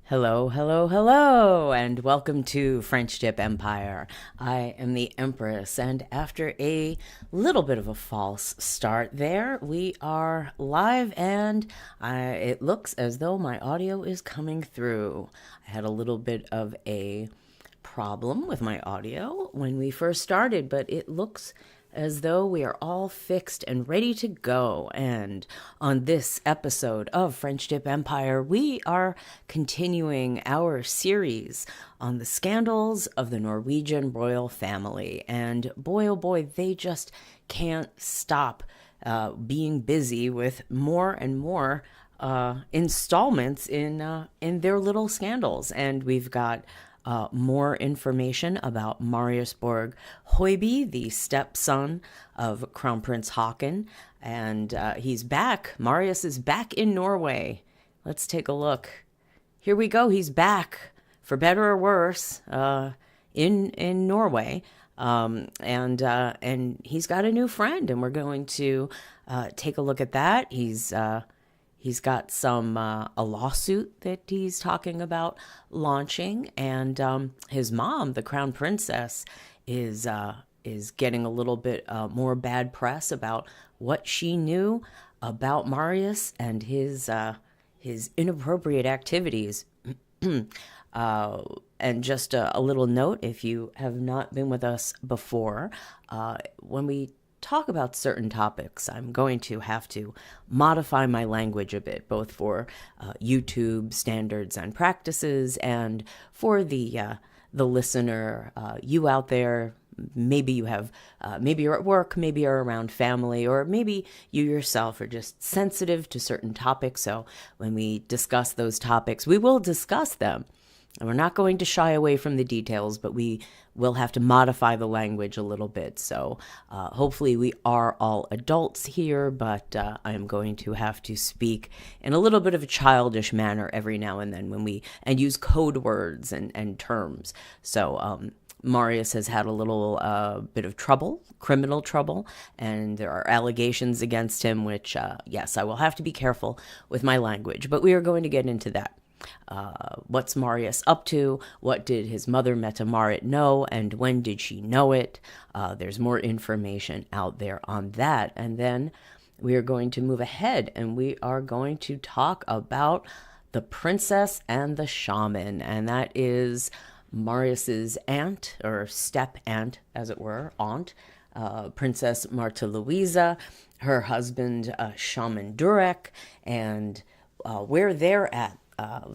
Hello, hello, hello, and welcome to Friendship Empire. I am the Empress, and after a little bit of a false start there, we are live, and it looks as though my audio is coming through. I had a little bit of a problem with my audio when we first started, but it looks as though we are all fixed and ready to go. And on this episode of Friendship Empire, we are continuing our series on the scandals of the Norwegian Royal Family. And boy, oh boy, they just can't stop being busy with more and more installments in their little scandals. And we've got more information about Marius Borg Hoiby, the stepson of Crown Prince Haakon. And he's back. Marius is back in Norway. Let's take a look. Here we go. He's back, for better or worse, in Norway. And he's got a new friend, and we're going to take a look at that. He's got a lawsuit that he's talking about launching, and his mom, the Crown Princess, is getting a little bit more bad press about what she knew about Marius and his inappropriate activities. And just a little note, if you have not been with us before, when we talk about certain topics, I'm going to have to modify my language a bit, both for YouTube standards and practices, and for the listener, you out there. Maybe you have, maybe you're at work, maybe you're around family, or maybe you yourself are just sensitive to certain topics. So when we discuss those topics, we will discuss them. And we're not going to shy away from the details, but we will have to modify the language a little bit. So hopefully we are all adults here, but I am going to have to speak in a little bit of a childish manner every now and then and use code words and terms. So Marius has had a little bit of trouble, criminal trouble, and there are allegations against him, which, yes, I will have to be careful with my language, but we are going to get into that. What's Marius up to? What did his mother Mette-Marit know, and when did she know it? There's more information out there on that. And then we are going to move ahead, and we are going to talk about the princess and the shaman, and that is Marius's aunt, or step-aunt, as it were, aunt, Princess Martha Louise, her husband, Shaman Durek, and where they're at.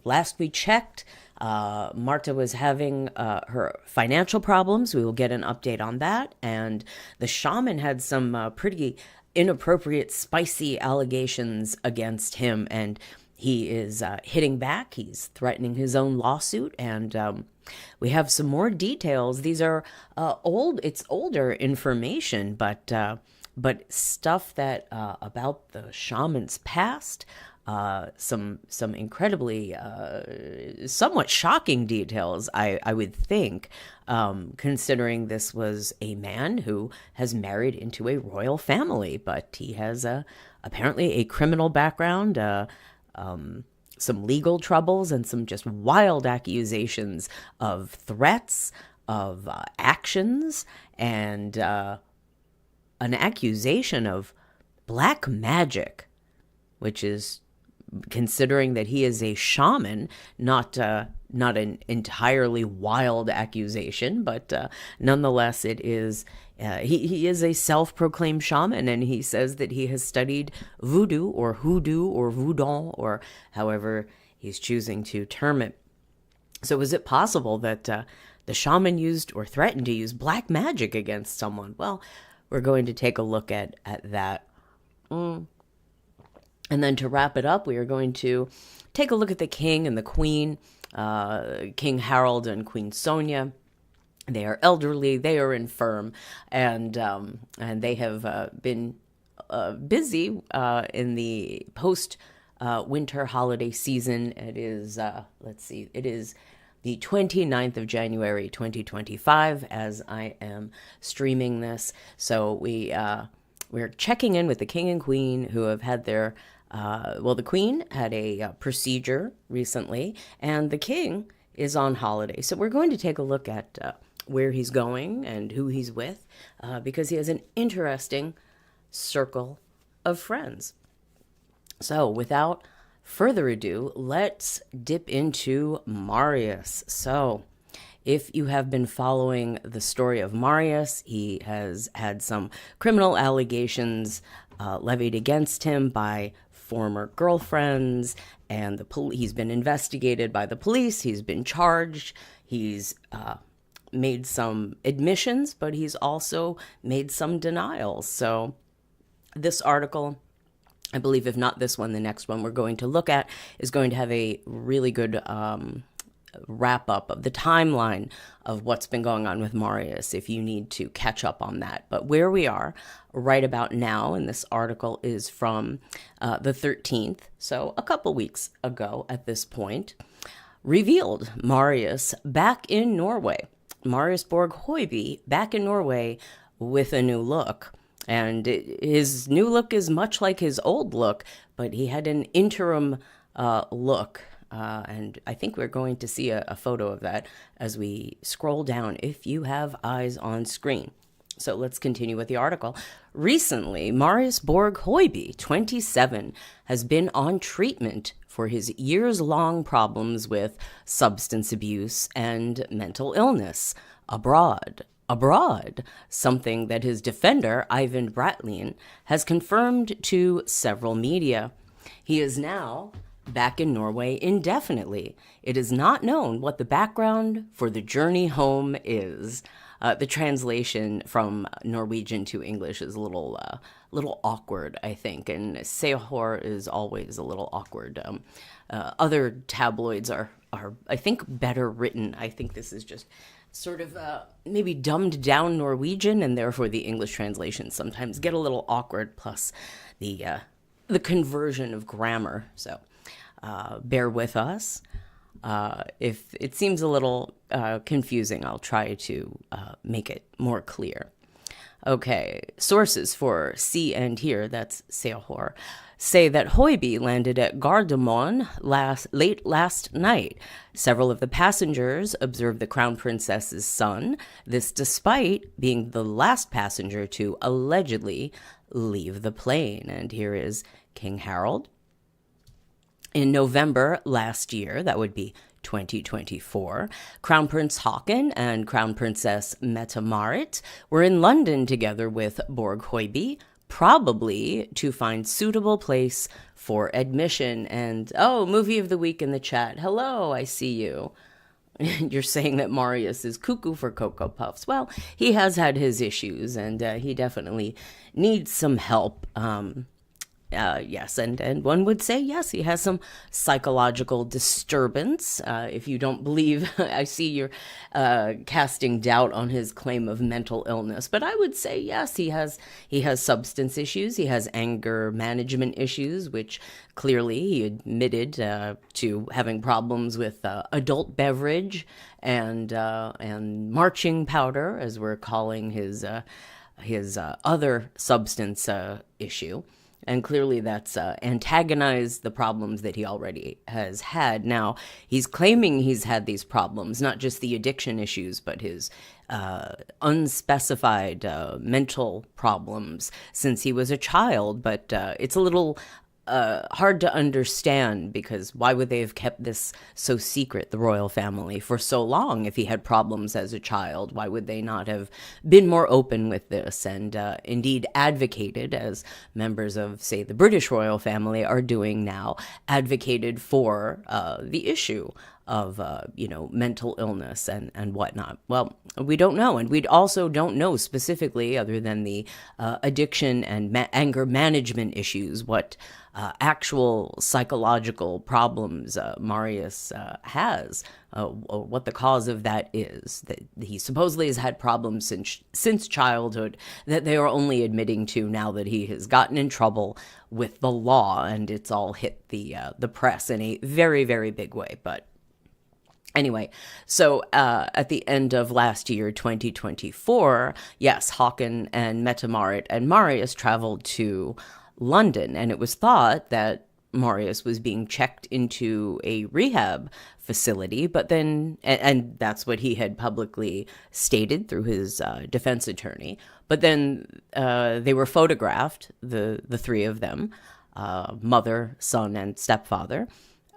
Last we checked, Marta was having her financial problems. We will get an update on that. And the shaman had some pretty inappropriate, spicy allegations against him. And he is hitting back. He's threatening his own lawsuit. And we have some more details. These are it's older information, but stuff that about the shaman's past. Some incredibly somewhat shocking details, I would think, considering this was a man who has married into a royal family, but he has apparently a criminal background, some legal troubles, and some just wild accusations of threats, of actions, and an accusation of black magic, which is, considering that he is a shaman, not an entirely wild accusation, but nonetheless, it is. He is a self-proclaimed shaman, and he says that he has studied voodoo or hoodoo or voodoo, or however he's choosing to term it. So is it possible that the shaman used or threatened to use black magic against someone? Well, we're going to take a look at that. And then to wrap it up, we are going to take a look at the king and the queen, King Harald and Queen Sonja. They are elderly, they are infirm, and they have been busy in the post-winter holiday season. It is, it is the 29th of January, 2025, as I am streaming this. So we're checking in with the king and queen, who have had their Well, the Queen had a procedure recently, and the King is on holiday. So we're going to take a look at where he's going and who he's with, because he has an interesting circle of friends. So without further ado, let's dip into Marius. So if you have been following the story of Marius, he has had some criminal allegations levied against him by former girlfriends, and he's been investigated by the police. He's been charged. He's made some admissions, but he's also made some denials. So this article, I believe, if not this one, the next one we're going to look at is going to have a really good wrap up of the timeline of what's been going on with Marius, if you need to catch up on that. But where we are right about now, and this article is from the 13th, so a couple weeks ago at this point, revealed Marius back in Norway. Marius Borg Hoiby back in Norway with a new look. And his new look is much like his old look, but he had an interim look. And I think we're going to see a photo of that as we scroll down, if you have eyes on screen. So let's continue with the article. Recently, Marius Borg Hoiby, 27, has been on treatment for his years-long problems with substance abuse and mental illness abroad, something that his defender, Ivan Bratlin, has confirmed to several media. He is now back in Norway indefinitely. It is not known what the background for the journey home is. The translation from Norwegian to English is a little awkward, I think, and Sehor is always a little awkward. Other tabloids are, I think, better written. I think this is just sort of maybe dumbed down Norwegian, and therefore the English translations sometimes get a little awkward, plus the conversion of grammar. So bear with us. If it seems a little confusing, I'll try to make it more clear. Okay, sources for See and Hear, that's Sehor, say that Hoiby landed at Gardermoen late last night. Several of the passengers observed the Crown Princess's son, this despite being the last passenger to allegedly leave the plane. And here is King Harald. In November last year, that would be 2024, Crown Prince Haakon and Crown Princess Mette-Marit were in London together with Borg Hoiby, probably to find suitable place for admission. And, oh, movie of the week in the chat. Hello, I see you. You're saying that Marius is cuckoo for Cocoa Puffs. Well, he has had his issues, and he definitely needs some help. Yes, and one would say, yes, he has some psychological disturbance. If you don't believe, I see you're casting doubt on his claim of mental illness. But I would say, yes, he has substance issues. He has anger management issues, which clearly he admitted to having problems with adult beverage and marching powder, as we're calling his other substance issue. And clearly that's antagonized the problems that he already has had. Now, he's claiming he's had these problems, not just the addiction issues, but his unspecified mental problems since he was a child. But it's a little hard to understand, because why would they have kept this so secret, the royal family, for so long? If he had problems as a child, why would they not have been more open with this and indeed advocated, as members of, say, the British royal family are doing now, advocated for the issue of, mental illness and whatnot? Well, we don't know. And we also don't know specifically, other than the addiction and anger management issues, what actual psychological problems Marius has, what the cause of that is. That he supposedly has had problems since childhood that they are only admitting to now that he has gotten in trouble with the law, and it's all hit the press in a very, very big way. But anyway, so at the end of last year, 2024, yes, Haakon and Mette-Marit and Marius traveled to London. And it was thought that Marius was being checked into a rehab facility, but then, and that's what he had publicly stated through his defense attorney. But then they were photographed, the three of them, mother, son, and stepfather,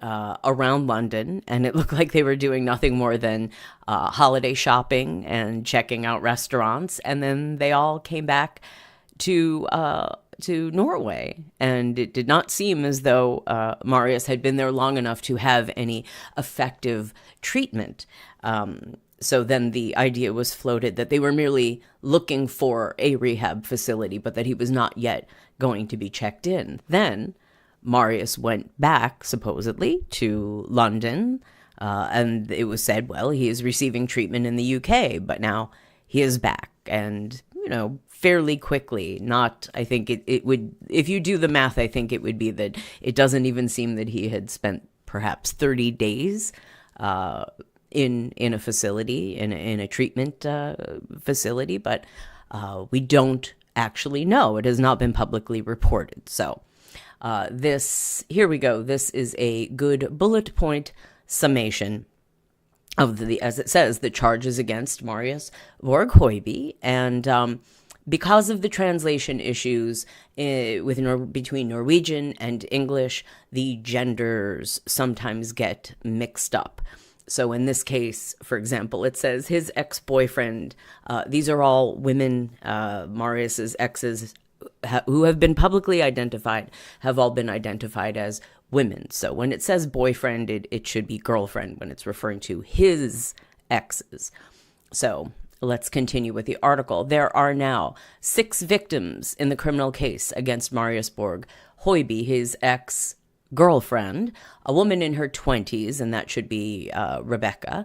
around London, and it looked like they were doing nothing more than holiday shopping and checking out restaurants. And then they all came back to Norway, and it did not seem as though Marius had been there long enough to have any effective treatment. So then the idea was floated that they were merely looking for a rehab facility, but that he was not yet going to be checked in. Then Marius went back, supposedly, to London, and it was said, well, he is receiving treatment in the UK, but now he is back. And, fairly quickly, I think it would, if you do the math, I think it would be that it doesn't even seem that he had spent perhaps 30 days in a facility, in a treatment facility, but we don't actually know. It has not been publicly reported. So here we go. This is a good bullet point summation of as it says, the charges against Marius Borg Hoiby. And because of the translation issues between Norwegian and English, the genders sometimes get mixed up. So in this case, for example, it says his ex-boyfriend. These are all women. Marius's exes who have been publicly identified have all been identified as women. So when it says boyfriend, it should be girlfriend when it's referring to his exes. So let's continue with the article. There are now 6 victims in the criminal case against Marius Borg Hoiby, his ex-girlfriend, a woman in her 20s, and that should be Rebecca.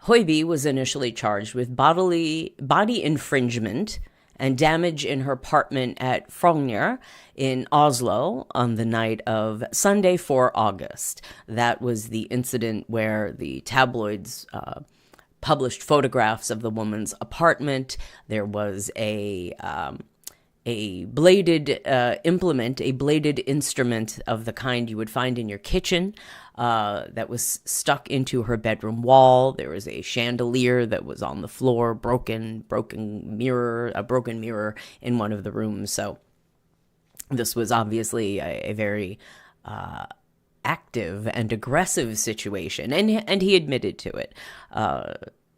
Hoiby was initially charged with body infringement and damage in her apartment at Frogner in Oslo on the night of Sunday, 4 August. That was the incident where the tabloids published photographs of the woman's apartment. There was a bladed implement, a bladed instrument of the kind you would find in your kitchen that was stuck into her bedroom wall. There was a chandelier that was on the floor, a broken mirror in one of the rooms. So this was obviously a very active and aggressive situation, and he admitted to it.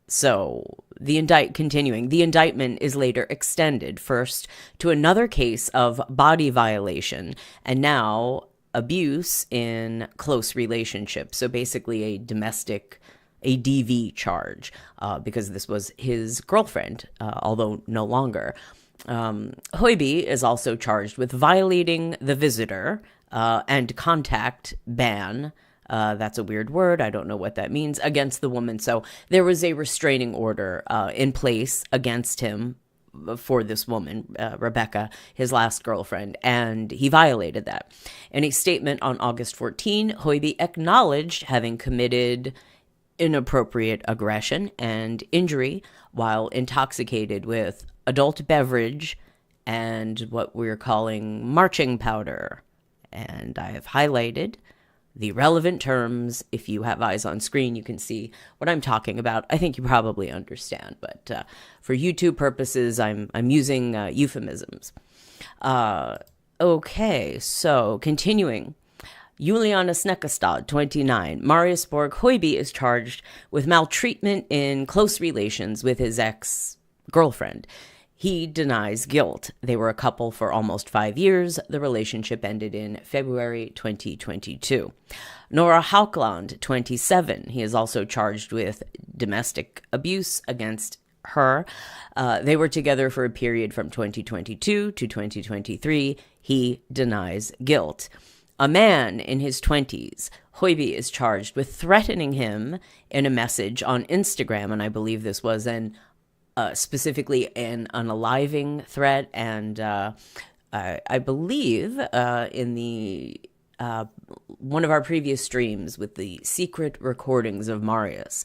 So the indictment is later extended first to another case of body violation, and now abuse in close relationships. So basically a DV charge, because this was his girlfriend, although no longer. Hoiby is also charged with violating the visitor and contact ban. That's a weird word. I don't know what that means, against the woman. So there was a restraining order in place against him for this woman, Rebecca, his last girlfriend, and he violated that. In a statement on August 14, Hoiby acknowledged having committed inappropriate aggression and injury while intoxicated with adult beverage and what we're calling marching powder. And I have highlighted the relevant terms. If you have eyes on screen, you can see what I'm talking about. I think you probably understand, but for YouTube purposes, I'm using euphemisms. Okay, so continuing. Juliana Snekkestad, 29. Marius Borg Hoiby is charged with maltreatment in close relations with his ex-girlfriend. He denies guilt. They were a couple for almost 5 years. The relationship ended in February 2022. Nora Haukland, 27. He is also charged with domestic abuse against her. They were together for a period from 2022 to 2023. He denies guilt. A man in his 20s, Hoiby, is charged with threatening him in a message on Instagram, and I believe this was specifically an unaliving threat, and I believe in the one of our previous streams with the secret recordings of Marius,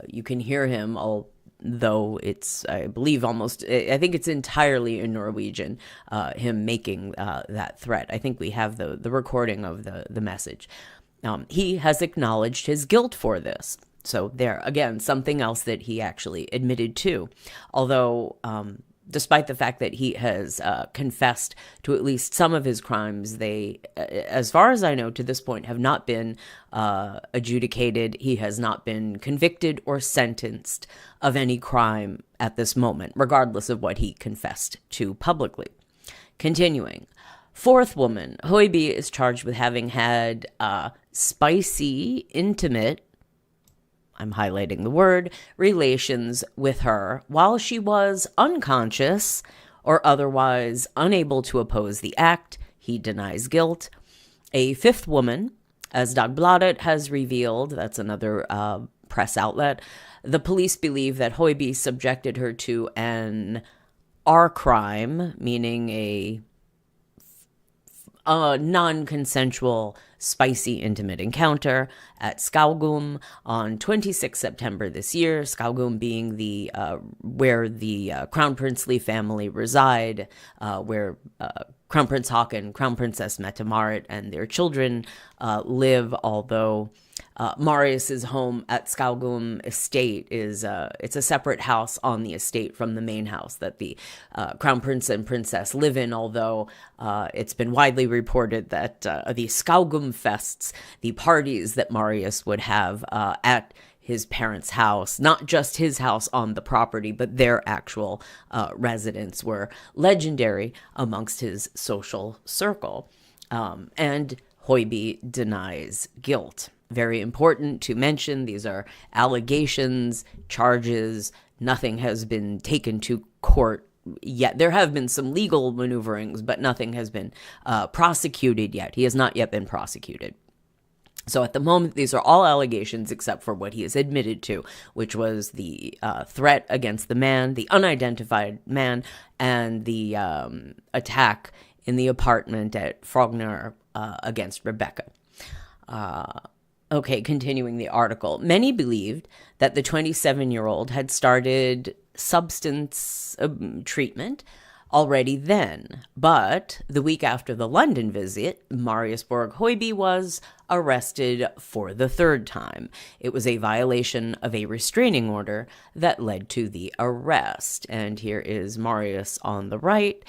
you can hear him. I'll though it's, I believe, I think it's entirely in Norwegian, him making that threat. I think we have the recording of the message. He has acknowledged his guilt for this. So there, again, something else that he actually admitted to. Although, despite the fact that he has confessed to at least some of his crimes, they, as far as I know, to this point, have not been adjudicated. He has not been convicted or sentenced of any crime at this moment, regardless of what he confessed to publicly. Continuing. Fourth woman, Hoiby is charged with having had spicy, intimate, I'm highlighting the word, relations with her while she was unconscious or otherwise unable to oppose the act. He denies guilt. A fifth woman, as Dagbladet has revealed, that's another press outlet, the police believe that Hoiby subjected her to an crime, meaning a non-consensual, spicy, intimate encounter at Skaugum on 26 September this year. Skaugum being the where the Crown Princely family reside, where Crown Prince Haakon, Crown Princess Mette-Marit, and their children live, although Marius's home at Skaugum estate is it's a separate house on the estate from the main house that the Crown Prince and Princess live in, although it's been widely reported that the Skaugum fests, the parties that Marius would have at his parents' house, not just his house on the property, but their actual residence, were legendary amongst his social circle. And Hoiby denies guilt. Very important to mention, these are allegations, charges. Nothing has been taken to court yet. There have been some legal maneuverings, but nothing has been prosecuted yet. He has not yet been prosecuted. So at the moment, these are all allegations except for what he has admitted to, which was the threat against the man, the unidentified man, and the attack in the apartment at Frogner against Rebecca. Okay, continuing the article. Many believed that the 27-year-old had started substance treatment already then, but the week after the London visit, Marius Borg Hoiby was arrested for the third time. It was a violation of a restraining order that led to the arrest. And here is Marius on the right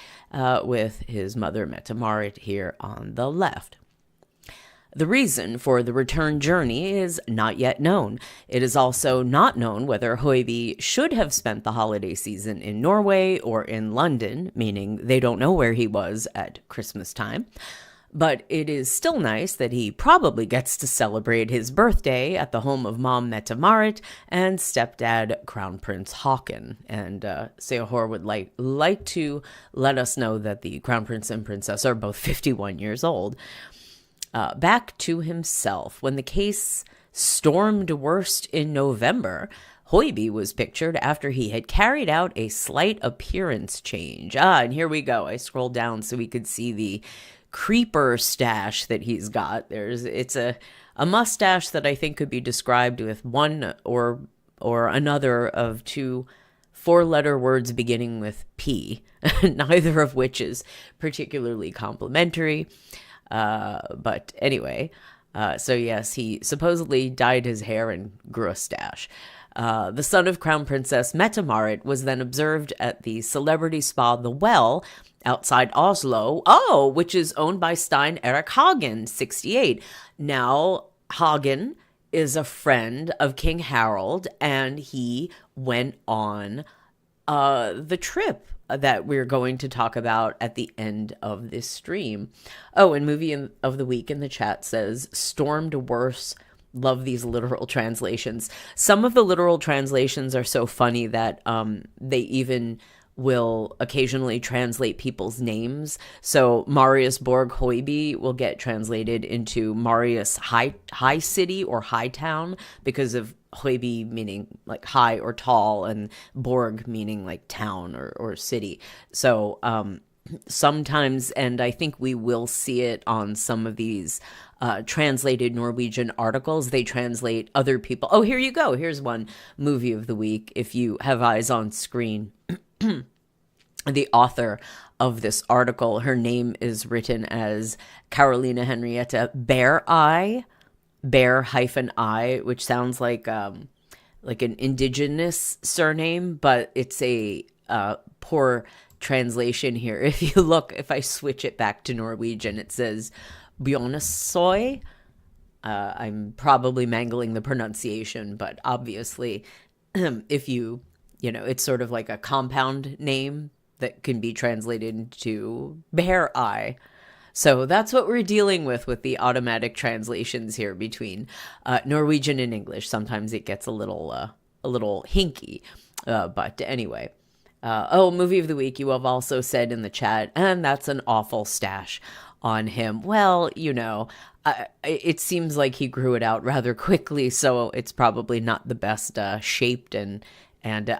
with his mother Mette-Marit here on the left. The reason for the return journey is not yet known. It is also not known whether Hoiby should have spent the holiday season in Norway or in London, meaning they don't know where he was at Christmas time. But it is still nice that he probably gets to celebrate his birthday at the home of Mom Mette-Marit and stepdad Crown Prince Haakon. And Seahor would like to let us know that the Crown Prince and Princess are both 51 years old. Back to himself. When the case stormed worst in November, Hoiby was pictured after he had carried out a slight appearance change. And here we go. I scrolled down so we could see the creeper stash that he's got. It's a mustache that I think could be described with one or another of two four-letter words beginning with P, neither of which is particularly complimentary. But anyway, so yes, he supposedly dyed his hair and grew a stash. The son of Crown Princess Mette-Marit was then observed at the celebrity spa The Well outside Oslo, which is owned by Stein Erik Hagen, 68. Now, Hagen is a friend of King Harald, and he went on the trip that we're going to talk about at the end of this stream. And movie of the week in the chat says, stormed worse. Love these literal translations. Some of the literal translations are so funny that they even will occasionally translate people's names. So Marius Borg Hoiby will get translated into Marius High City or High Town because of Hoiby meaning like high or tall, and Borg meaning like town or city. So sometimes, and I think we will see it on some of these translated Norwegian articles, they translate other people. Oh, here you go. Here's one movie of the week. If you have eyes on screen, the author of this article, her name is written as Carolina Henrietta Bear-I, Bear-I, which sounds like an indigenous surname, but it's a poor translation here. If I switch it back to Norwegian, it says Bjornesoy. I'm probably mangling the pronunciation, but obviously, if it's sort of like a compound name that can be translated into Bear-I. So that's what we're dealing with the automatic translations here between Norwegian and English. Sometimes it gets a little hinky, but anyway. Movie of the week, you have also said in the chat, and that's an awful stash on him. Well, it seems like he grew it out rather quickly, so it's probably not the best shaped and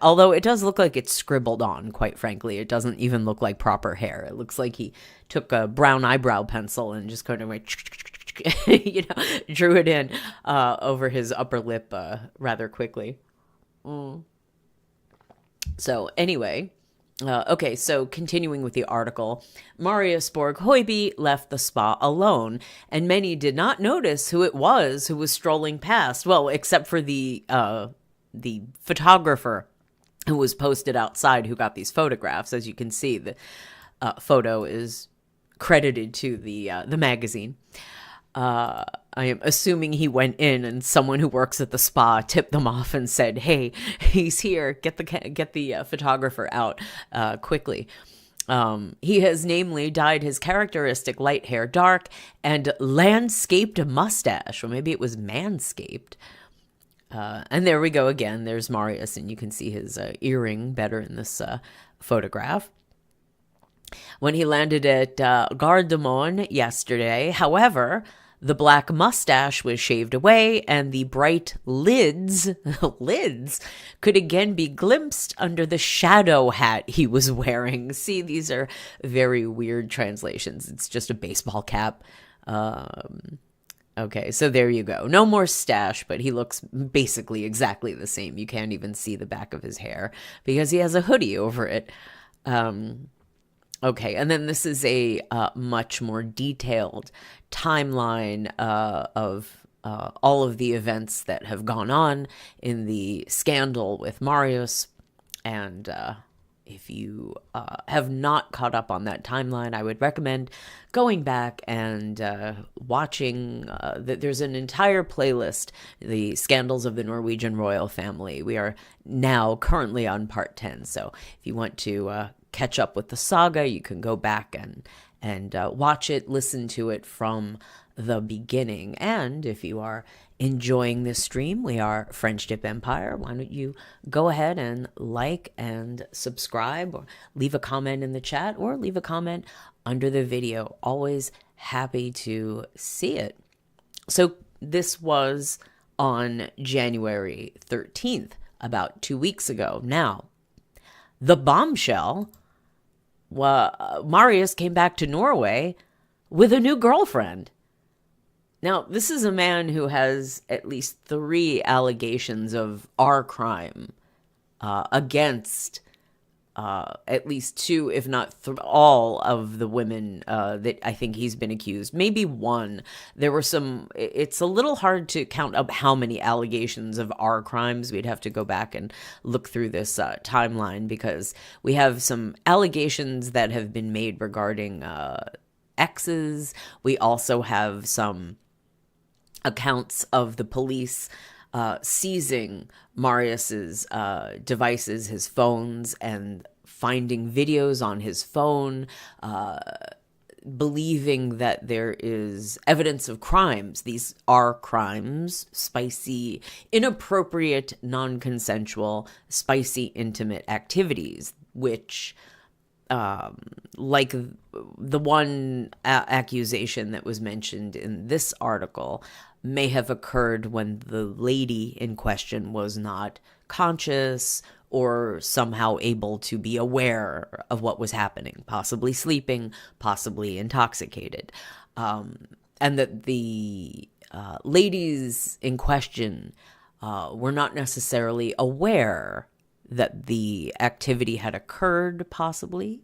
although it does look like it's scribbled on, quite frankly, it doesn't even look like proper hair. It looks like he took a brown eyebrow pencil and just kind of drew it in over his upper lip rather quickly. So anyway, okay, so continuing with the article, Marius Borg Hoiby left the spa alone, and many did not notice who it was who was strolling past. Well, except for the photographer who was posted outside who got these photographs. As you can see, the photo is credited to the magazine. I am assuming he went in and someone who works at the spa tipped them off and said, "Hey, he's here. Get the photographer out quickly." He has namely dyed his characteristic light hair dark and landscaped mustache, or maybe it was manscaped. And there we go again. There's Marius, and you can see his earring better in this photograph. When he landed at Gardermoen yesterday, however, the black mustache was shaved away, and the bright lids could again be glimpsed under the shadow hat he was wearing. See, these are very weird translations. It's just a baseball cap. Okay, so there you go. No more stash, but he looks basically exactly the same. You can't even see the back of his hair because he has a hoodie over it. Okay, and then this is a much more detailed timeline of all of the events that have gone on in the scandal with Marius. And if you have not caught up on that timeline, I would recommend going back and watching. There's an entire playlist, The Scandals of the Norwegian Royal Family. We are now currently on part 10. So if you want to catch up with the saga, you can go back and watch it, listen to it from the beginning. And if you are enjoying this stream, we are French Dip Empire. Why don't you go ahead and like and subscribe, or leave a comment in the chat, or leave a comment under the video. Always happy to see it. So this was on January 13th, about 2 weeks ago. Now, the bombshell, Marius came back to Norway with a new girlfriend. Now, this is a man who has at least 3 allegations of crime against at least 2, if not all of the women that I think he's been accused. Maybe 1. There were some, it's a little hard to count up how many allegations of crimes. We'd have to go back and look through this timeline, because we have some allegations that have been made regarding exes. We also have some accounts of the police seizing Marius's devices, his phones, and finding videos on his phone, believing that there is evidence of crimes. These are crimes, spicy, inappropriate, non-consensual, spicy, intimate activities, which like the one accusation that was mentioned in this article may have occurred when the lady in question was not conscious or somehow able to be aware of what was happening, possibly sleeping, possibly intoxicated. And that the ladies in question were not necessarily aware that the activity had occurred, possibly,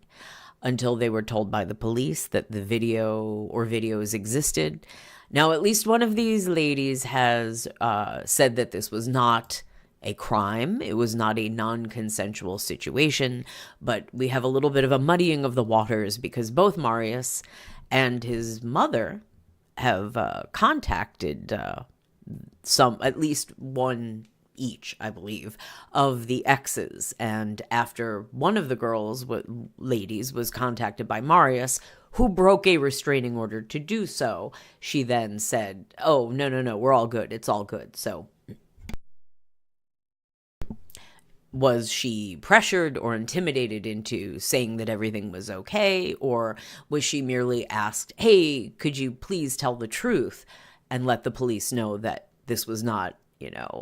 until they were told by the police that the video or videos existed. Now, at least one of these ladies has said that this was not a crime. It was not a non-consensual situation, but we have a little bit of a muddying of the waters because both Marius and his mother have contacted at least one each, I believe, of the exes. And after one of the ladies was contacted by Marius, who broke a restraining order to do so, she then said, oh, no, we're all good. It's all good. So was she pressured or intimidated into saying that everything was okay? Or was she merely asked, hey, could you please tell the truth and let the police know that this was not,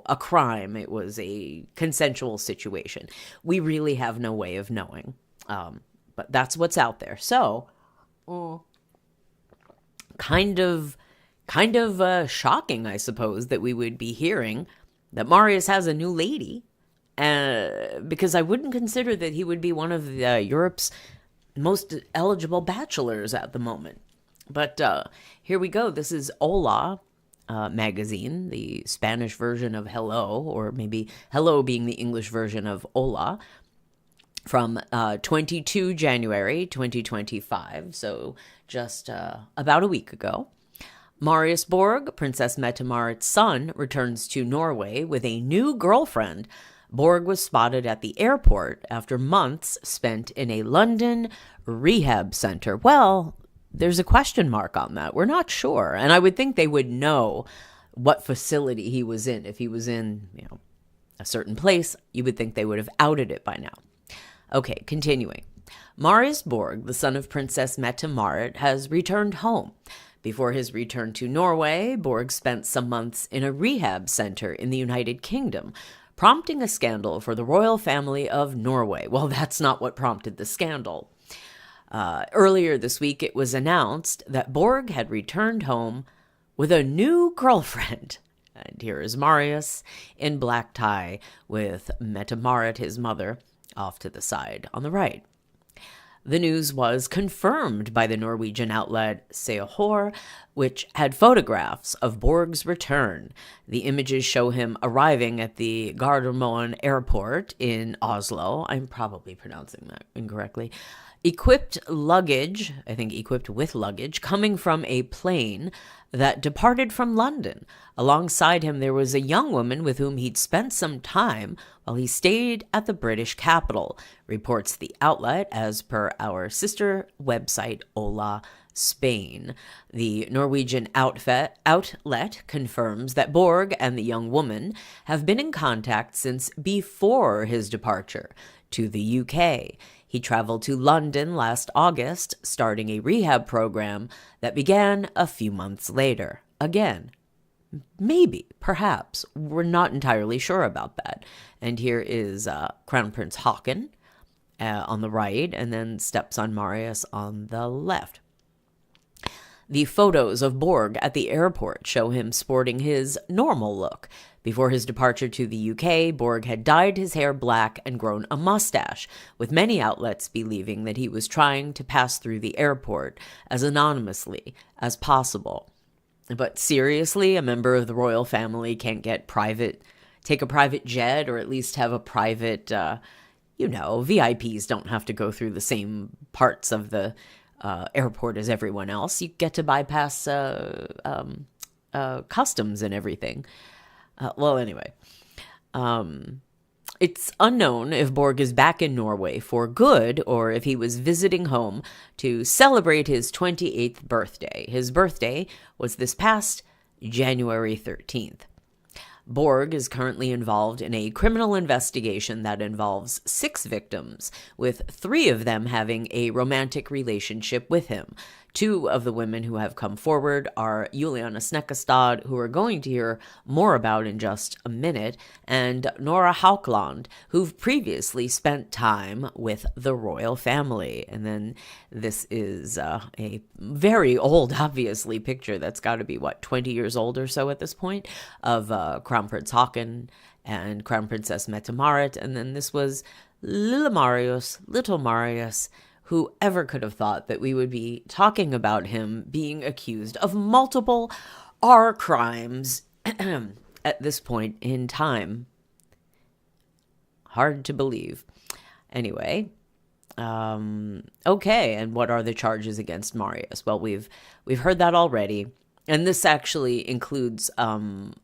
a crime? It was a consensual situation. We really have no way of knowing. But that's what's out there. So, kind of shocking, I suppose, that we would be hearing that Marius has a new lady. Because I wouldn't consider that he would be one of Europe's most eligible bachelors at the moment. But here we go. This is Hola magazine, the Spanish version of Hello, or maybe Hello being the English version of Hola, from 22 January 2025, so just about a week ago. Marius Borg, Princess Mette-Marit's son, returns to Norway with a new girlfriend. Borg was spotted at the airport after months spent in a London rehab center. Well, there's a question mark on that. We're not sure. And I would think they would know what facility he was in. If he was in, a certain place, you would think they would have outed it by now. Okay, continuing. Marius Borg, the son of Princess Mette-Marit, has returned home. Before his return to Norway, Borg spent some months in a rehab center in the United Kingdom, prompting a scandal for the royal family of Norway. Well, that's not what prompted the scandal. Earlier this week, it was announced that Borg had returned home with a new girlfriend. And here is Marius in black tie with Mette-Marit, his mother, off to the side on the right. The news was confirmed by the Norwegian outlet Se og Hør, which had photographs of Borg's return. The images show him arriving at the Gardermoen airport in Oslo. I'm probably pronouncing that incorrectly. Equipped with luggage, coming from a plane that departed from London. Alongside him, there was a young woman with whom he'd spent some time while he stayed at the British capital, reports the outlet as per our sister website, Hola Spain. The Norwegian outlet confirms that Borg and the young woman have been in contact since before his departure to the UK. He traveled to London last August, starting a rehab program that began a few months later. Again, maybe, perhaps, we're not entirely sure about that. And here is Crown Prince Haakon on the right, and then stepson Marius on the left. The photos of Borg at the airport show him sporting his normal look. Before his departure to the UK, Borg had dyed his hair black and grown a mustache, with many outlets believing that he was trying to pass through the airport as anonymously as possible. But seriously, a member of the royal family can't take a private jet, or at least have a private, VIPs don't have to go through the same parts of the airport as everyone else. You get to bypass customs and everything. Anyway, it's unknown if Borg is back in Norway for good or if he was visiting home to celebrate his 28th birthday. His birthday was this past January 13th. Borg is currently involved in a criminal investigation that involves 6 victims, with 3 of them having a romantic relationship with him. Two of the women who have come forward are Juliana Snekkestad, who we're going to hear more about in just a minute, and Nora Haukland, who've previously spent time with the royal family. And then this is a very old, obviously, picture that's got to be, 20 years old or so at this point, of Crown Prince Haakon and Crown Princess Mette-Marit. And then this was little Marius. Whoever could have thought that we would be talking about him being accused of multiple R crimes at this point in time? Hard to believe. Anyway, okay, and what are the charges against Marius? Well, we've heard that already, and this actually includes a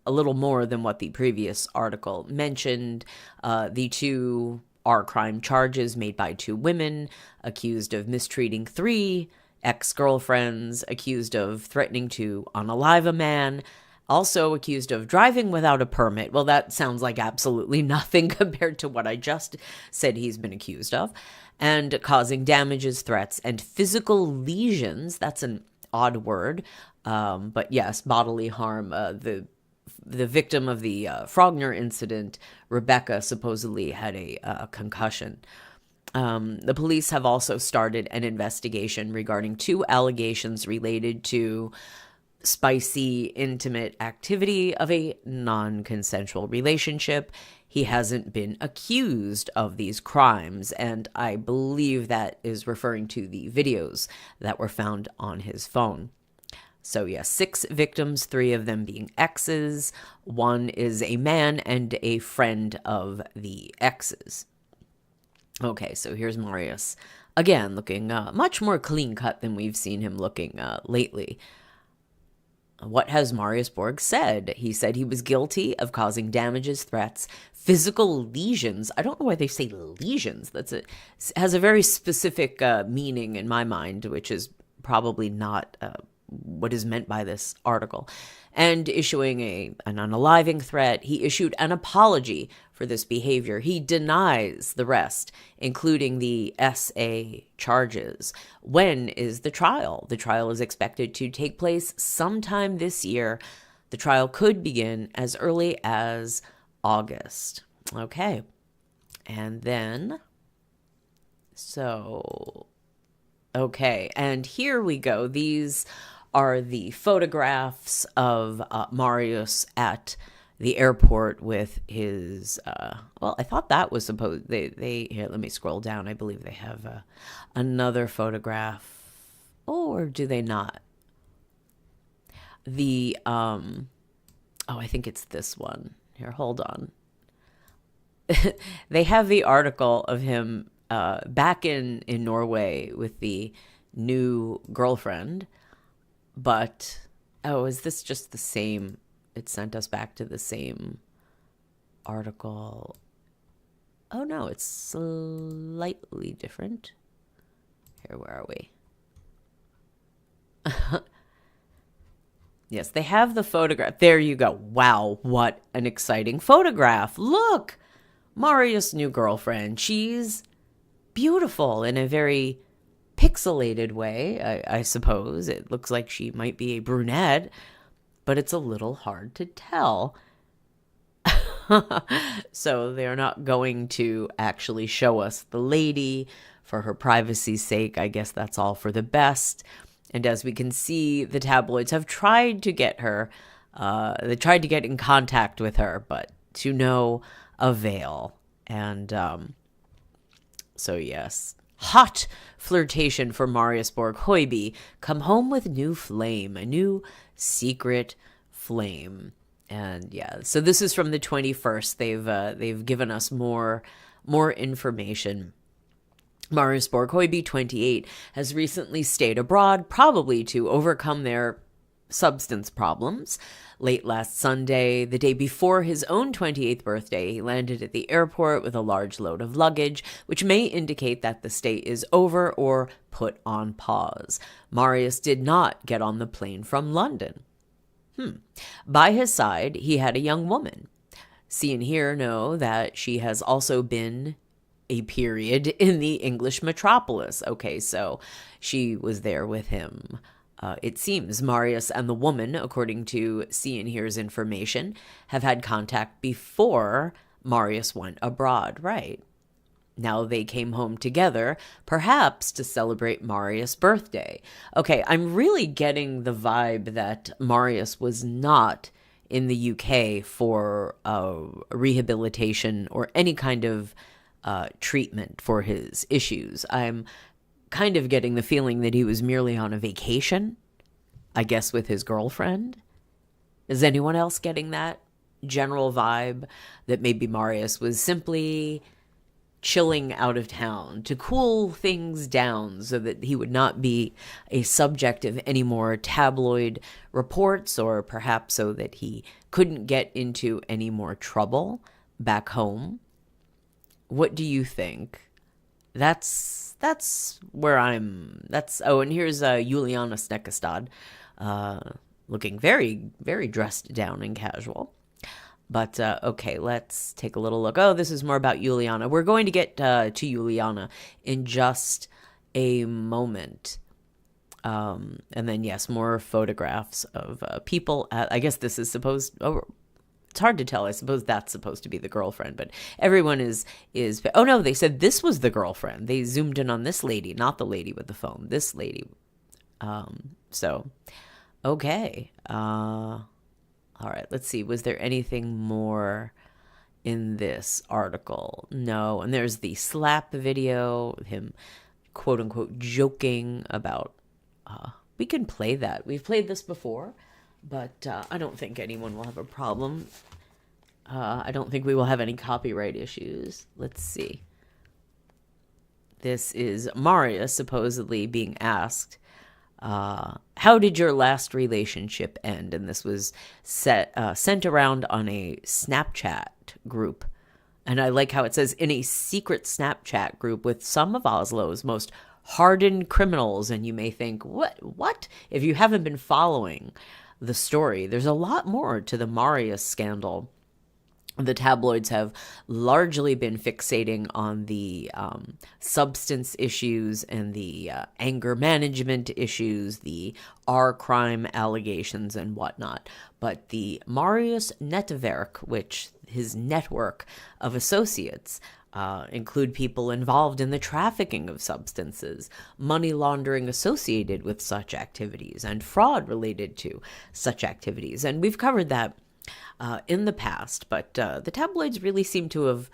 little more than what the previous article mentioned. The two are crime charges made by two women accused of mistreating three ex-girlfriends, accused of threatening to unalive a man, also accused of driving without a permit. Well, that sounds like absolutely nothing compared to what I just said he's been accused of, and causing damages, threats, and physical lesions. That's an odd word, but yes, bodily harm. The victim of the Frogner incident, Rebecca, supposedly had a concussion. The police have also started an investigation regarding two allegations related to spicy, intimate activity of a non-consensual relationship. He hasn't been accused of these crimes, and I believe that is referring to the videos that were found on his phone. So yes, 6 victims, 3 of them being exes. 1 is a man and a friend of the exes. Okay, so here's Marius. Again, looking much more clean-cut than we've seen him looking lately. What has Marius Borg said? He said he was guilty of causing damages, threats, physical lesions. I don't know why they say lesions. Has a very specific meaning in my mind, which is probably not what is meant by this article, and issuing an unaliving threat. He issued an apology for this behavior. He denies the rest, including the SA charges. When is the trial? The trial is expected to take place sometime this year. The trial could begin as early as August. Okay. And then, okay, and here we go. These are the photographs of Marius at the airport with his, well, I thought that was supposed, here, let me scroll down. I believe they have another photograph. Oh, or do they not? I think it's this one. Here, hold on. They have the article of him back in Norway with the new girlfriend. But, is this just the same? It sent us back to the same article. Oh, no, it's slightly different. Here, where are we? Yes, they have the photograph. There you go. Wow, what an exciting photograph. Look, Marius' new girlfriend. She's beautiful in a very pixelated way, I suppose. It looks like she might be a brunette, but it's a little hard to tell. So they're not going to actually show us the lady for her privacy's sake. I guess that's all for the best. And as we can see, the tabloids have tried to get her, they tried to get in contact with her, but to no avail. And so yes, hot flirtation for Marius Borg Hoiby. Come home with new flame, a new secret flame. And yeah, so this is from the 21st. They've given us more information. Marius Borg Hoiby, 28, has recently stayed abroad, probably to overcome their substance problems. Late last Sunday, the day before his own 28th birthday, he landed at the airport with a large load of luggage, which may indicate that the stay is over or put on pause. Marius did not get on the plane from London. By his side, he had a young woman. See and hear know that she has also been a period in the English metropolis. Okay, so she was there with him. It seems Marius and the woman, according to See and Hear's information, have had contact before Marius went abroad, right? Now they came home together, perhaps to celebrate Marius' birthday. Okay, I'm really getting the vibe that Marius was not in the UK for rehabilitation or any kind of treatment for his issues. I'm kind of getting the feeling that he was merely on a vacation, I guess with his girlfriend. Is anyone else getting that general vibe that maybe Marius was simply chilling out of town to cool things down so that he would not be a subject of any more tabloid reports, or perhaps so that he couldn't get into any more trouble back home? What do you think? That's where oh, and here's Juliana Snekkestad, looking very, very dressed down and casual. But, okay, let's take a little look. Oh, this is more about Juliana. We're going to get to Juliana in just a moment. And then, yes, more photographs of people. I guess this is supposed... Oh, it's hard to tell. I suppose that's supposed to be the girlfriend. But everyone is... Oh, no, they said this was the girlfriend. They zoomed in on this lady, not the lady with the phone. This lady. So, okay. All right, let's see. Was there anything more in this article? No. And there's the slap video, him quote unquote joking about, we can play that. We've played this before, but I don't think anyone will have a problem. I don't think we will have any copyright issues. Let's see. This is Marius supposedly being asked, how did your last relationship end? And this was sent around on a Snapchat group. And I like how it says, in a secret Snapchat group with some of Oslo's most hardened criminals. And you may think, what? If you haven't been following the story, there's a lot more to the Marius scandal. The tabloids have largely been fixating on the substance issues and the anger management issues, the R-crime allegations and whatnot. But the Marius netwerk, which his network of associates, include people involved in the trafficking of substances, money laundering associated with such activities, and fraud related to such activities. And we've covered that in the past, but the tabloids really seem to have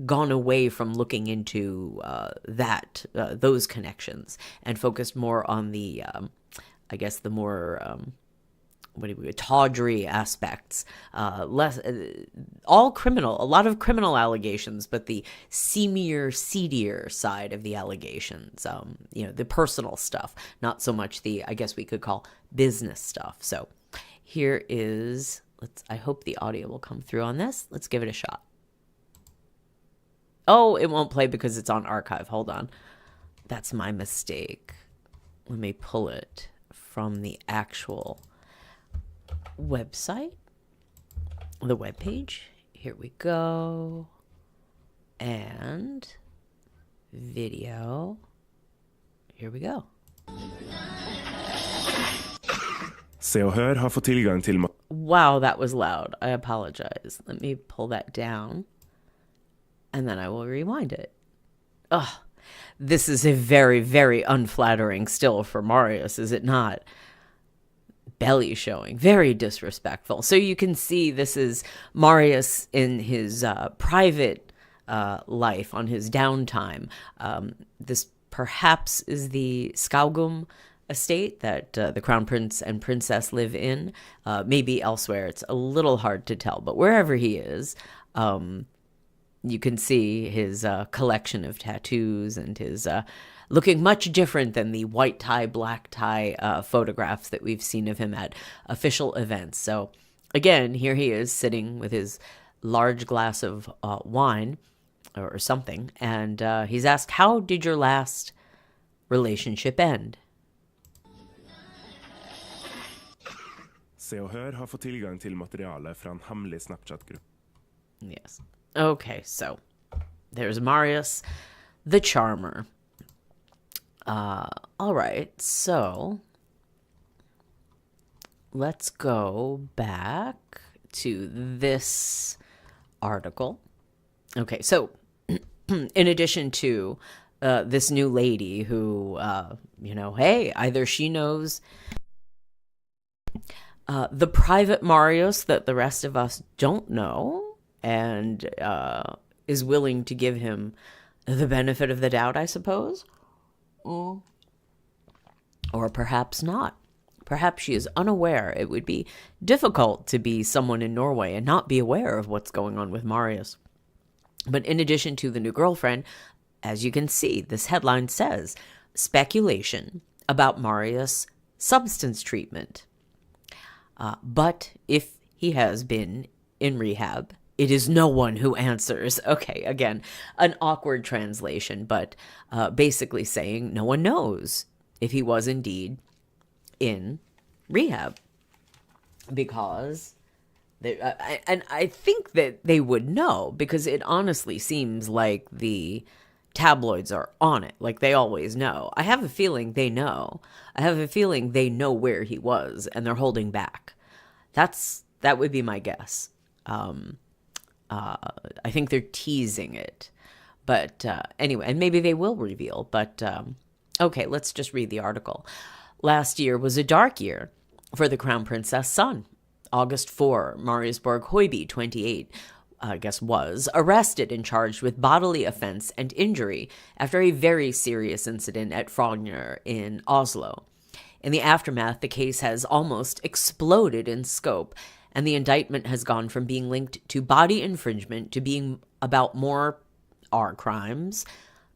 gone away from looking into those connections and focused more on the, I guess, the more tawdry aspects, less all criminal, a lot of criminal allegations, but the seedier side of the allegations, the personal stuff, not so much the, I guess we could call business stuff. So here is. I hope the audio will come through on this. Let's give it a shot. Oh, it won't play because it's on archive. Hold on. That's my mistake. Let me pull it from the actual website. The webpage. Here we go. And video. Here we go. Se och Hör har fått tillgång till... Wow, that was loud. I apologize. Let me pull that down. And then I will rewind it. Ugh. This is a very, very unflattering still for Marius, is it not? Belly showing. Very disrespectful. So you can see this is Marius in his private life, on his downtime. This perhaps is the Skaugum estate that the Crown Prince and Princess live in. Maybe elsewhere. It's a little hard to tell. But wherever he is, you can see his collection of tattoos and his looking much different than the white tie, black tie photographs that we've seen of him at official events. So again, here he is sitting with his large glass of wine or something. And he's asked, how did your last relationship end? Se och Hör har fått tillgång till materialet från hemlig Snapchat-grupp. Yes. Okay, so there's Marius, the charmer. All right, so let's go back to this article. Okay, so in addition to this new lady who, hey, either she knows the private Marius that the rest of us don't know and is willing to give him the benefit of the doubt, I suppose. Or perhaps not. Perhaps she is unaware. It would be difficult to be someone in Norway and not be aware of what's going on with Marius. But in addition to the new girlfriend, as you can see, this headline says, speculation about Marius' substance treatment. But if he has been in rehab, it is no one who answers. Okay, again, an awkward translation, but basically saying no one knows if he was indeed in rehab. Because, and I think that they would know, because it honestly seems like the tabloids are on it, like they always know. I have a feeling they know. I have a feeling they know where he was, and they're holding back. That would be my guess. I think they're teasing it. But anyway, and maybe they will reveal. But okay, let's just read the article. Last year was a dark year for the Crown Princess' son. August 4, Marius Borg Hoiby, 28, was arrested and charged with bodily offense and injury after a very serious incident at Frogner in Oslo. In the aftermath, the case has almost exploded in scope, and the indictment has gone from being linked to body infringement to being about more crimes,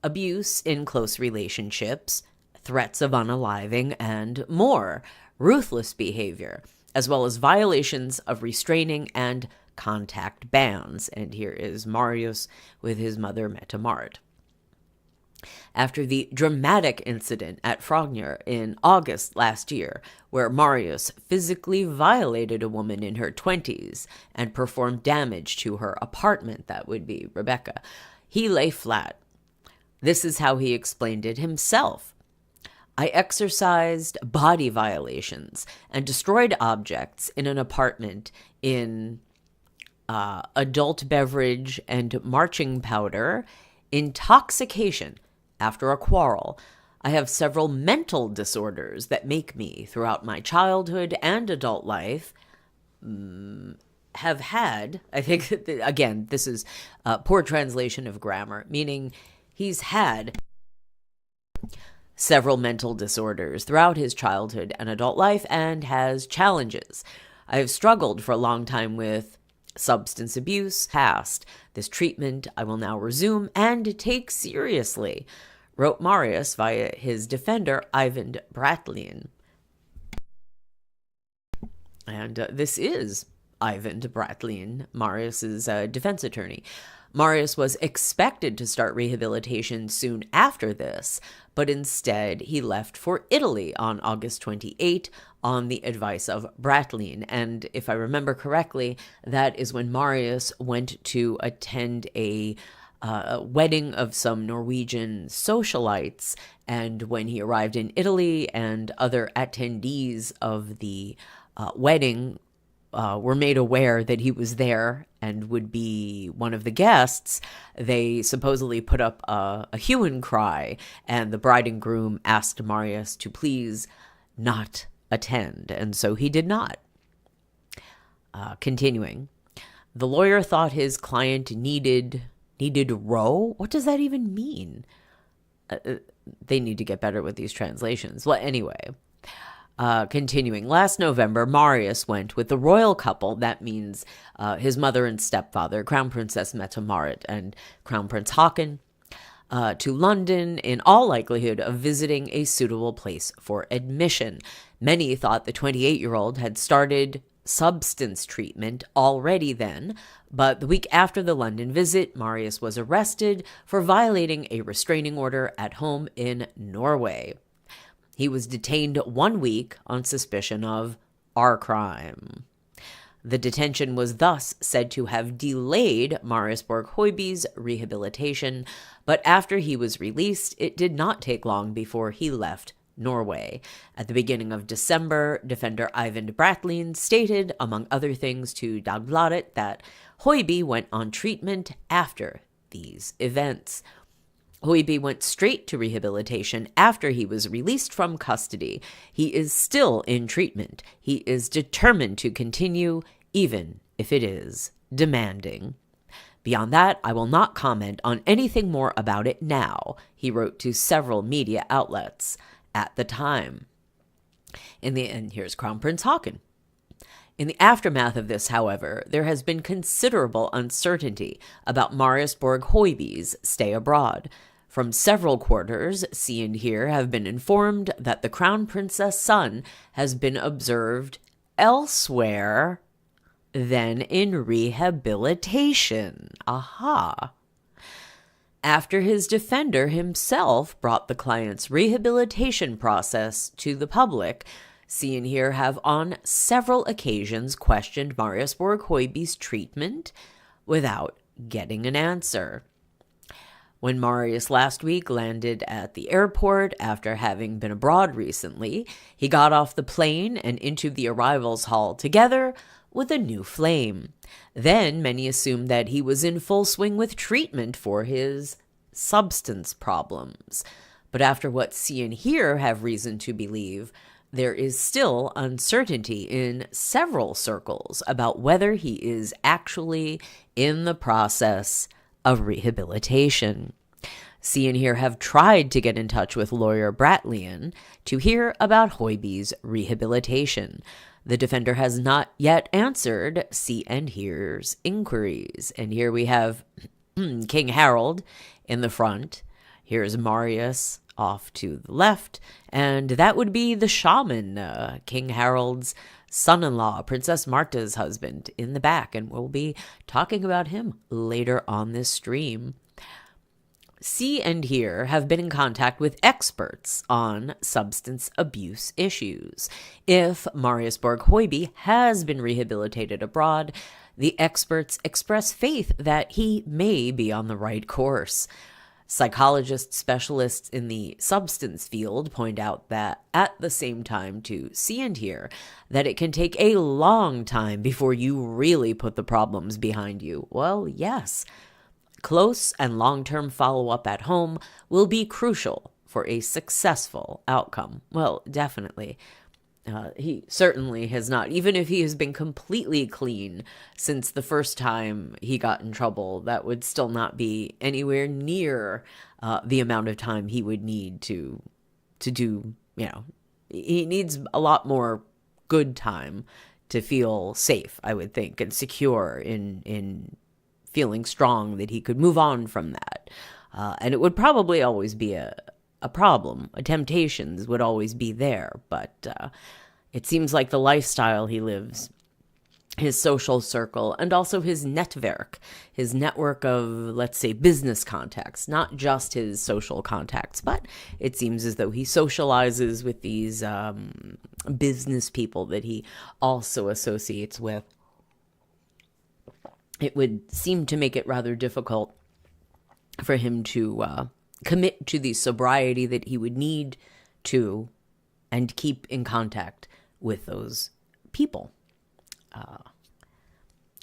abuse in close relationships, threats of unaliving, and more ruthless behavior, as well as violations of restraining and contact bans. And here is Marius with his mother, Mette-Marit. After the dramatic incident at Frogner in August last year, where Marius physically violated a woman in her 20s and performed damage to her apartment, that would be Rebecca, he lay flat. This is how he explained it himself. I exercised body violations and destroyed objects in an apartment in adult beverage and marching powder, intoxication after a quarrel. I have several mental disorders that make me, throughout my childhood and adult life, have had, I think, again, this is a poor translation of grammar, meaning he's had several mental disorders throughout his childhood and adult life and has challenges. I have struggled for a long time with substance abuse, past. This treatment I will now resume and take seriously, wrote Marius via his defender, Eivind Bratlin. And this is Eivind Bratlin, Marius's defense attorney. Marius was expected to start rehabilitation soon after this, but instead he left for Italy on August 28 on the advice of Bratlin. And if I remember correctly, that is when Marius went to attend a wedding of some Norwegian socialites. And when he arrived in Italy and other attendees of the wedding were made aware that he was there and would be one of the guests, they supposedly put up a hue and cry, and the bride and groom asked Marius to please not attend, and so he did not. Continuing, the lawyer thought his client needed row? What does that even mean? They need to get better with these translations. Well, anyway, continuing, last November, Marius went with the royal couple, that means his mother and stepfather, Crown Princess Mette-Marit and Crown Prince Haakon, to London, in all likelihood of visiting a suitable place for admission. Many thought the 28-year-old had started substance treatment already then, but the week after the London visit, Marius was arrested for violating a restraining order at home in Norway. He was detained 1 week on suspicion of crime. The detention was thus said to have delayed Marius Borg Hoiby's rehabilitation, but after he was released, it did not take long before he left Norway. At the beginning of December, defender Eivind Bratthlin stated, among other things, to Dagbladet that Hoiby went on treatment after these events. Hoiby went straight to rehabilitation after he was released from custody. He is still in treatment. He is determined to continue, even if it is demanding. Beyond that, I will not comment on anything more about it now, he wrote to several media outlets at the time. And here's Crown Prince Haakon. In the aftermath of this, however, there has been considerable uncertainty about Marius Borg Hoiby's stay abroad. From several quarters, see and hear have been informed that the Crown Princess' son has been observed elsewhere than in rehabilitation. Aha. After his defender himself brought the client's rehabilitation process to the public, see and hear have on several occasions questioned Marius Borg Hoiby's treatment without getting an answer. When Marius last week landed at the airport after having been abroad recently, he got off the plane and into the arrivals hall together with a new flame. Then many assumed that he was in full swing with treatment for his substance problems. But after what see and hear have reason to believe, there is still uncertainty in several circles about whether he is actually in the process of rehabilitation. See and hear have tried to get in touch with lawyer Bratthlin to hear about Hoiby's rehabilitation. The defender has not yet answered see and hear's inquiries. And here we have King Harald in the front. Here's Marius off to the left, and that would be the shaman, King Harald's son-in-law, Princess Martha's husband, in the back, and we'll be talking about him later on this stream. See and hear have been in contact with experts on substance abuse issues. If Marius Borg Hoiby has been rehabilitated abroad, the experts express faith that he may be on the right course. Psychologists, specialists in the substance field point out that at the same time to see and hear that it can take a long time before you really put the problems behind you. Well, yes. Close and long-term follow-up at home will be crucial for a successful outcome. Well, definitely. He certainly has not, even if he has been completely clean since the first time he got in trouble, that would still not be anywhere near the amount of time he would need to do, he needs a lot more good time to feel safe, I would think, and secure in feeling strong that he could move on from that. And it would probably always be a problem. Temptations would always be there, but it seems like the lifestyle he lives, his social circle, and also his netwerk, his network of, let's say, business contacts, not just his social contacts, but it seems as though he socializes with these business people that he also associates with. It would seem to make it rather difficult for him to commit to the sobriety that he would need to and keep in contact with those people.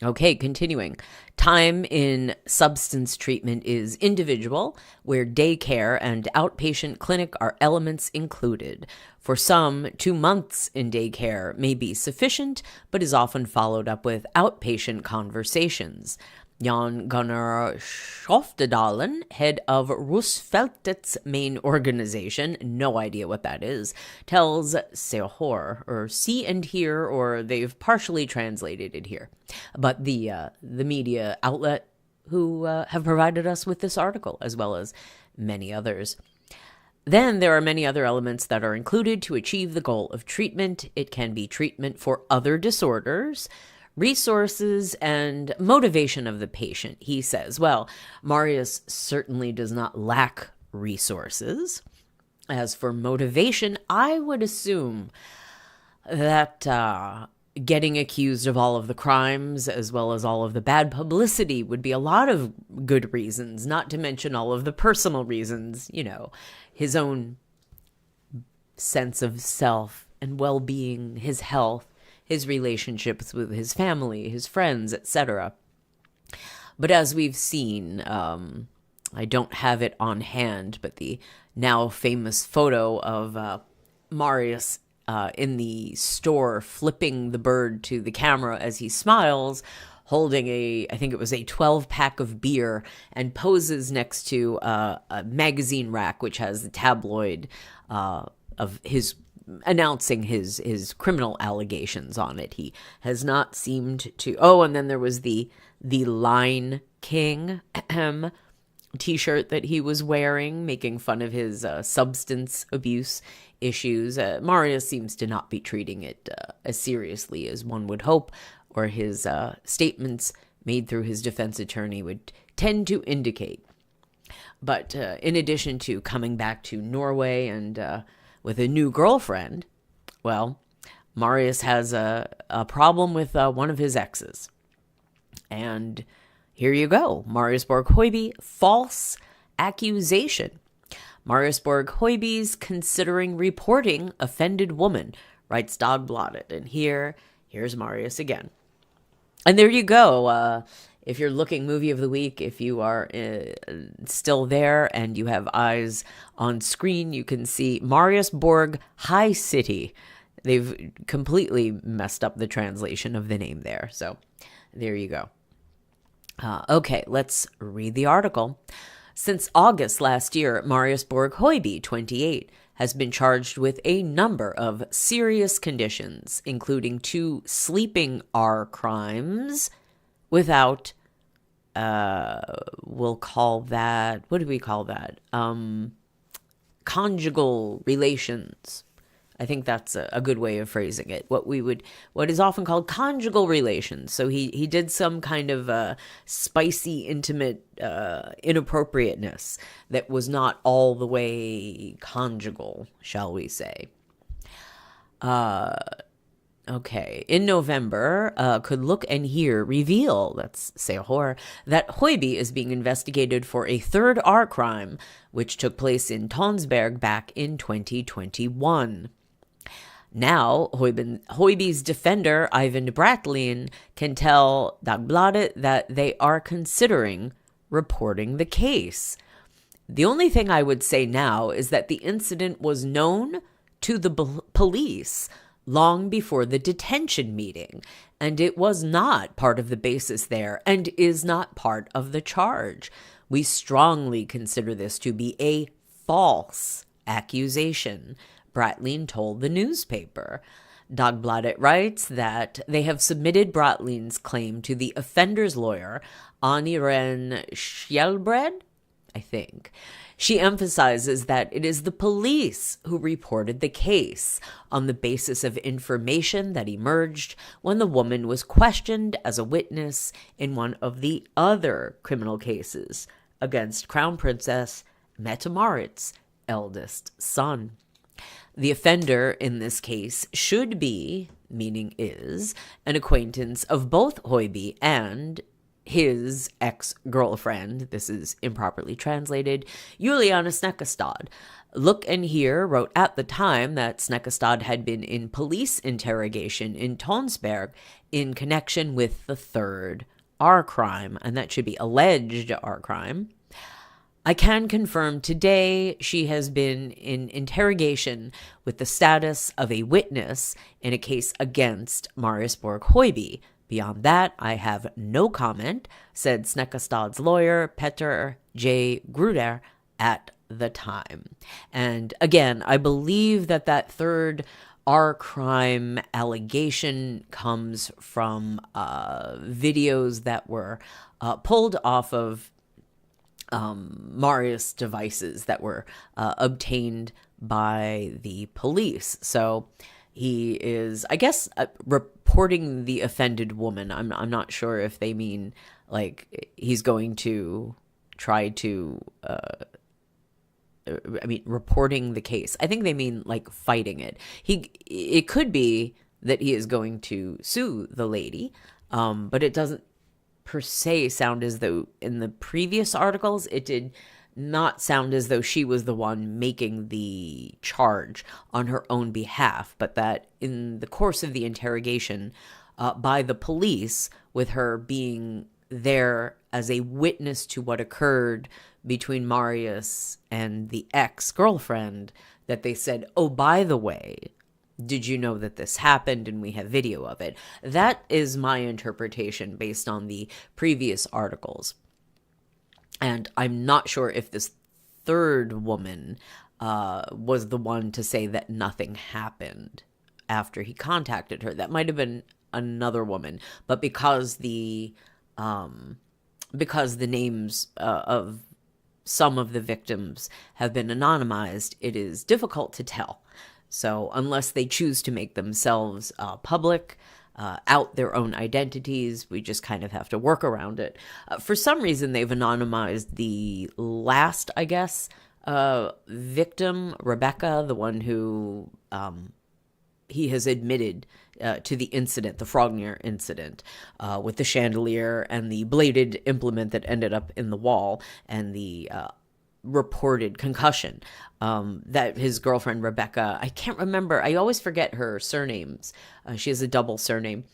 Okay, continuing. Time in substance treatment is individual, where daycare and outpatient clinic are elements included. For some, 2 months in daycare may be sufficient, but is often followed up with outpatient conversations. Jan Gunnar Schoftedalen, head of Rusfeltets main organization, no idea what that is, tells Se og Hør, or See and Hear, or they've partially translated it here. But the media outlet who have provided us with this article, as well as many others. Then there are many other elements that are included to achieve the goal of treatment. It can be treatment for other disorders, resources, and motivation of the patient. He says, well, Marius certainly does not lack resources. As for motivation, I would assume that getting accused of all of the crimes as well as all of the bad publicity would be a lot of good reasons, not to mention all of the personal reasons, his own sense of self and well-being, his health, his relationships with his family, his friends, etc. But as we've seen, I don't have it on hand, but the now famous photo of Marius in the store flipping the bird to the camera as he smiles, holding I think it was a 12-pack of beer, and poses next to a magazine rack which has the tabloid of his announcing his criminal allegations on it. He has not seemed to. Oh, and then there was the Line King t-shirt that he was wearing, making fun of his substance abuse issues. Marius seems to not be treating it as seriously as one would hope, or his statements made through his defense attorney would tend to indicate. But in addition to coming back to Norway and with a new girlfriend, well, Marius has a problem with one of his exes. And here you go. Marius Borg Hoiby, false accusation. Marius Borg Hoiby's considering reporting offended woman, writes Dagbladet. And here's Marius again. And there you go. If you're looking movie of the week, if you are still there and you have eyes on screen, you can see Marius Borg High City. They've completely messed up the translation of the name there. So there you go. Okay, let's read the article. Since August last year, Marius Borg Hoiby, 28, has been charged with a number of serious conditions, including 2 sleeping R crimes without, we'll call that, what do we call that? Conjugal relations. I think that's a good way of phrasing it. What is often called conjugal relations. So he did some kind of spicy, intimate inappropriateness that was not all the way conjugal, shall we say. Okay. In November, Could Look and Hear reveal, that's say a horror, that Hoiby is being investigated for a 3rd R crime, which took place in Tonsberg back in 2021. Now, Hoiby's defender, Eivind Bratlin, can tell Dagbladet that they are considering reporting the case. The only thing I would say now is that the incident was known to the police long before the detention meeting, and it was not part of the basis there and is not part of the charge. We strongly consider this to be a false accusation, Bratlin told the newspaper. Dagbladet writes that they have submitted Bratlin's claim to the offender's lawyer, Aniren Skjelbred, I think. She emphasizes that it is the police who reported the case on the basis of information that emerged when the woman was questioned as a witness in one of the other criminal cases against Crown Princess Mette-Marit's eldest son. The offender in this case should be, meaning is, an acquaintance of both Hoiby and his ex-girlfriend, this is improperly translated, Juliana Snekkestad. Look and Hear wrote at the time that Snekkestad had been in police interrogation in Tonsberg in connection with the 3rd R crime, and that should be alleged R crime. I can confirm today she has been in interrogation with the status of a witness in a case against Marius Borg Hoiby. Beyond that, I have no comment, said Snekkestad's lawyer, Petter J. Gruder, at the time. And again, I believe that 3rd R crime allegation comes from videos that were pulled off of Marius devices that were obtained by the police. So he is, I guess, reporting the offended woman. I'm not sure if they mean like he's going to try to, reporting the case. I think they mean like fighting it. It could be that he is going to sue the lady, but it doesn't per se sound as though in the previous articles it did not sound as though she was the one making the charge on her own behalf, but that in the course of the interrogation by the police, with her being there as a witness to what occurred between Marius and the ex-girlfriend, that they said, oh, by the way, did you know that this happened? And we have video of it. That is my interpretation based on the previous articles. And I'm not sure if this third woman was the one to say that nothing happened after he contacted her. That might have been another woman. But because the names of some of the victims have been anonymized, it is difficult to tell. So unless they choose to make themselves public, out their own identities, we just kind of have to work around it. For some reason, they've anonymized the last, I guess, victim, Rebecca, the one who he has admitted to the incident, the Frogner incident, with the chandelier and the bladed implement that ended up in the wall and the reported concussion. That his girlfriend Rebecca, I can't remember, I always forget her surnames. She has a double surname.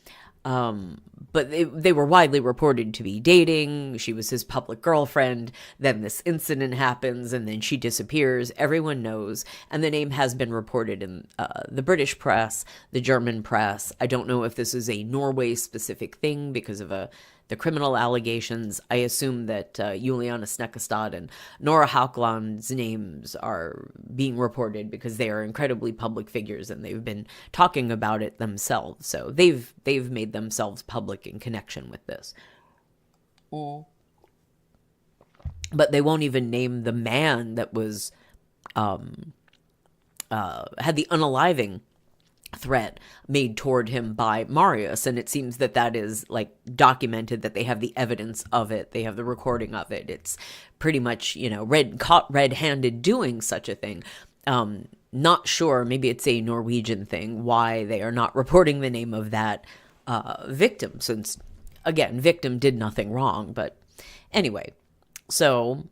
But they were widely reported to be dating. She was his public girlfriend. Then this incident happens, and then she disappears. Everyone knows, and the name has been reported in the British press, the German press. I don't know if this is a Norway-specific thing because of the criminal allegations. I assume that Juliana Snekkestad and Nora Haukeland's names are being reported because they are incredibly public figures and they've been talking about it themselves. So they've made themselves public in connection with this. But they won't even name the man that was had the unaliving threat made toward him by Marius, and it seems that is like documented, that they have the evidence of it, they have the recording of it. It's pretty much, caught red-handed doing such a thing. Not sure, maybe it's a Norwegian thing, why they are not reporting the name of that victim, since, again, victim did nothing wrong. But anyway, so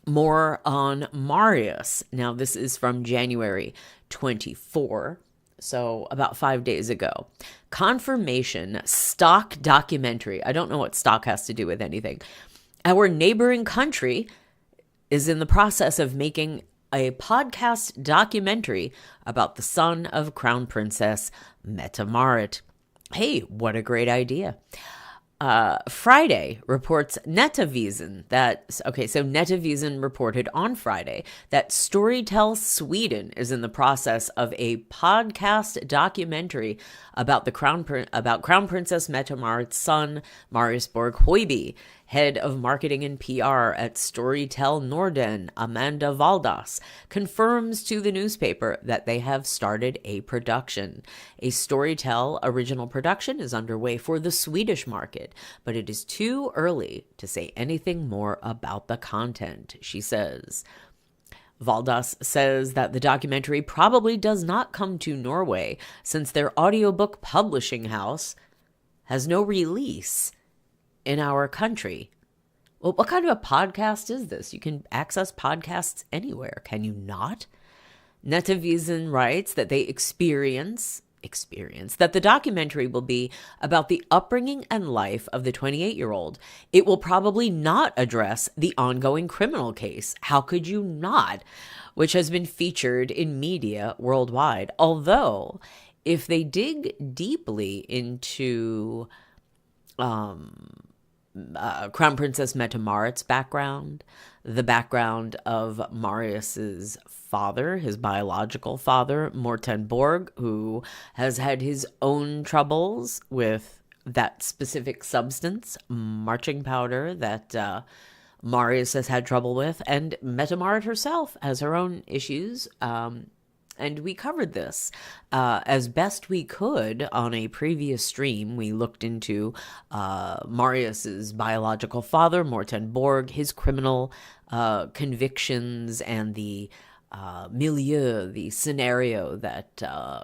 more on Marius. Now, this is from January 24. So about 5 days ago. Confirmation stock documentary. I don't know what stock has to do with anything. Our neighboring country is in the process of making a podcast documentary about the son of Crown Princess Mette-Marit. Hey, what a great idea. Friday reports Nettavisen Nettavisen reported on Friday that Storytel Sweden is in the process of a podcast documentary about Crown Princess Mette-Marit's son, Marius Borg Hoiby. Head of marketing and PR at Storytel Norden, Amanda Valdas, confirms to the newspaper that they have started a production. A Storytel original production is underway for the Swedish market, but it is too early to say anything more about the content, she says. Valdas says that the documentary probably does not come to Norway since their audiobook publishing house has no release in our country. Well, what kind of a podcast is this? You can access podcasts anywhere, can you not? Nettavisen writes that they experience that the documentary will be about the upbringing and life of the 28-year-old. It will probably not address the ongoing criminal case. How could you not? Which has been featured in media worldwide. Although, if they dig deeply into Crown Princess Mette-Marit's background, the background of Marius's father, his biological father, Morten Borg, who has had his own troubles with that specific substance, marching powder, that Marius has had trouble with, and Mette-Marit herself has her own issues. And we covered this as best we could on a previous stream. We looked into Marius's biological father, Morten Borg, his criminal convictions, and the milieu, the scenario that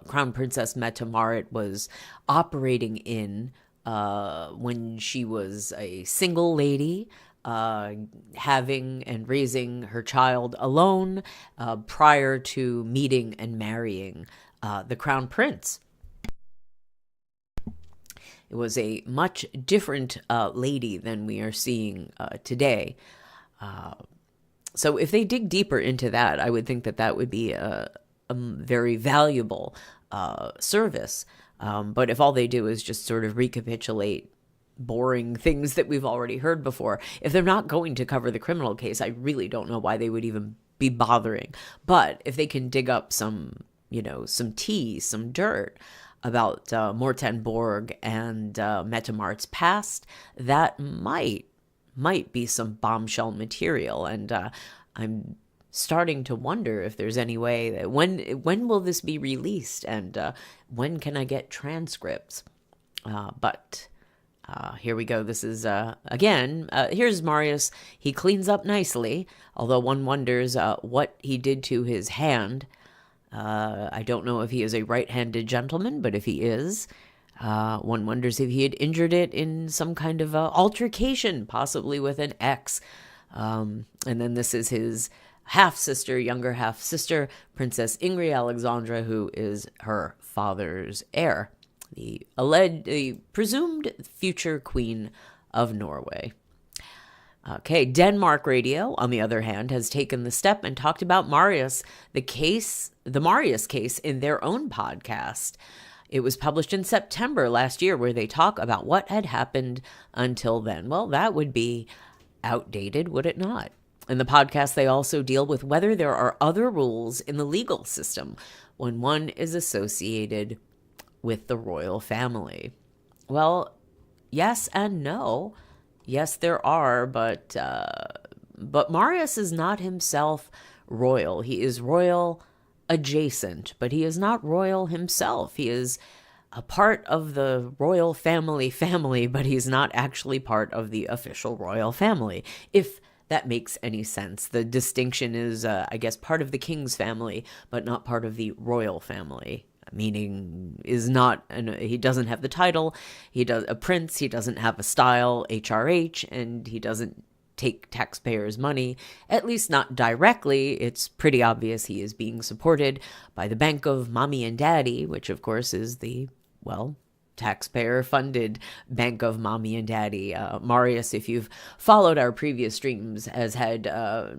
Crown Princess Mette-Marit was operating in when she was a single lady, having and raising her child alone prior to meeting and marrying the Crown Prince. It was a much different lady than we are seeing today. So if they dig deeper into that, I would think that that would be a very valuable service. But if all they do is just sort of recapitulate boring things that we've already heard before, if they're not going to cover the criminal case, I really don't know why they would even be bothering. But if they can dig up some tea, some dirt about Morten Borg and Mette-Marit's past, that might be some bombshell material. And I'm starting to wonder if there's any way that when will this be released, and when can I get transcripts? But here we go. This is, again, here's Marius. He cleans up nicely, although one wonders what he did to his hand. I don't know if he is a right-handed gentleman, but if he is, one wonders if he had injured it in some kind of altercation, possibly with an ex. And then this is his half-sister, younger half-sister, Princess Ingrid Alexandra, who is her father's heir, the presumed future queen of Norway. Okay, Denmark Radio, on the other hand, has taken the step and talked about Marius, the Marius case, in their own podcast. It was published in September last year, where they talk about what had happened until then. Well, that would be outdated, would it not? In the podcast, they also deal with whether there are other rules in the legal system when one is associated with the royal family. Well, yes and no. Yes, there are, but Marius is not himself royal. He is royal adjacent, but he is not royal himself. He is a part of the royal family, but he's not actually part of the official royal family, if that makes any sense. The distinction is, I guess, part of the king's family, but not part of the royal family. Meaning is not, he doesn't have the title, he does a prince, he doesn't have a style, HRH, and he doesn't take taxpayers' money, at least not directly. It's pretty obvious he is being supported by the Bank of Mommy and Daddy, which of course is the, taxpayer-funded Bank of Mommy and Daddy. Marius, if you've followed our previous streams, has had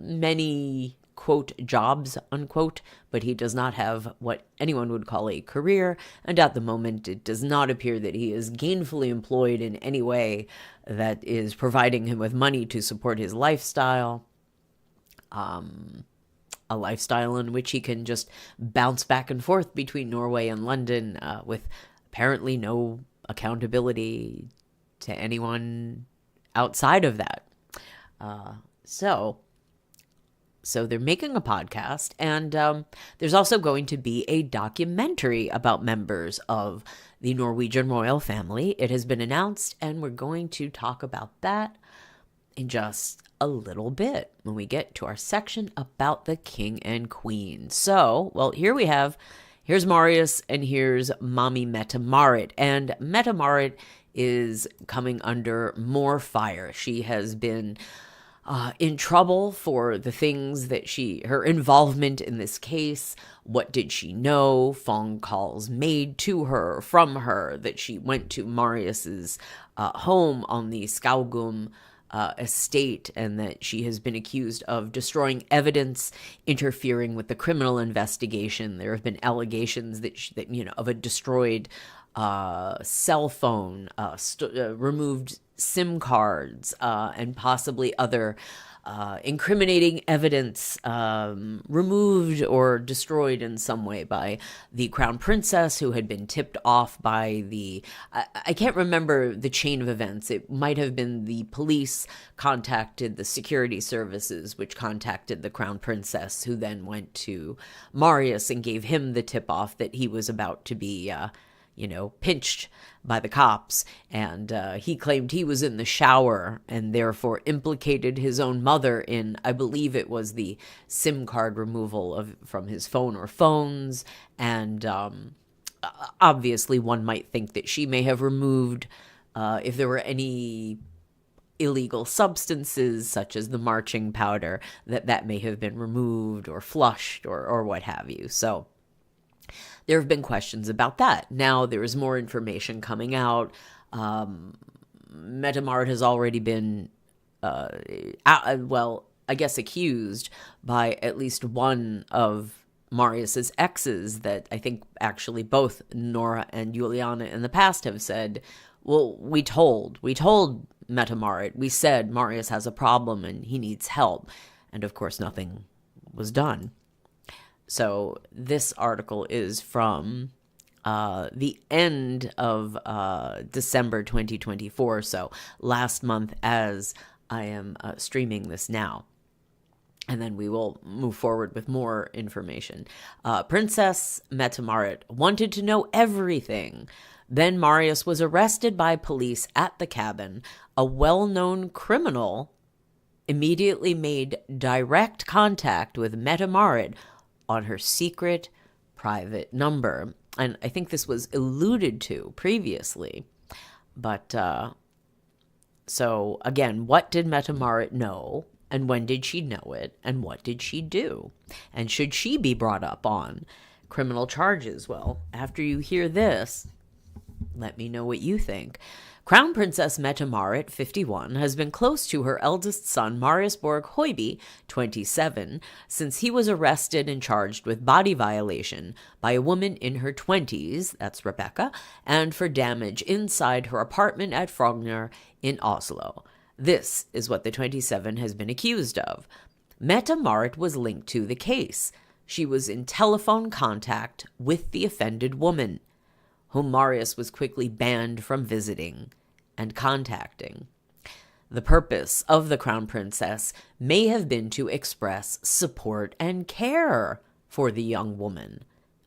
many, quote, jobs, unquote, but he does not have what anyone would call a career, and at the moment it does not appear that he is gainfully employed in any way that is providing him with money to support his lifestyle. A lifestyle in which he can just bounce back and forth between Norway and London with apparently no accountability to anyone outside of that. So they're making a podcast, and there's also going to be a documentary about members of the Norwegian Royal Family. It has been announced, and we're going to talk about that in just a little bit when we get to our section about the king and queen. So, here's Marius, and here's Mommy Mette-Marit. And Mette-Marit is coming under more fire. She has been in trouble for the things that her involvement in this case. What did she know? Phone calls made to her, from her, that she went to Marius's home on the Skaugum estate, and that she has been accused of destroying evidence, interfering with the criminal investigation. There have been allegations that of a destroyed cell phone, removed SIM cards, and possibly other incriminating evidence removed or destroyed in some way by the Crown Princess, who had been tipped off by I can't remember the chain of events. It might have been the police contacted the security services, which contacted the Crown Princess, who then went to Marius and gave him the tip-off that he was about to be pinched by the cops, and he claimed he was in the shower and therefore implicated his own mother in, I believe it was the SIM card removal from his phone or phones, and obviously one might think that she may have removed if there were any illegal substances such as the marching powder, that may have been removed or flushed or what have you. So there have been questions about that. Now there is more information coming out. Mette-Marit has already been, accused by at least one of Marius's exes, that I think actually both Nora and Juliana in the past have said, well, we told Mette-Marit, we said Marius has a problem and he needs help. And of course, nothing was done. So this article is from the end of December 2024, so last month, as I am streaming this now. And then we will move forward with more information. Princess Mette-Marit wanted to know everything. Then Marius was arrested by police at the cabin. A well-known criminal immediately made direct contact with Mette-Marit on her secret private number. And I think this was alluded to previously. But, so again, what did Mette-Marit know? And when did she know it? And what did she do? And should she be brought up on criminal charges? Well, after you hear this, let me know what you think. Crown Princess Mette-Marit, 51, has been close to her eldest son, Marius Borg Hoiby, 27, since he was arrested and charged with body violation by a woman in her 20s, that's Rebecca, and for damage inside her apartment at Frogner in Oslo. This is what the 27 has been accused of. Mette-Marit was linked to the case. She was in telephone contact with the offended woman, whom Marius was quickly banned from visiting and contacting. The purpose of the Crown Princess may have been to express support and care for the young woman,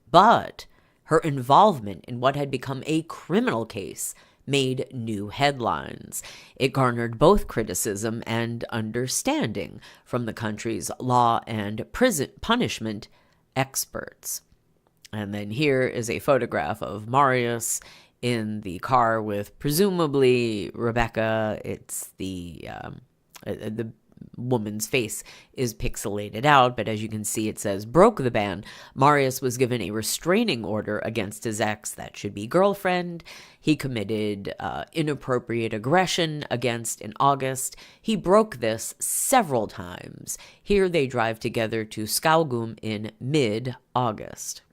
but her involvement in what had become a criminal case made new headlines. It garnered both criticism and understanding from the country's law and prison punishment experts. And then here is a photograph of Marius in the car with presumably Rebecca. It's the woman's face is pixelated out, but as you can see, it says broke the ban. Marius was given a restraining order against his ex, that should be girlfriend. He committed inappropriate aggression against in August. He broke this several times. Here they drive together to Skaugum in mid-August.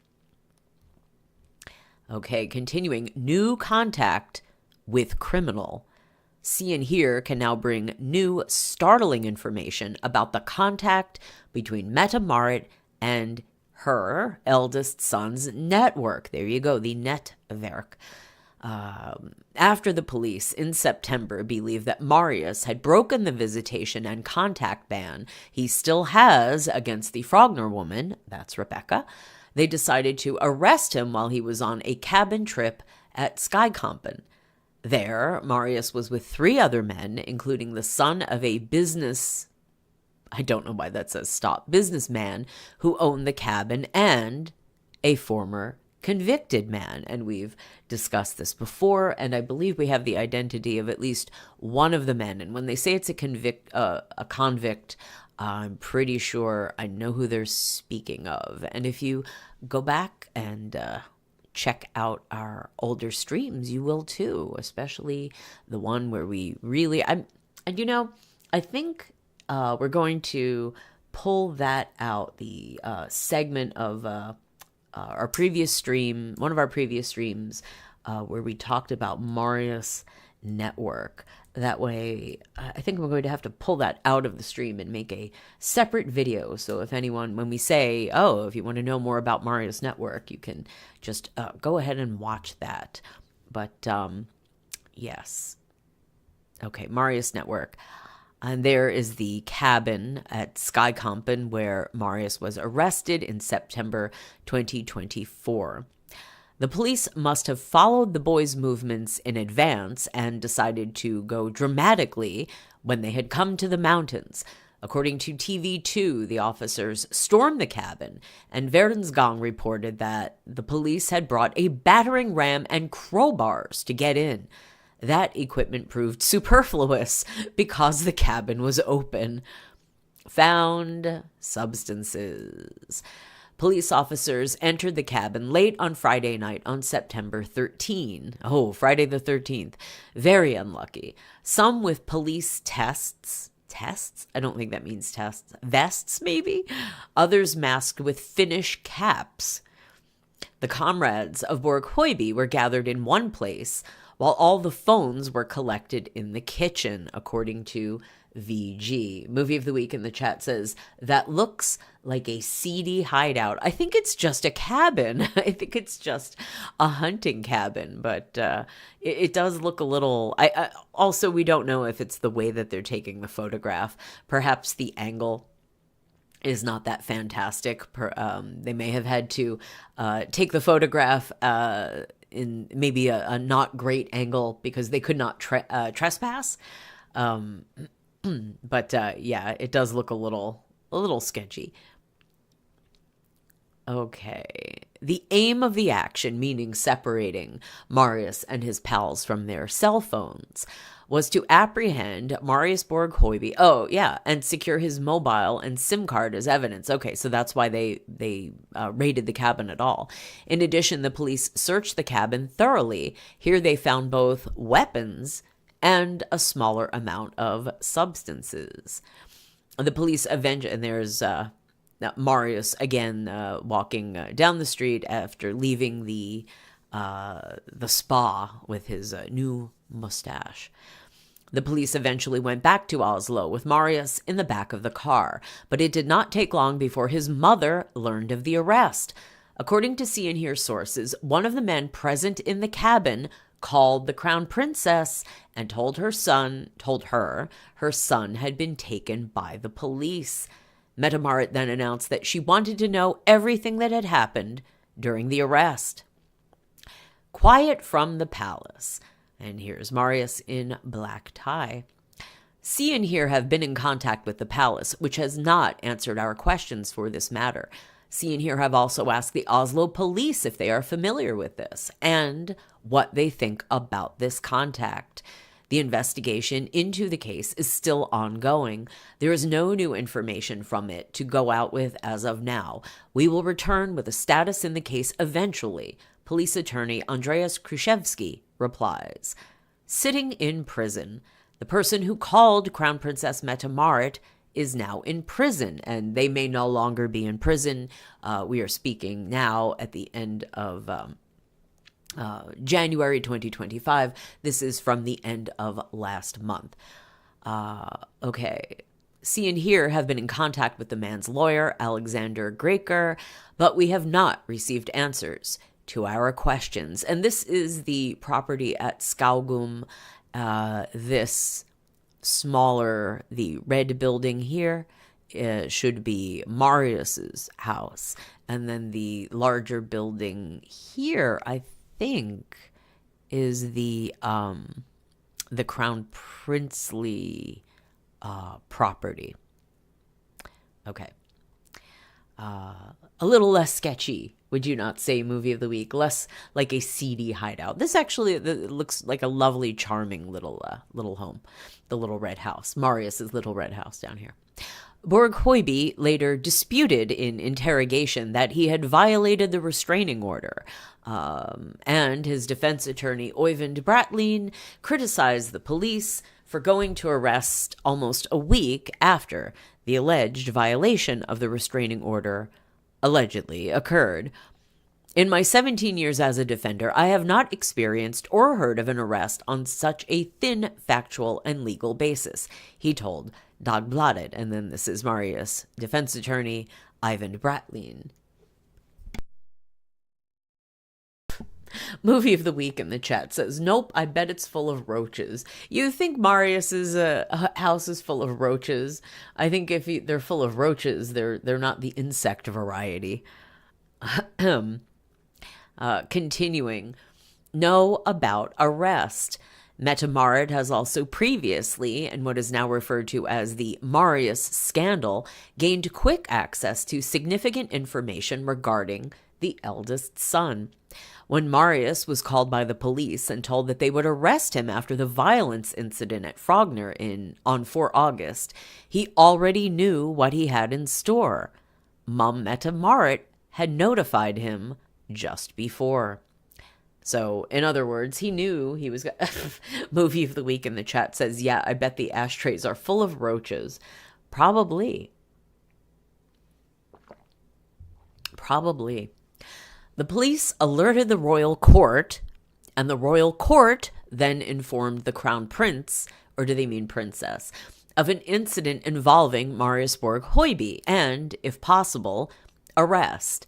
Okay, continuing. New contact with criminal. See and Hear can now bring new, startling information about the contact between Mette-Marit and her eldest son's network. There you go, the netwerk. After the police in September believed that Marius had broken the visitation and contact ban he still has against the Frogner woman, that's Rebecca, they decided to arrest him while he was on a cabin trip at Skykompen. There, Marius was with 3 other men, including the son of a businessman who owned the cabin, and a former convicted man. And we've discussed this before, and I believe we have the identity of at least one of the men. And when they say it's a convict, I'm pretty sure I know who they're speaking of. And if you go back and check out our older streams, you will too, especially the one where we really, I think we're going to pull that out, the segment of our previous stream, one of our previous streams, where we talked about Marius Network. That way, I think we're going to have to pull that out of the stream and make a separate video. So if anyone, when we say, oh, if you want to know more about Marius Network, you can just go ahead and watch that. But yes. Okay, Marius Network. And there is the cabin at Skykompen where Marius was arrested in September 2024. The police must have followed the boys' movements in advance and decided to go dramatically when they had come to the mountains. According to TV2, the officers stormed the cabin, and Verdensgang reported that the police had brought a battering ram and crowbars to get in. That equipment proved superfluous because the cabin was open. Found substances. Police officers entered the cabin late on Friday night on September 13. Oh, Friday the 13th. Very unlucky. Some with police tests. Tests? I don't think that means tests. Vests, maybe? Others masked with Finnish caps. The comrades of Borg Hoiby were gathered in one place, while all the phones were collected in the kitchen, according to VG. Movie of the Week in the chat says, that looks like a seedy hideout. I think it's just a cabin. I think it's just a hunting cabin, but it does look a little... Also, we don't know if it's the way that they're taking the photograph. Perhaps the angle is not that fantastic. They may have had to take the photograph in maybe a not great angle because they could not trespass. But yeah, it does look a little sketchy. Okay. The aim of the action, meaning separating Marius and his pals from their cell phones, was to apprehend Marius Borg Hoiby. Oh, yeah, and secure his mobile and SIM card as evidence. Okay, so that's why they raided the cabin at all. In addition, the police searched the cabin thoroughly. Here they found both weapons and a smaller amount of substances. The police and there's Marius again walking down the street after leaving the spa with his new mustache. The police eventually went back to Oslo with Marius in the back of the car, but it did not take long before his mother learned of the arrest. According to See and Hear sources, one of the men present in the cabin called the Crown Princess and told her her son had been taken by the police. Mette-Marit then announced that she wanted to know everything that had happened during the arrest. Quiet from the palace. And here's Marius in black tie. See and Hear have been in contact with the palace, which has not answered our questions for this matter. See and Hear have also asked the Oslo police if they are familiar with this and what they think about this contact. The investigation into the case is still ongoing. There is no new information from it to go out with as of now. We will return with a status in the case eventually, police attorney Andreas Kruszewski replies. Sitting in prison, the person who called Crown Princess Mette-Marit is now in prison, and they may no longer be in prison. We are speaking now at the end of January 2025. This is from the end of last month. Okay. See and Hear have been in contact with the man's lawyer, Alexander Greker, but we have not received answers to our questions. And this is the property at Skaugum. This smaller, the red building here, should be Marius's house. And then the larger building here, I think, is the Crown Princely property. Okay. A little less sketchy, would you not say, movie of the week? Less like a seedy hideout. This actually looks like a lovely, charming little home. The little red house. Marius's little red house down here. Borg Hoiby later disputed in interrogation that he had violated the restraining order, and his defense attorney Oyvind Bratlin criticized the police for going to arrest almost a week after the alleged violation of the restraining order allegedly occurred. In my 17 years as a defender, I have not experienced or heard of an arrest on such a thin factual and legal basis, he told Dagbladet. And then this is Marius' defense attorney, Oyvind Bratlin. Movie of the week in the chat says, nope, I bet it's full of roaches. You think Marius's house is full of roaches? I think if they're full of roaches, they're not the insect variety. Continuing, know about arrest. Mette-Marit has also previously, in what is now referred to as the Marius scandal, gained quick access to significant information regarding the eldest son. When Marius was called by the police and told that they would arrest him after the violence incident at Frogner on 4 August, he already knew what he had in store. Mom Mette-Marit had notified him just before. So, in other words, he knew he was... Movie of the week in the chat says, yeah, I bet the ashtrays are full of roaches. Probably. The police alerted the royal court, and the royal court then informed the crown prince, or do they mean princess, of an incident involving Marius Borg Hoiby and, if possible, arrest.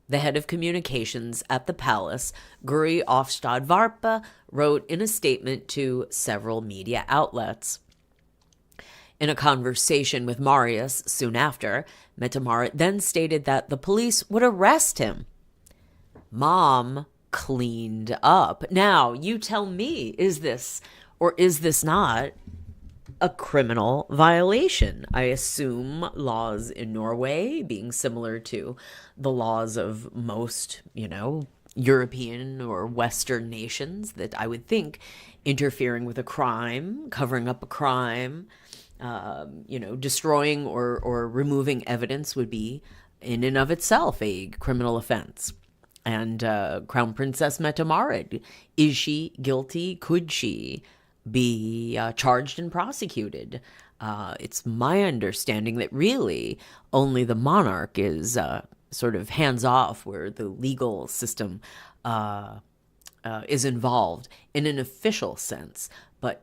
The head of communications at the palace, Guri Ofstad Varpa, wrote in a statement to several media outlets. In a conversation with Marius soon after, Mette-Marit then stated that the police would arrest him. Mom cleaned up. Now, you tell me, is this or is this not a criminal violation? I assume laws in Norway, being similar to the laws of most, European or Western nations, that I would think interfering with a crime, covering up a crime, destroying or removing evidence would be in and of itself a criminal offense. And Crown Princess Mette-Marit, is she guilty? Could she be charged and prosecuted? It's my understanding that really only the monarch is sort of hands-off, where the legal system is involved in an official sense. But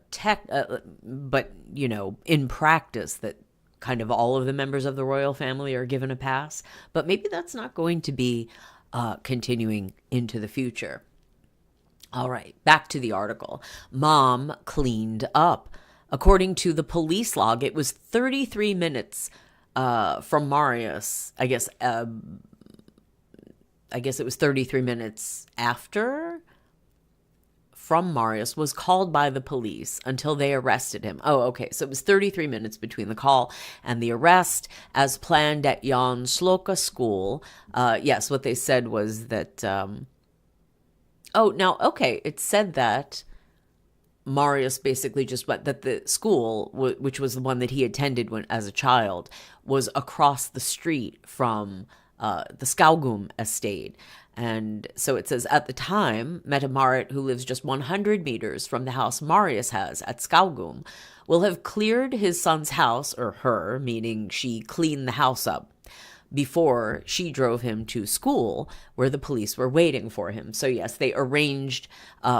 in practice, that kind of all of the members of the royal family are given a pass. But maybe that's not going to be continuing into the future. All right, back to the article. Mom cleaned up. According to the police log, it was 33 minutes from Marius. I guess it was 33 minutes after from Marius was called by the police until they arrested him. Oh, okay. So it was 33 minutes between the call and the arrest as planned at Jan Sloka School. Yes, what they said was that... it said that Marius basically just went, that the school, which was the one that he attended as a child, was across the street from the Skaugum estate. And so it says, at the time, Mette-Marit, who lives just 100 meters from the house Marius has at Skaugum, will have cleared his son's house, or her, meaning she cleaned the house up, before she drove him to school, where the police were waiting for him. So yes, they arranged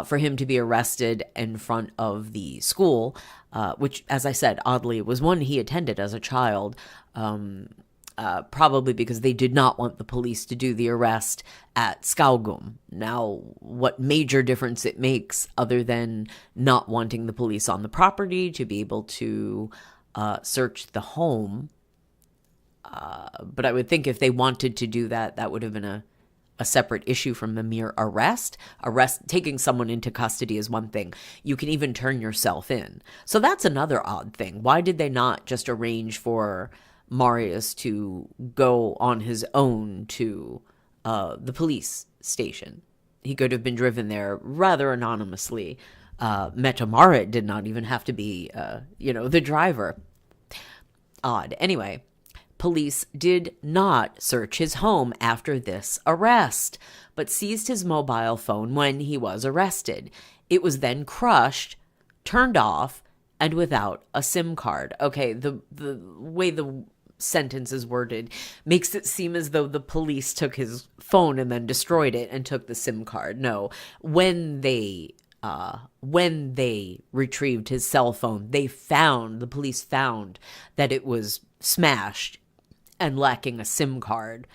for him to be arrested in front of the school, which, as I said, oddly, was one he attended as a child, probably because they did not want the police to do the arrest at Skaugum. Now, what major difference it makes, other than not wanting the police on the property to be able to search the home. But I would think if they wanted to do that, that would have been a separate issue from the mere arrest. Taking someone into custody is one thing. You can even turn yourself in. So that's another odd thing. Why did they not just arrange for Marius to go on his own to the police station? He could have been driven there rather anonymously. Mette-Marit did not even have to be, the driver. Odd. Anyway, police did not search his home after this arrest, but seized his mobile phone when he was arrested. It was then crushed, turned off, and without a SIM card. Okay, the way the sentence is worded makes it seem as though the police took his phone and then destroyed it and took the SIM card. No, when they retrieved his cell phone, the police found that it was smashed and lacking a SIM card.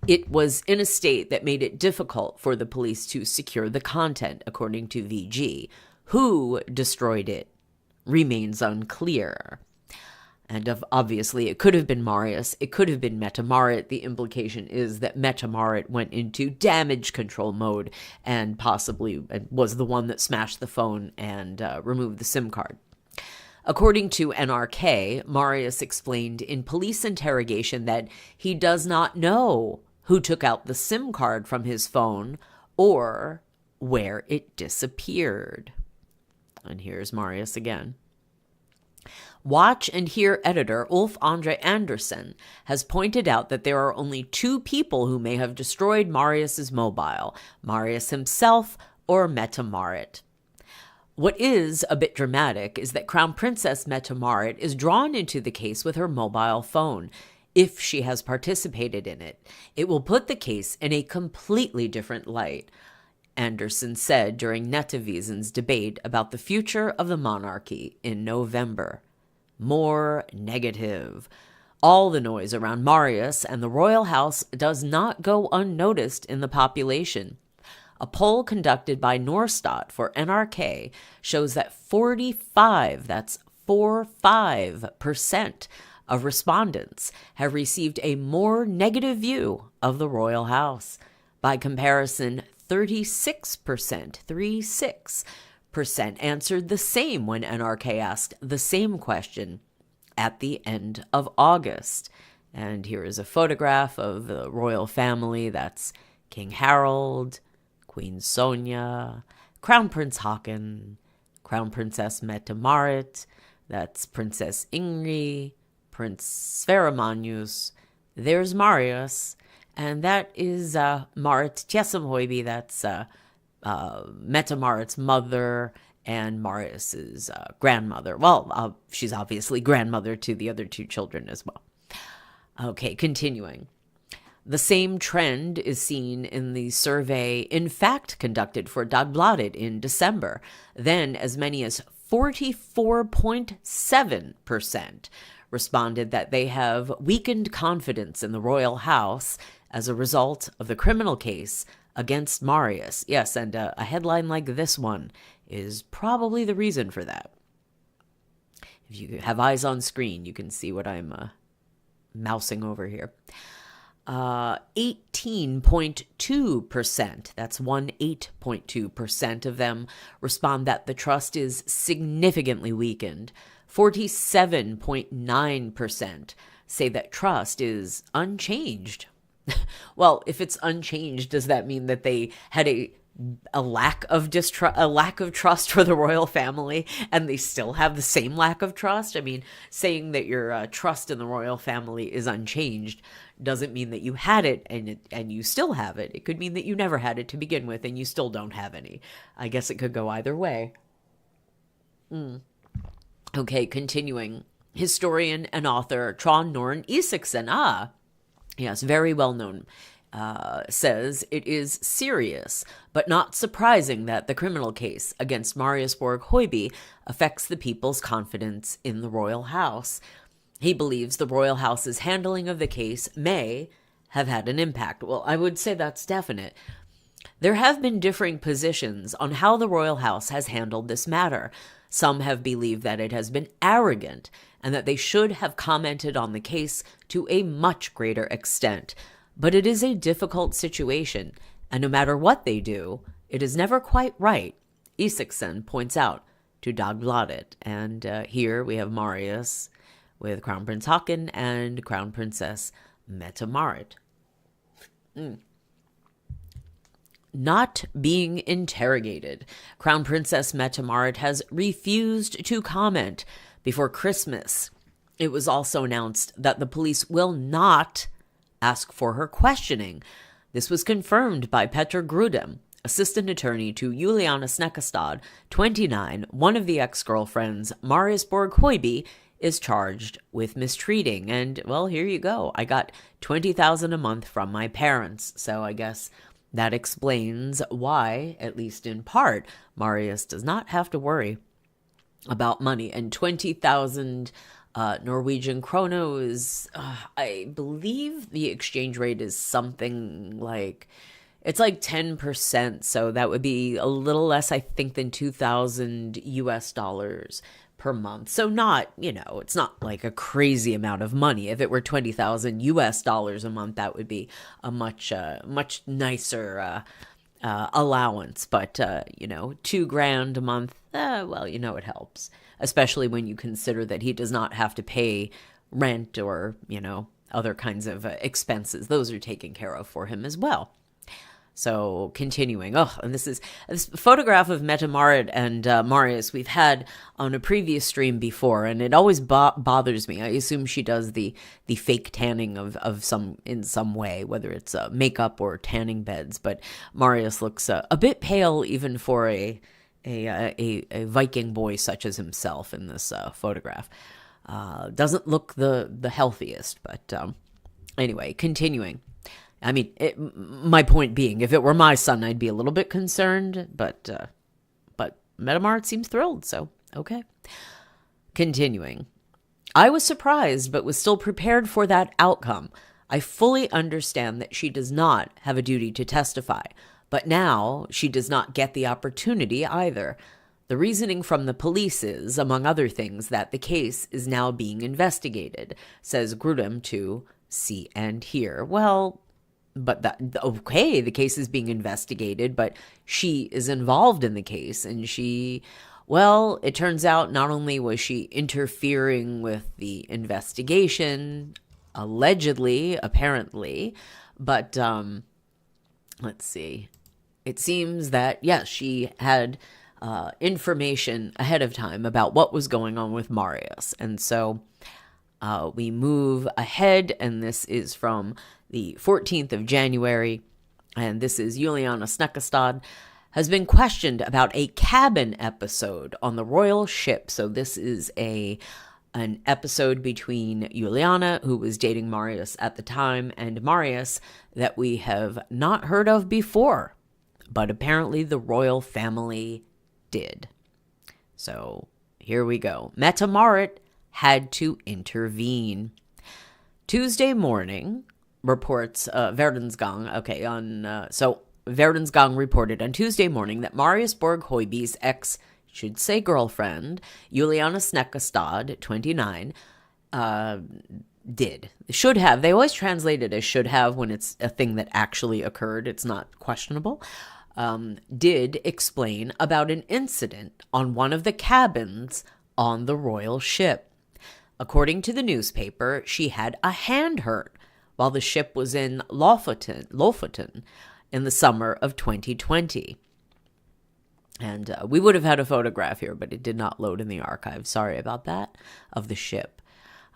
It was in a state that made it difficult for the police to secure the content, according to VG. Who destroyed it remains unclear. And obviously, it could have been Marius. It could have been Mette-Marit. The implication is that Mette-Marit went into damage control mode and possibly was the one that smashed the phone and removed the SIM card. According to NRK, Marius explained in police interrogation that he does not know who took out the SIM card from his phone or where it disappeared. And here's Marius again. Watch and Hear editor Ulf Andre Andersen has pointed out that there are only two people who may have destroyed Marius's mobile, Marius himself or Mette-Marit. What is a bit dramatic is that Crown Princess Mette-Marit is drawn into the case with her mobile phone. If she has participated in it, it will put the case in a completely different light, Andersen said during Nettevisen's debate about the future of the monarchy in November. More negative. All the noise around Marius and the royal house does not go unnoticed in the population. A poll conducted by Norstat for NRK shows that 45% of respondents have received a more negative view of the royal house. By comparison, 36% answered the same when NRK asked the same question at the end of August. And here is a photograph of the royal family. That's King Harald, Queen Sonja, Crown Prince Haakon, Crown Princess Mette-Marit, that's Princess Ingrid, Prince Sverre Magnus, there's Marius, and that is Marit Hoiby, that's Mette-Marit's mother and Marius's grandmother. Well, she's obviously grandmother to the other two children as well. Okay, continuing. The same trend is seen in the survey, in fact, conducted for Dagbladet in December. Then as many as 44.7% responded that they have weakened confidence in the royal house as a result of the criminal case against Marius. Yes, and a headline like this one is probably the reason for that. If you have eyes on screen, you can see what I'm mousing over here. 18.2%, that's 18.2% of them respond that the trust is significantly weakened. 47.9% say that trust is unchanged. Well, if it's unchanged, does that mean that they had a lack of trust for the royal family, and they still have the same lack of trust? I mean, saying that your trust in the royal family is unchanged doesn't mean that you had it and you still have it. It could mean that you never had it to begin with and you still don't have any. I guess it could go either way. Okay, continuing. Historian and author Trond Norn Isaksen, yes, very well known, says it is serious, but not surprising that the criminal case against Marius Borg Hoiby affects the people's confidence in the royal house. He believes the royal house's handling of the case may have had an impact. Well, I would say that's definite. There have been differing positions on how the royal house has handled this matter. Some have believed that it has been arrogant and that they should have commented on the case to a much greater extent. But it is a difficult situation, and no matter what they do, it is never quite right, Isaksen points out to Dagbladet. And here we have Marius with Crown Prince Haakon and Crown Princess Mette-Marit. Not being interrogated. Crown Princess Mette-Marit has refused to comment before Christmas. It was also announced that the police will not ask for her questioning. This was confirmed by Petter Grudem, assistant attorney to Juliana Snekkestad, 29, one of the ex-girlfriends. Marius Borg Hoiby is charged with mistreating. And, well, here you go. I got $20,000 a month from my parents, so I guess that explains why, at least in part, Marius does not have to worry about money. And 20,000 Norwegian kroner is, I believe the exchange rate is something like, It's like 10%, so that would be a little less, I think, than $2,000 per month. So not, it's not like a crazy amount of money. If it were $20,000 a month, that would be a much nicer allowance. But $2,000 a month, it helps, especially when you consider that he does not have to pay rent or other kinds of expenses. Those are taken care of for him as well. So continuing, and this photograph of Mette-Marit and Marius we've had on a previous stream before, and it always bothers me. I assume she does the fake tanning of in some way, whether it's makeup or tanning beds. But Marius looks a bit pale, even for a Viking boy such as himself in this photograph. Doesn't look the healthiest, but anyway, continuing. I mean, my point being, if it were my son, I'd be a little bit concerned, but Mette-Marit seems thrilled, so okay. Continuing. I was surprised, but was still prepared for that outcome. I fully understand that she does not have a duty to testify, but now she does not get the opportunity either. The reasoning from the police is, among other things, that the case is now being investigated, says Grudem to See and Hear. Well, but the case is being investigated, but she is involved in the case, and it turns out not only was she interfering with the investigation, apparently, but let's see. It seems that, yes, she had information ahead of time about what was going on with Marius. And so we move ahead, and this is from the 14th of January, and this is Juliana Snekkestad has been questioned about a cabin episode on the royal ship. So this is an episode between Juliana, who was dating Marius at the time, and Marius that we have not heard of before, but apparently the royal family did. So here we go. Mette-Marit had to intervene. Tuesday morning, reports Verdensgang. Verdensgang reported on Tuesday morning that Marius Borg Hoiby's girlfriend, Juliana Snekkestad, 29, should have. They always translate it as should have when it's a thing that actually occurred. It's not questionable. Did explain about an incident on one of the cabins on the royal ship. According to the newspaper, she had a hand hurt while the ship was in Lofoten in the summer of 2020. And we would have had a photograph here, but it did not load in the archive. Sorry about that, of the ship.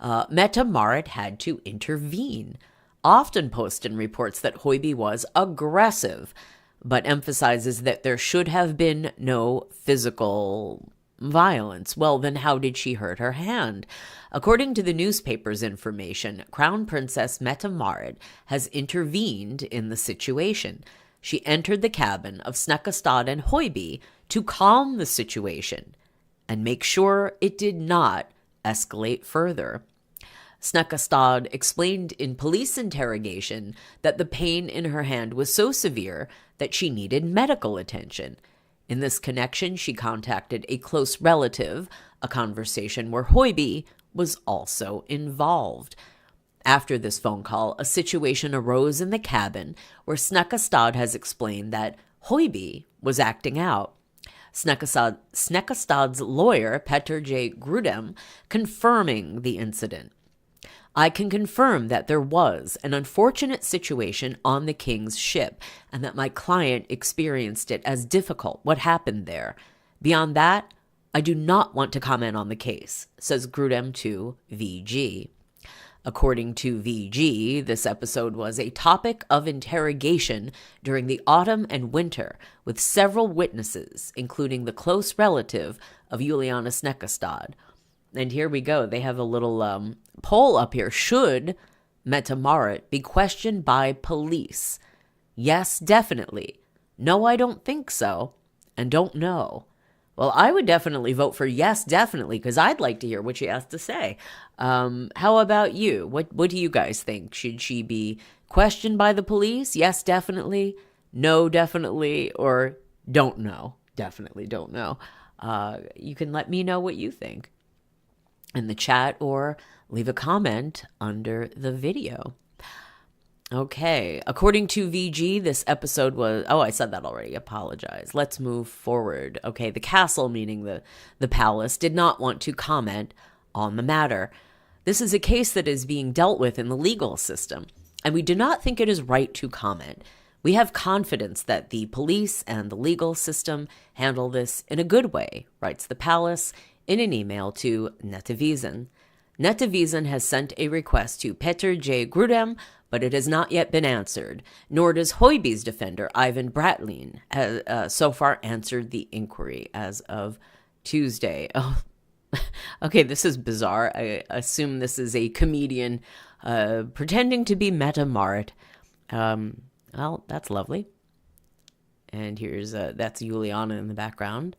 Mette-Marit had to intervene. Aftenposten reports that Hoiby was aggressive, but emphasizes that there should have been no physical violence. Well, then how did she hurt her hand? According to the newspaper's information, Crown Princess Mette-Marit has intervened in the situation. She entered the cabin of Snekkestad and Hoiby to calm the situation and make sure it did not escalate further. Snekkestad explained in police interrogation that the pain in her hand was so severe that she needed medical attention. In this connection, she contacted a close relative, a conversation where Hoiby was also involved. After this phone call, a situation arose in the cabin where Snekkestad has explained that Hoiby was acting out. Snekkestad's lawyer, Petter J. Grudem, confirming the incident. I can confirm that there was an unfortunate situation on the king's ship and that my client experienced it as difficult what happened there. Beyond that, I do not want to comment on the case, says Grudem to VG. According to VG, this episode was a topic of interrogation during the autumn and winter with several witnesses, including the close relative of Juliana Snekkestad. And here we go. They have a little poll up here. Should Mette-Marit be questioned by police? Yes, definitely. No, I don't think so. And don't know. Well, I would definitely vote for yes, definitely, because I'd like to hear what she has to say. How about you? What do you guys think? Should she be questioned by the police? Yes, definitely. know definitely, or don't know, definitely don't know. You can let me know what you think in the chat or leave a comment under the video. Okay, according to VG, this episode was... Oh, I said that already. Apologize. Let's move forward. Okay, the castle, meaning the palace, did not want to comment on the matter. This is a case that is being dealt with in the legal system, and we do not think it is right to comment. We have confidence that the police and the legal system handle this in a good way, writes the palace in an email to Nettavisen. Nettavisen has sent a request to Petter J. Grudem, but it has not yet been answered, nor does Hoiby's defender, Ivan Bratlin, has so far answered the inquiry as of Tuesday. Oh, okay, this is bizarre. I assume this is a comedian pretending to be Mette-Marit. Well, that's lovely. And here's, that's Juliana in the background.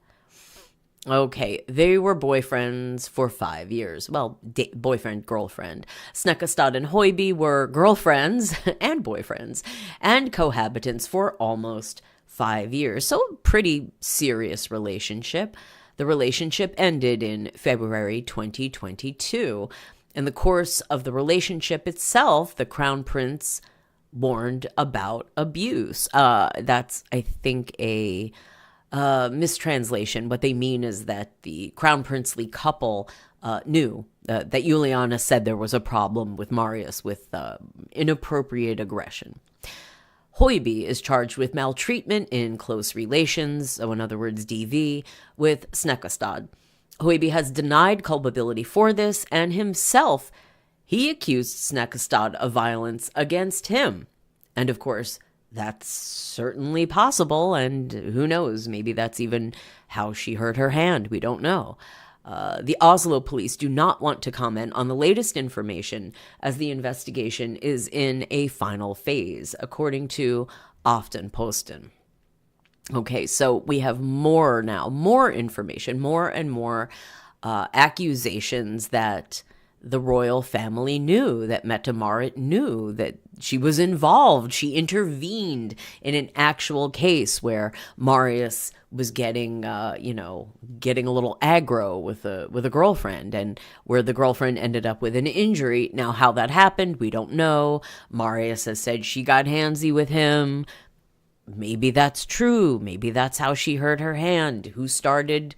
Okay, they were boyfriends for 5 years. Well, boyfriend, girlfriend. Snekkestad and Hoiby were girlfriends and boyfriends and cohabitants for almost 5 years. So a pretty serious relationship. The relationship ended in February 2022. In the course of the relationship itself, the Crown Prince warned about abuse. That's, I think, a mistranslation. What they mean is that the crown princely couple knew that Juliana said there was a problem with Marius with inappropriate aggression. Hoiby is charged with maltreatment in close relations, so in other words, DV, with Snekkestad. Hoiby has denied culpability for this, and himself, he accused Snekkestad of violence against him. And of course, that's certainly possible, and who knows, maybe that's even how she hurt her hand. We don't know. The Oslo police do not want to comment on the latest information as the investigation is in a final phase, according to Aftenposten. Okay, so we have more now, more information, more and more accusations that the royal family knew, that Mette-Marit knew, that she was involved. She intervened in an actual case where Marius was getting a little aggro with a girlfriend, and where the girlfriend ended up with an injury. Now, how that happened, we don't know. Marius has said she got handsy with him. Maybe that's true. Maybe that's how she hurt her hand. Who started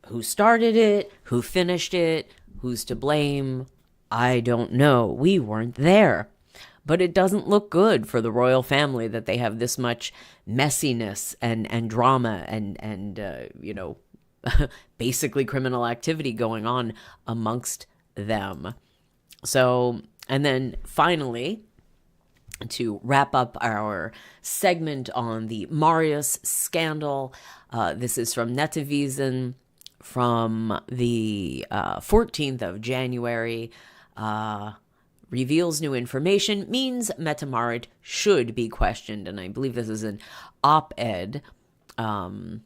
it? Who finished it? Who's to blame? I don't know. We weren't there. But it doesn't look good for the royal family that they have this much messiness and drama and basically criminal activity going on amongst them. So, and then finally, to wrap up our segment on the Marius scandal, this is from Nettavisen from the 14th of January. Reveals new information, means Mette-Marit should be questioned. And I believe this is an op-ed. And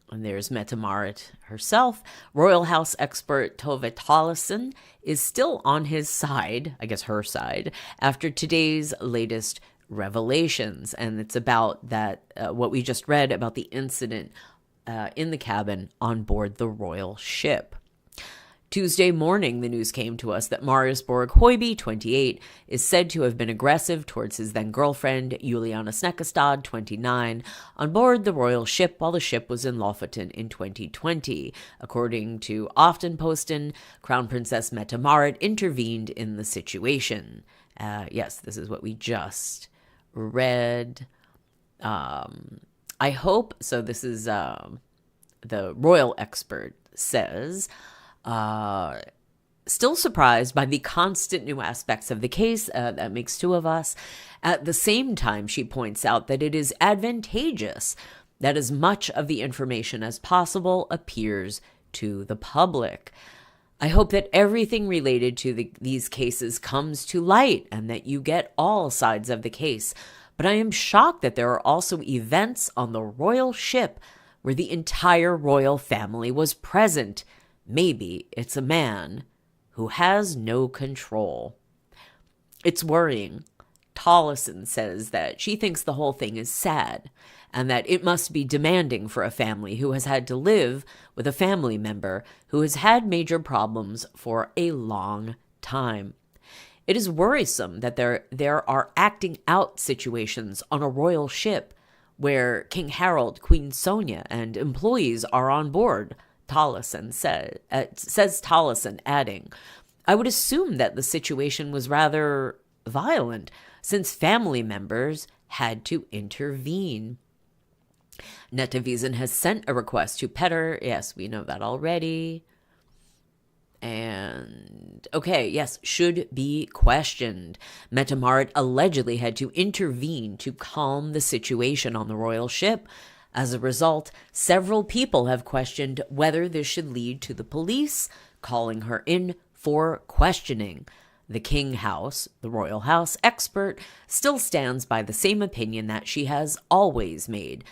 there's Mette-Marit herself. Royal House expert Tove Tallesen is still on his side, I guess her side, after today's latest revelations. And it's about that, what we just read about the incident in the cabin on board the royal ship. Tuesday morning, the news came to us that Marius Borg Hoiby, 28, is said to have been aggressive towards his then-girlfriend, Juliana Snekkestad, 29, on board the royal ship while the ship was in Lofoten in 2020. According to Aftenposten, Crown Princess Mette-Marit intervened in the situation. Yes, this is what we just read. I hope, so this is the royal expert says... still surprised by the constant new aspects of the case. That makes two of us. At the same time, she points out that it is advantageous that as much of the information as possible appears to the public. I hope that everything related to these cases comes to light and that you get all sides of the case. But I am shocked that there are also events on the royal ship where the entire royal family was present. Maybe it's a man who has no control. It's worrying. Tollison says that she thinks the whole thing is sad and that it must be demanding for a family who has had to live with a family member who has had major problems for a long time. It is worrisome that there are acting out situations on a royal ship where King Harald, Queen Sonja, and employees are on board, Tollison says Tollison, adding, I would assume that the situation was rather violent since family members had to intervene. Mette-Marit has sent a request to Petter. Yes, we know that already. And, okay, yes, should be questioned. Mette-Marit allegedly had to intervene to calm the situation on the royal ship. As a result, several people have questioned whether this should lead to the police calling her in for questioning. The King House, the royal house expert, still stands by the same opinion that she has always made.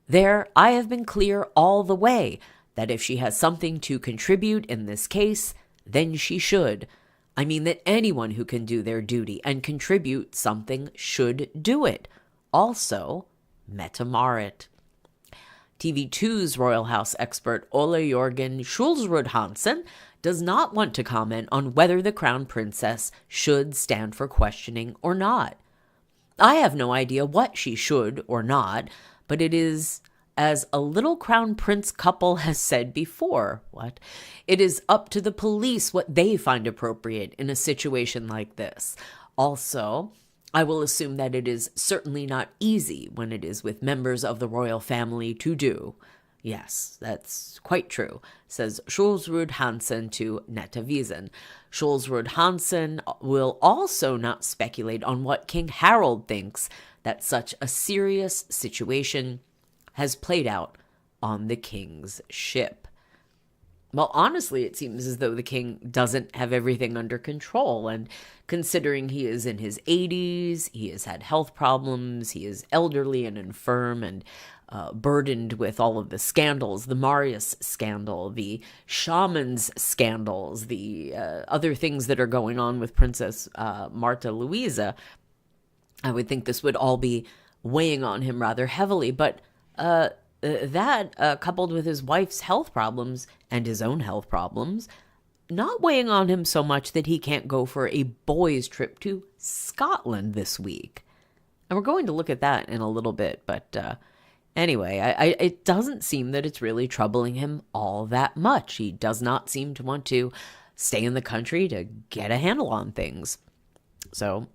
There, I have been clear all the way that if she has something to contribute in this case, then she should. I mean that anyone who can do their duty and contribute something should do it. Also, Mette-Marit. TV2's Royal House expert Ole Jørgen Skjulsrud Hansen does not want to comment on whether the Crown Princess should stand for questioning or not. I have no idea what she should or not, but it is, as a little Crown Prince couple has said before, it is up to the police what they find appropriate in a situation like this. Also, I will assume that it is certainly not easy when it is with members of the royal family to do. Yes, that's quite true, says Skjulsrud Hansen to Mette-Marit. Skjulsrud Hansen will also not speculate on what King Harald thinks that such a serious situation has played out on the king's ship. Well, honestly, it seems as though the king doesn't have everything under control, and considering he is in his 80s, he has had health problems, he is elderly and infirm, and burdened with all of the scandals, the Marius scandal, the Shaman's scandals, the other things that are going on with Princess Martha Louise, I would think this would all be weighing on him rather heavily, but that, coupled with his wife's health problems and his own health problems, not weighing on him so much that he can't go for a boys' trip to Scotland this week. And we're going to look at that in a little bit, but anyway, it doesn't seem that it's really troubling him all that much. He does not seem to want to stay in the country to get a handle on things. So,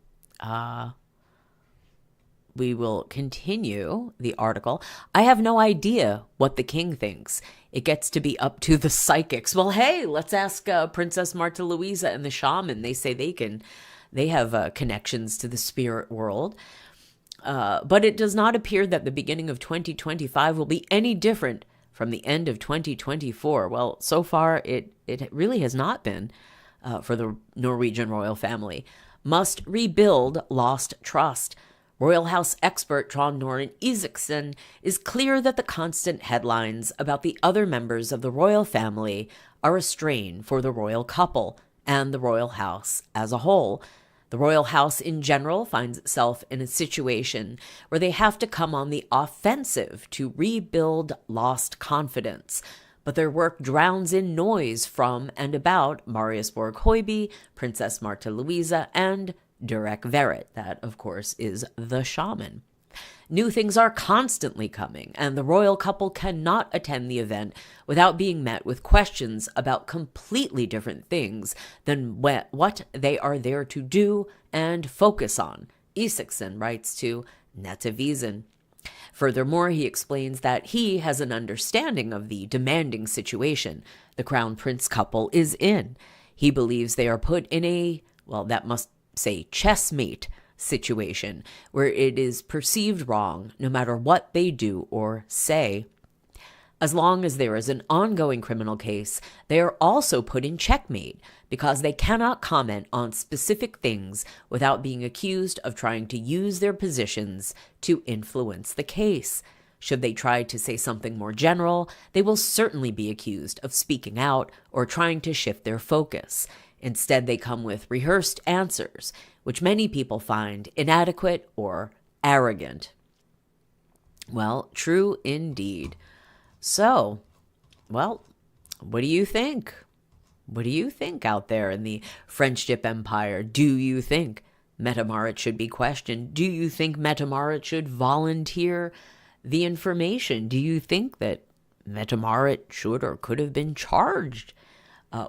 we will continue the article. I have no idea what the king thinks. It gets to be up to the psychics. Well, hey, let's ask Princess Martha Louise and the shaman. They say they have connections to the spirit world. But it does not appear that the beginning of 2025 will be any different from the end of 2024. Well, so far, it really has not been for the Norwegian royal family. Must rebuild lost trust. Royal House expert Trond Noren Isaksen is clear that the constant headlines about the other members of the royal family are a strain for the royal couple and the royal house as a whole. The royal house in general finds itself in a situation where they have to come on the offensive to rebuild lost confidence. But their work drowns in noise from and about Marius Borg Hoiby, Princess Martha Louise, and Durek Verrett. That, of course, is the shaman. New things are constantly coming, and the royal couple cannot attend the event without being met with questions about completely different things than what they are there to do and focus on, Isaksen writes to Mette-Marit. Furthermore, he explains that he has an understanding of the demanding situation the Crown Prince couple is in. He believes they are put in a, that must say chessmate situation where it is perceived wrong no matter what they do or say. As long as there is an ongoing criminal case, they are also put in checkmate because they cannot comment on specific things without being accused of trying to use their positions to influence the case. Should they try to say something more general, they will certainly be accused of speaking out or trying to shift their focus. Instead, they come with rehearsed answers, which many people find inadequate or arrogant. Well, true indeed. So, well, what do you think? What do you think out there in the Friendship Empire? Do you think Mette-Marit should be questioned? Do you think Mette-Marit should volunteer the information? Do you think that Mette-Marit should or could have been charged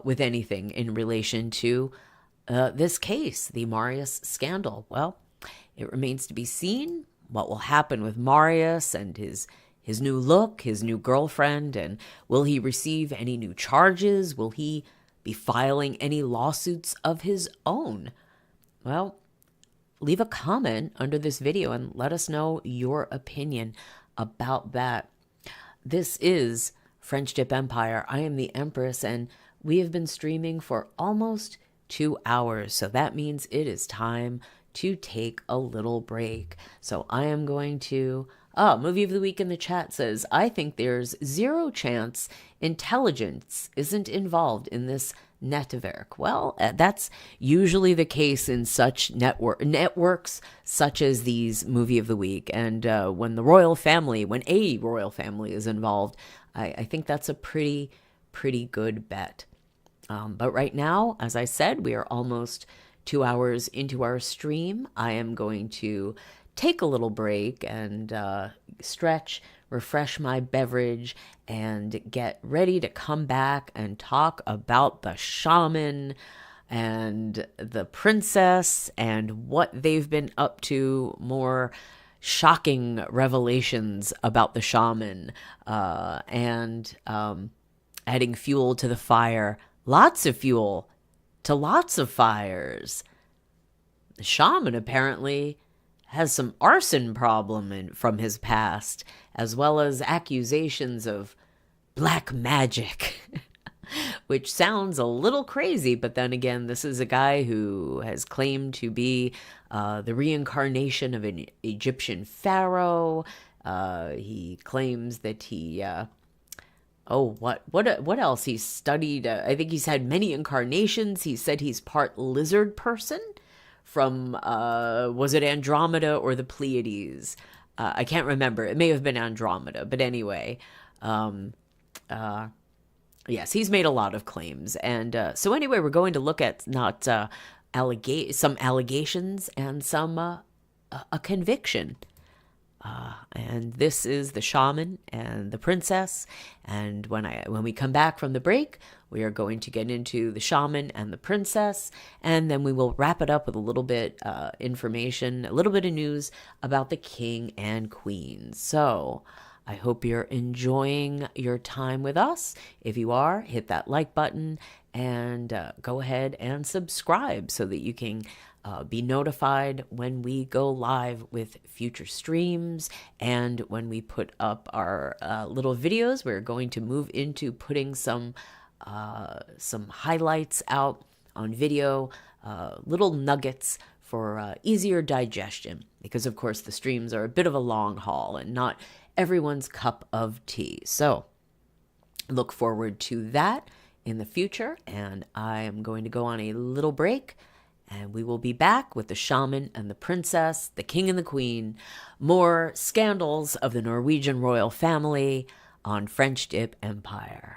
with anything in relation to this case, the Marius scandal? Well, it remains to be seen what will happen with Marius and his new look, his new girlfriend, and will he receive any new charges? Will he be filing any lawsuits of his own? Well, leave a comment under this video and let us know your opinion about that. This is Friendship Empire. I am the Empress, and we have been streaming for almost 2 hours, so that means it is time to take a little break. So I am going to... Movie of the Week in the chat says, I think there's 0 chance intelligence isn't involved in this netwerk. Well, that's usually the case in such networks such as these Movie of the Week. And when a royal family is involved, I think that's a pretty good bet. But right now, as I said, we are almost 2 hours into our stream. I am going to take a little break and stretch, refresh my beverage, and get ready to come back and talk about the shaman and the princess and what they've been up to, more shocking revelations about the shaman, and adding fuel to the fire, lots of fuel to lots of fires. The shaman apparently has some arson problem from his past, as well as accusations of black magic, which sounds a little crazy, but then again, this is a guy who has claimed to be the reincarnation of an Egyptian pharaoh. He claims that he... what else? He studied, I think he's had many incarnations. He said he's part lizard person from, was it Andromeda or the Pleiades? I can't remember. It may have been Andromeda, but anyway, yes, he's made a lot of claims. And so anyway, we're going to look at not some allegations and some a conviction. And this is the shaman and the princess. And when we come back from the break, we are going to get into the shaman and the princess, and then we will wrap it up with a little bit information, a little bit of news about the king and queen. So I hope you're enjoying your time with us. If you are, hit that like button and go ahead and subscribe so that you can be notified when we go live with future streams, and when we put up our little videos. We're going to move into putting some highlights out on video, little nuggets for easier digestion, because of course the streams are a bit of a long haul and not everyone's cup of tea. So look forward to that in the future, and I am going to go on a little break. And we will be back with the shaman and the princess, the king and the queen, more scandals of the Norwegian royal family on Friendship Empire.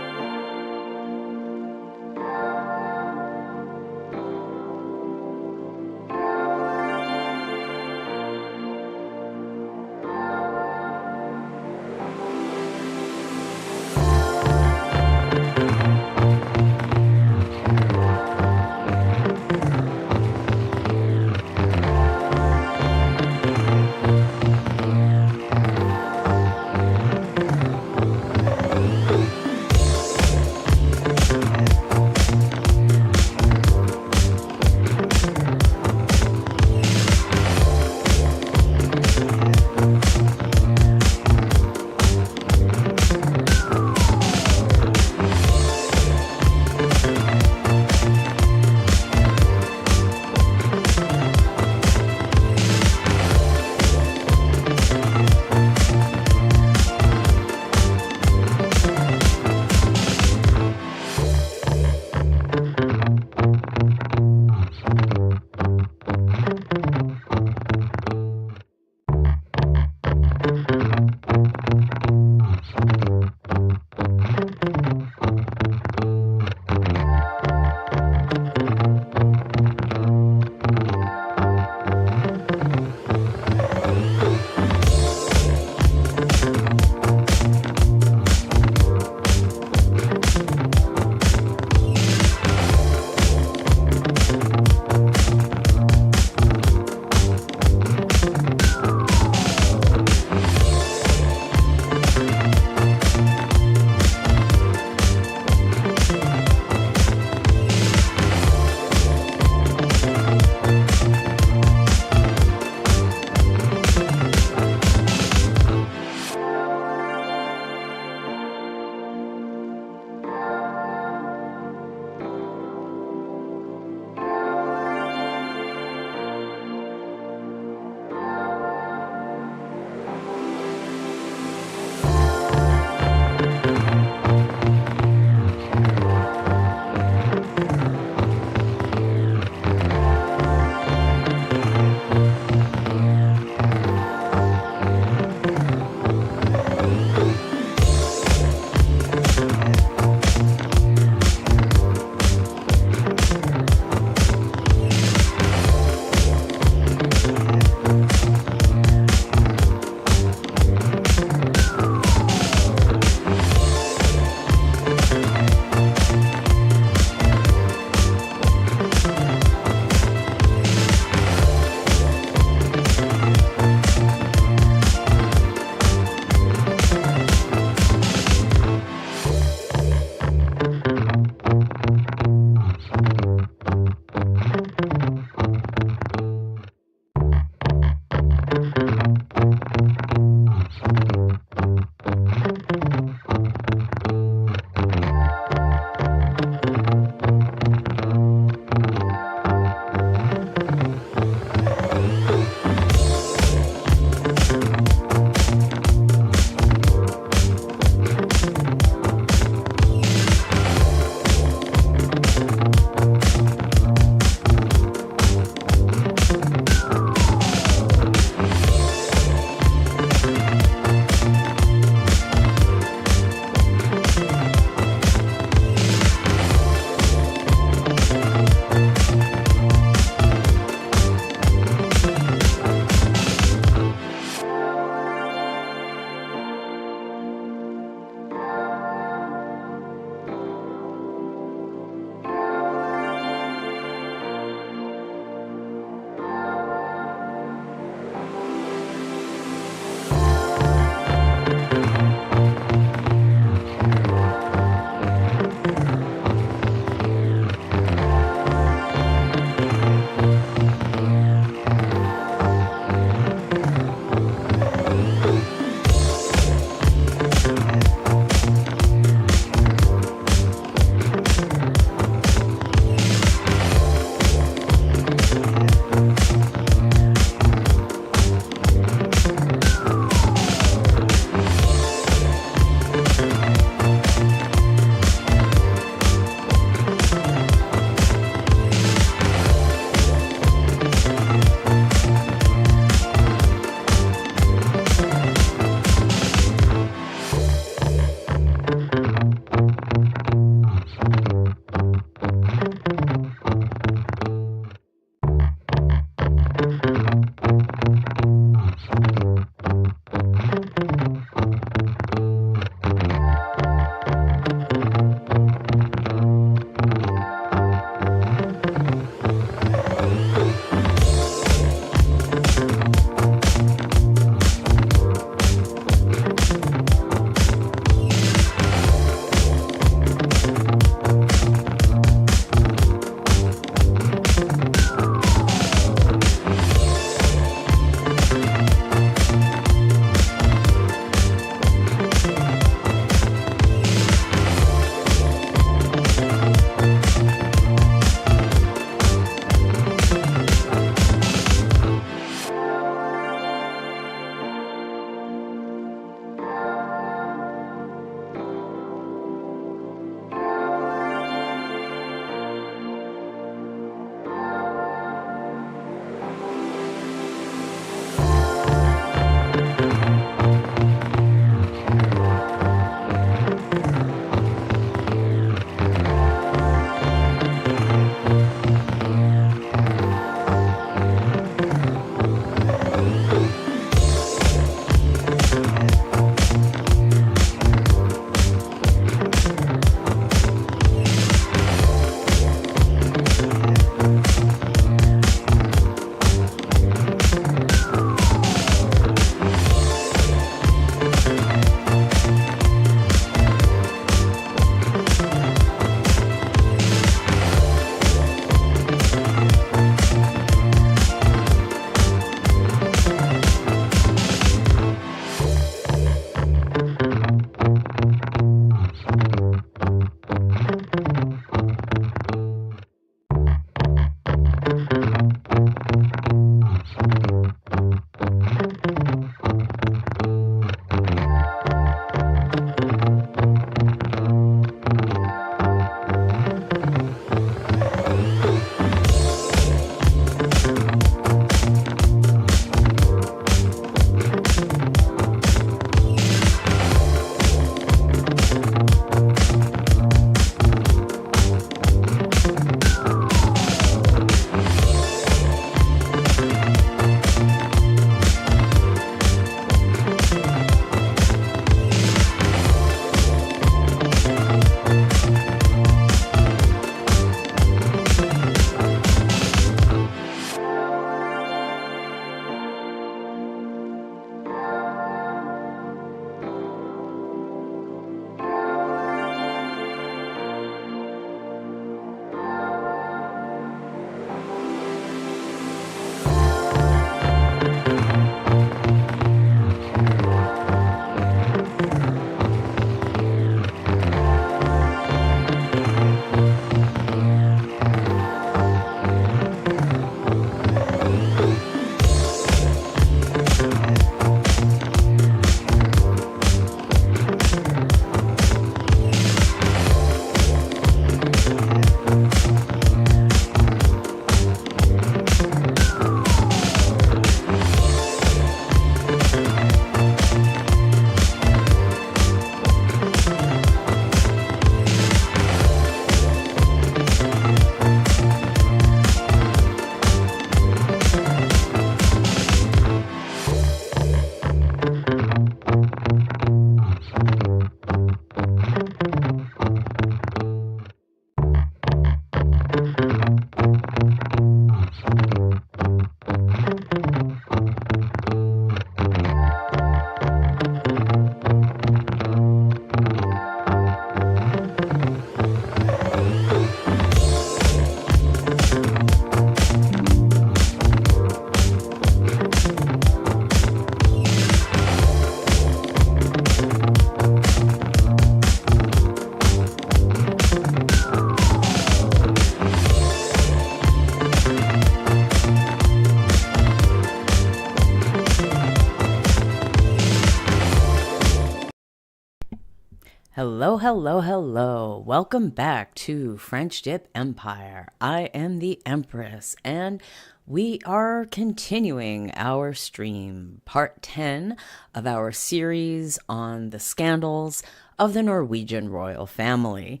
Hello, hello, hello. Welcome back to French Dip Empire. I am the Empress, and we are continuing our stream, part 10 of our series on the scandals of the Norwegian Royal Family.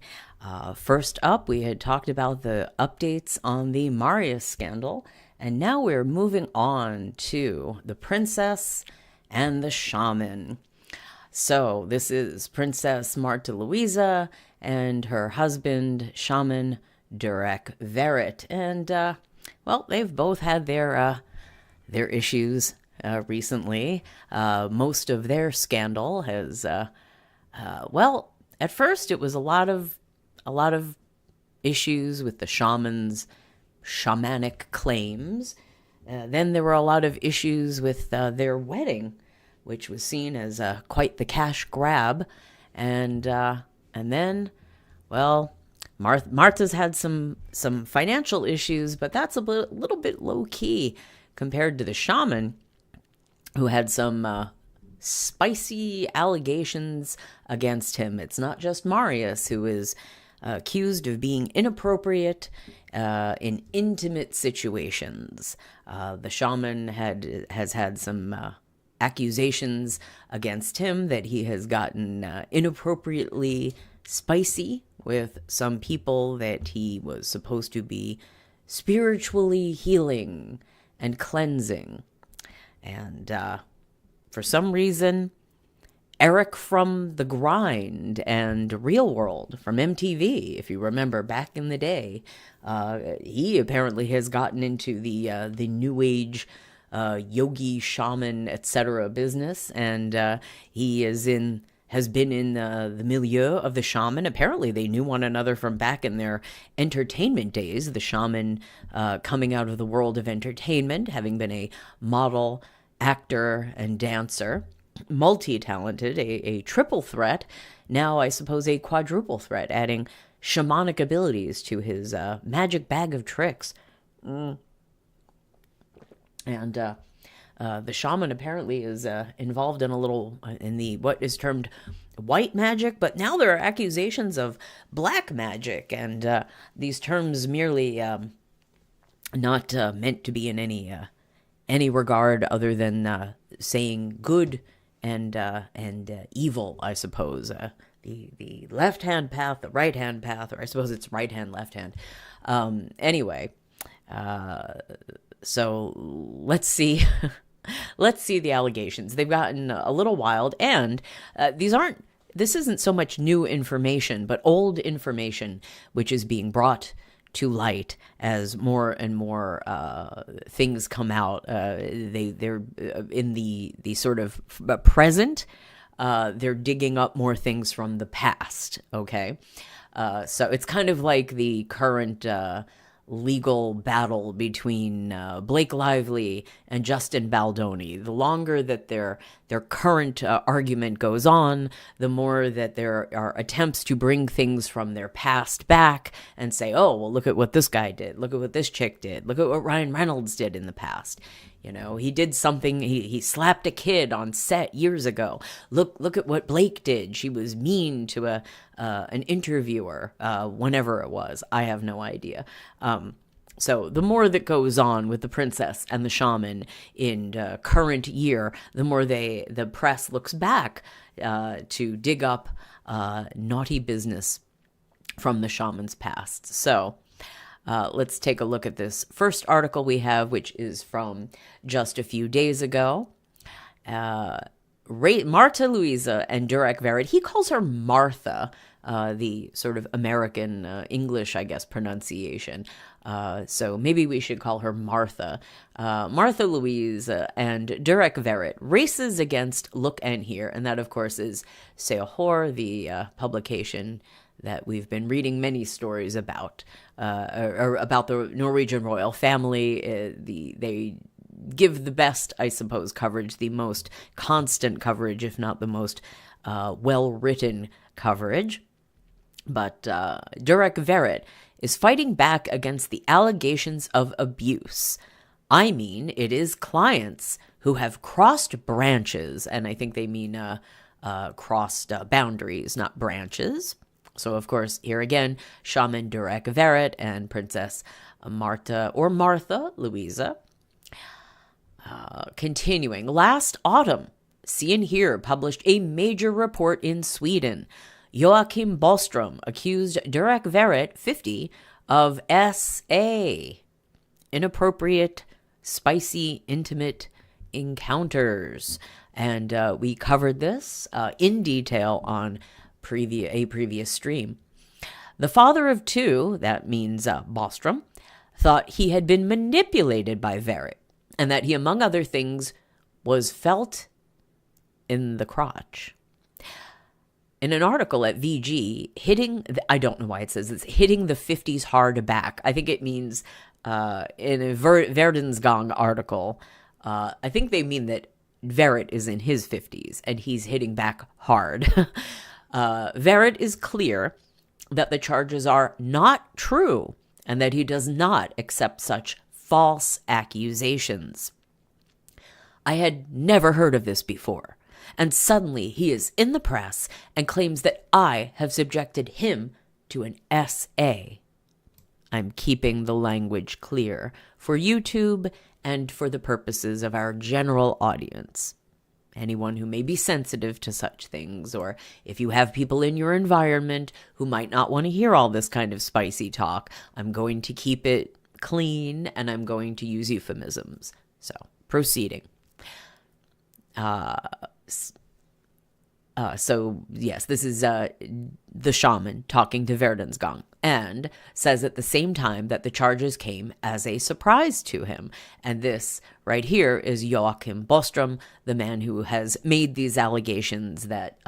First up, we had talked about the updates on the Marius scandal, and now we're moving on to the princess and the shaman. So this is Princess Martha Louise and her husband, Shaman Durek. And, well, they've both had their issues recently. Most of their scandal has, well, at first it was a lot of issues with the shaman's shamanic claims. Then there were a lot of issues with their wedding, which was seen as quite the cash grab. And then, well, Martha's had some financial issues, but that's a little bit low-key compared to the shaman, who had some spicy allegations against him. It's not just Marius, who is accused of being inappropriate in intimate situations. The shaman has had some accusations against him that he has gotten inappropriately spicy with some people that he was supposed to be spiritually healing and cleansing. And for some reason, Eric from The Grind and Real World from MTV, if you remember back in the day, he apparently has gotten into the New Age yogi, shaman, etc. business, and he has been in the milieu of the shaman. Apparently, they knew one another from back in their entertainment days. The shaman coming out of the world of entertainment, having been a model, actor, and dancer, multi-talented, a triple threat. Now, I suppose a quadruple threat, adding shamanic abilities to his magic bag of tricks. And the shaman apparently is involved in what is termed white magic, but now there are accusations of black magic, and these terms merely not meant to be in any regard other than saying good and evil, I suppose. The left-hand path, the right-hand path, or I suppose it's right-hand, left-hand. Anyway. So let's see. Let's see the allegations. They've gotten a little wild, and this isn't so much new information, but old information, which is being brought to light as more and more things come out. They're in the sort of present. They're digging up more things from the past. Okay, so it's kind of like the current legal battle between Blake Lively and Justin Baldoni. The longer that their current argument goes on, the more that there are attempts to bring things from their past back and say, oh, well, look at what this guy did. Look at what this chick did. Look at what Ryan Reynolds did in the past. You know, he did something, he slapped a kid on set years ago. Look at what Blake did. She was mean to an interviewer, whenever it was. I have no idea. So the more that goes on with the princess and the shaman in current year, the more the press looks back to dig up naughty business from the shaman's past. So let's take a look at this first article we have, which is from just a few days ago. Martha Louise and Durek. He calls her Martha, the sort of American English, I guess, pronunciation. So maybe we should call her Martha. Martha Louise and Durek races against Look and Hear. And that, of course, is Se og Hør, the publication that we've been reading many stories about, or about the Norwegian royal family. They give the best, I suppose, coverage, the most constant coverage, if not the most well-written coverage. But Durek is fighting back against the allegations of abuse. I mean, it is clients who have crossed branches, and I think they mean crossed boundaries, not branches. So, of course, here again, Shaman Durek Verret and Princess Martha Louise. Continuing, last autumn, See and Hear published a major report in Sweden. Joachim Boström accused Durek Verret, 50, of S.A. inappropriate, spicy, intimate encounters. And we covered this in detail on a previous stream. The father of two, that means Boström, thought he had been manipulated by Verret, and that he, among other things, was felt in the crotch. In an article at VG, I don't know why it says it's hitting the 50s hard back. I think it means in a Verdensgang article, I think they mean that Verret is in his 50s and he's hitting back hard. Verret is clear that the charges are not true and that he does not accept such false accusations. I had never heard of this before, and suddenly he is in the press and claims that I have subjected him to an SA. I'm keeping the language clear for YouTube and for the purposes of our general audience. Anyone who may be sensitive to such things, or if you have people in your environment who might not want to hear all this kind of spicy talk, I'm going to keep it clean and I'm going to use euphemisms. So, proceeding. So yes, this is the shaman talking to Verdensgang, and says at the same time that the charges came as a surprise to him. And this right here is Joachim Boström, the man who has made these allegations that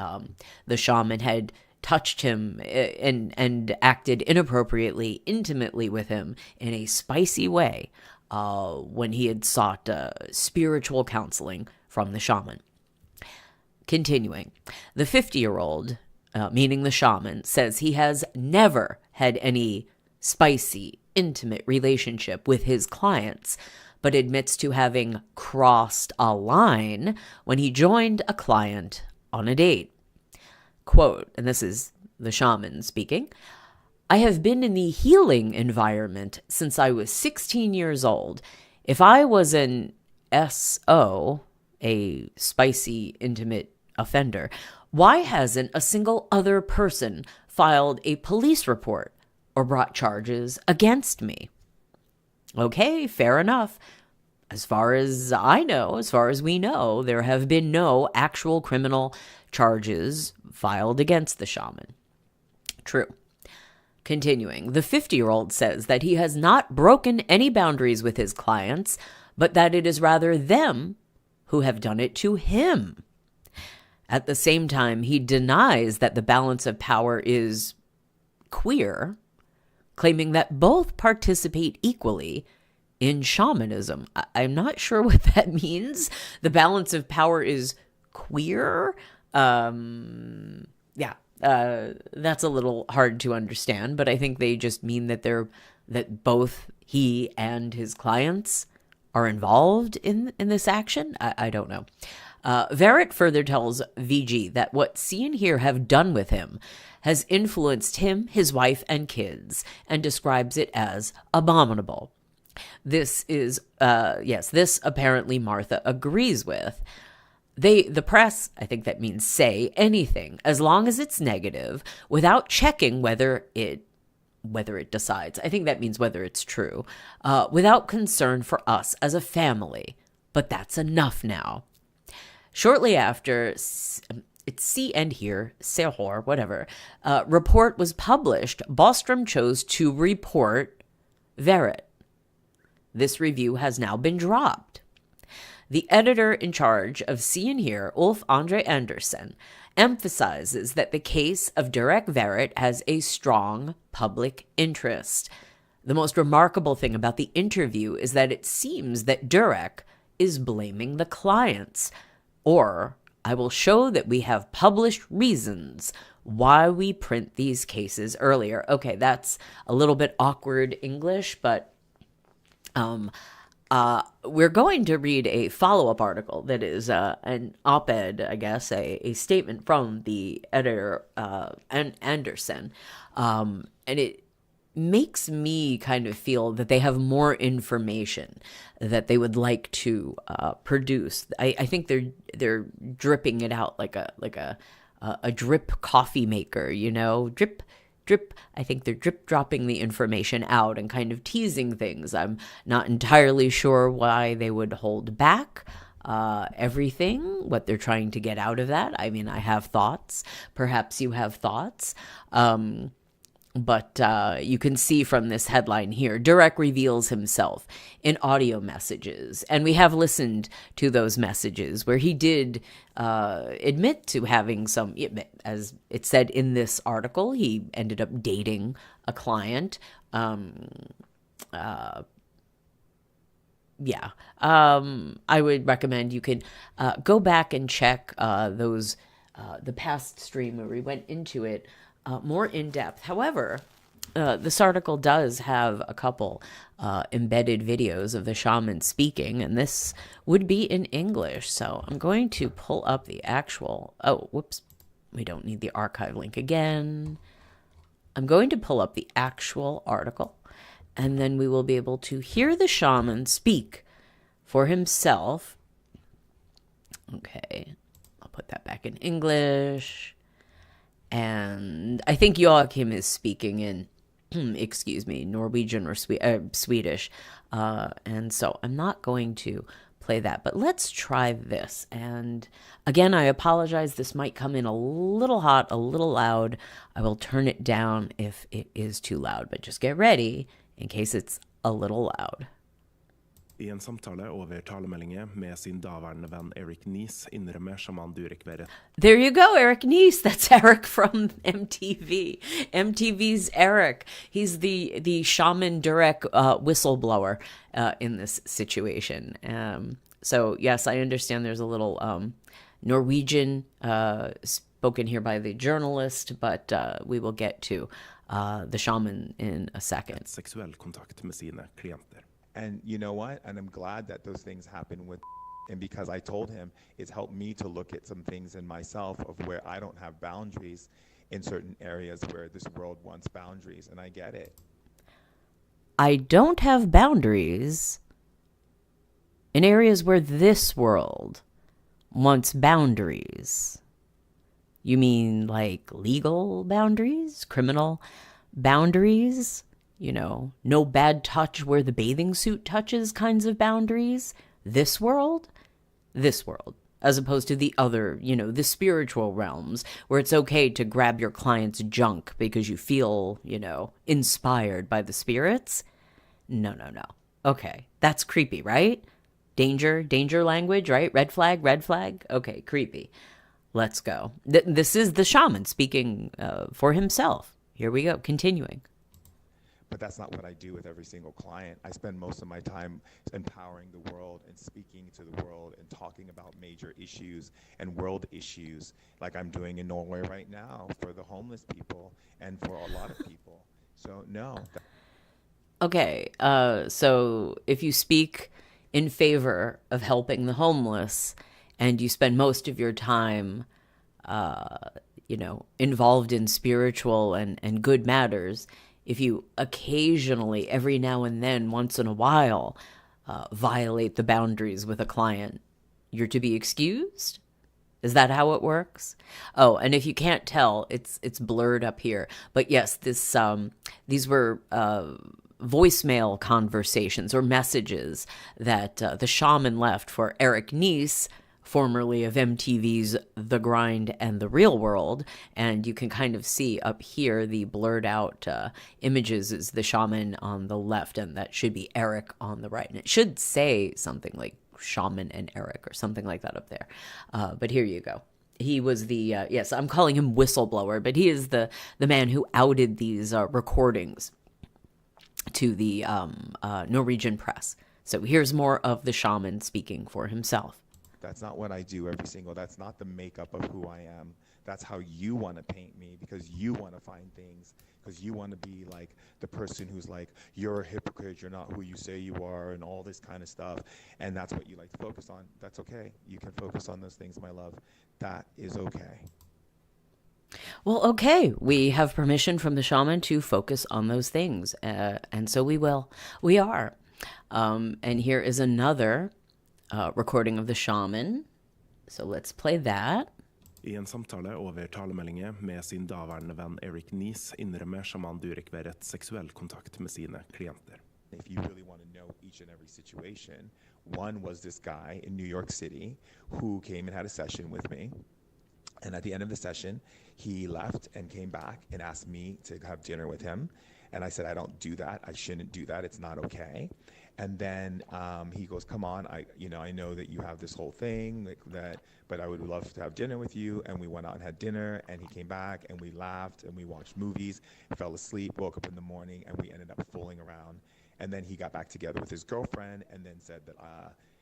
the shaman had touched him and acted inappropriately, intimately with him in a spicy way when he had sought spiritual counseling from the shaman. Continuing, the 50-year-old, meaning the shaman, says he has never had any spicy, intimate relationship with his clients, but admits to having crossed a line when he joined a client on a date. Quote, and this is the shaman speaking, I have been in the healing environment since I was 16 years old. If I was an SO, a spicy, intimate offender, why hasn't a single other person filed a police report or brought charges against me? Okay, fair enough. As far as I know, as far as we know, there have been no actual criminal charges filed against the shaman. True. Continuing, the 50-year-old says that he has not broken any boundaries with his clients, but that it is rather them who have done it to him. At the same time, he denies that the balance of power is queer, claiming that both participate equally in shamanism. I'm not sure what that means. The balance of power is queer. That's a little hard to understand, but I think they just mean that both he and his clients are involved in this action. I don't know. Verret further tells VG that what See and Hear have done with him has influenced him, his wife, and kids, and describes it as abominable. This apparently Martha agrees with. The press, I think that means say anything, as long as it's negative, without checking whether it decides. I think that means whether it's true, without concern for us as a family. But that's enough now. Shortly after, it's See and Hear, Sehor, whatever, report was published, Boström chose to report Verret. This review has now been dropped. The editor in charge of See and Hear, Ulf Andre Andersen, emphasizes that the case of Durek Verret has a strong public interest. The most remarkable thing about the interview is that it seems that Durek is blaming the clients. Or, I will show that we have published reasons why we print these cases earlier. Okay, that's a little bit awkward English, but We're going to read a follow-up article that is an op-ed, I guess, a statement from the editor, Anderson. And it makes me kind of feel that they have more information that they would like to produce. I think they're dripping it out like a drip coffee maker, drip drip. I think they're drip dropping the information out and kind of teasing things. I'm not entirely sure why they would hold back everything, what they're trying to get out of that. I mean, I have thoughts. Perhaps you have thoughts. But you can see from this headline here, Durek reveals himself in audio messages. And we have listened to those messages where he did admit to having some, as it said in this article, he ended up dating a client. I would recommend you can go back and check the past stream where we went into it more in depth. However, this article does have a couple embedded videos of the shaman speaking, and this would be in English. So I'm going to pull up the actual. Oh, whoops. We don't need the archive link again. I'm going to pull up the actual article, and then we will be able to hear the shaman speak for himself. Okay, I'll put that back in English. And I think Joachim is speaking in, Norwegian or Swedish. And so I'm not going to play that, but let's try this. And again, I apologize. This might come in a little hot, a little loud. I will turn it down if it is too loud, but just get ready in case it's a little loud. I en samtale over talemeldingen med sin daværende venn Eric Nies innrømmer Shaman Durek være. There you go, Eric Nies. That's Eric from MTV. MTV's Eric. He's the Shaman Durek whistleblower in this situation. So, yes, I understand there's a little Norwegian spoken here by the journalist, but we will get to the shaman in a second. Seksuell kontakt med sine klienter. And you know what? And I'm glad that those things happen with, and because I told him, it's helped me to look at some things in myself of where I don't have boundaries in certain areas where this world wants boundaries, and I get it. I don't have boundaries in areas where this world wants boundaries. You mean like legal boundaries, criminal boundaries? No bad touch where the bathing suit touches kinds of boundaries. This world, as opposed to the other, the spiritual realms where it's okay to grab your client's junk because you feel, inspired by the spirits. No. Okay, that's creepy, right? Danger language, right? Red flag. Okay, creepy. Let's go. This is the shaman speaking for himself. Here we go, continuing. But that's not what I do with every single client. I spend most of my time empowering the world and speaking to the world and talking about major issues and world issues like I'm doing in Norway right now for the homeless people and for a lot of people. So, no. Okay, so if you speak in favor of helping the homeless and you spend most of your time, involved in spiritual and good matters, if you occasionally, every now and then, once in a while, violate the boundaries with a client, you're to be excused? Is that how it works? Oh, and if you can't tell, it's blurred up here. But yes, these were voicemail conversations or messages that the shaman left for Eric Nies, formerly of MTV's The Grind and The Real World. And you can kind of see up here the blurred out images is the shaman on the left, and that should be Eric on the right. And it should say something like Shaman and Eric or something like that up there. But here you go. He was the, yes, I'm calling him whistleblower, but he is the man who outed these recordings to the Norwegian press. So here's more of the shaman speaking for himself. That's not what I do that's not the makeup of who I am. That's how you want to paint me because you want to find things because you want to be like the person who's like, you're a hypocrite, you're not who you say you are, and all this kind of stuff. And that's what you like to focus on. That's okay. You can focus on those things, my love. That is okay. Well, okay, we have permission from the shaman to focus on those things, and so we will. We are. And here is another recording of the shaman. So let's play that. I en samtale over talemeldingen med sin daværende venn Eric Nies innrømmer Shaman Durek ved rett seksuell kontakt med sine klienter. If you really want to know each and every situation, one was this guy in New York City who came and had a session with me. And at the end of the session, he left and came back and asked me to have dinner with him. And I said, I don't do that. I shouldn't do that. It's not okay. And then he goes, come on, I know that you have this whole thing but I would love to have dinner with you. And we went out and had dinner, and he came back, and we laughed, and we watched movies, fell asleep, woke up in the morning, and we ended up fooling around. And then he got back together with his girlfriend, and then said that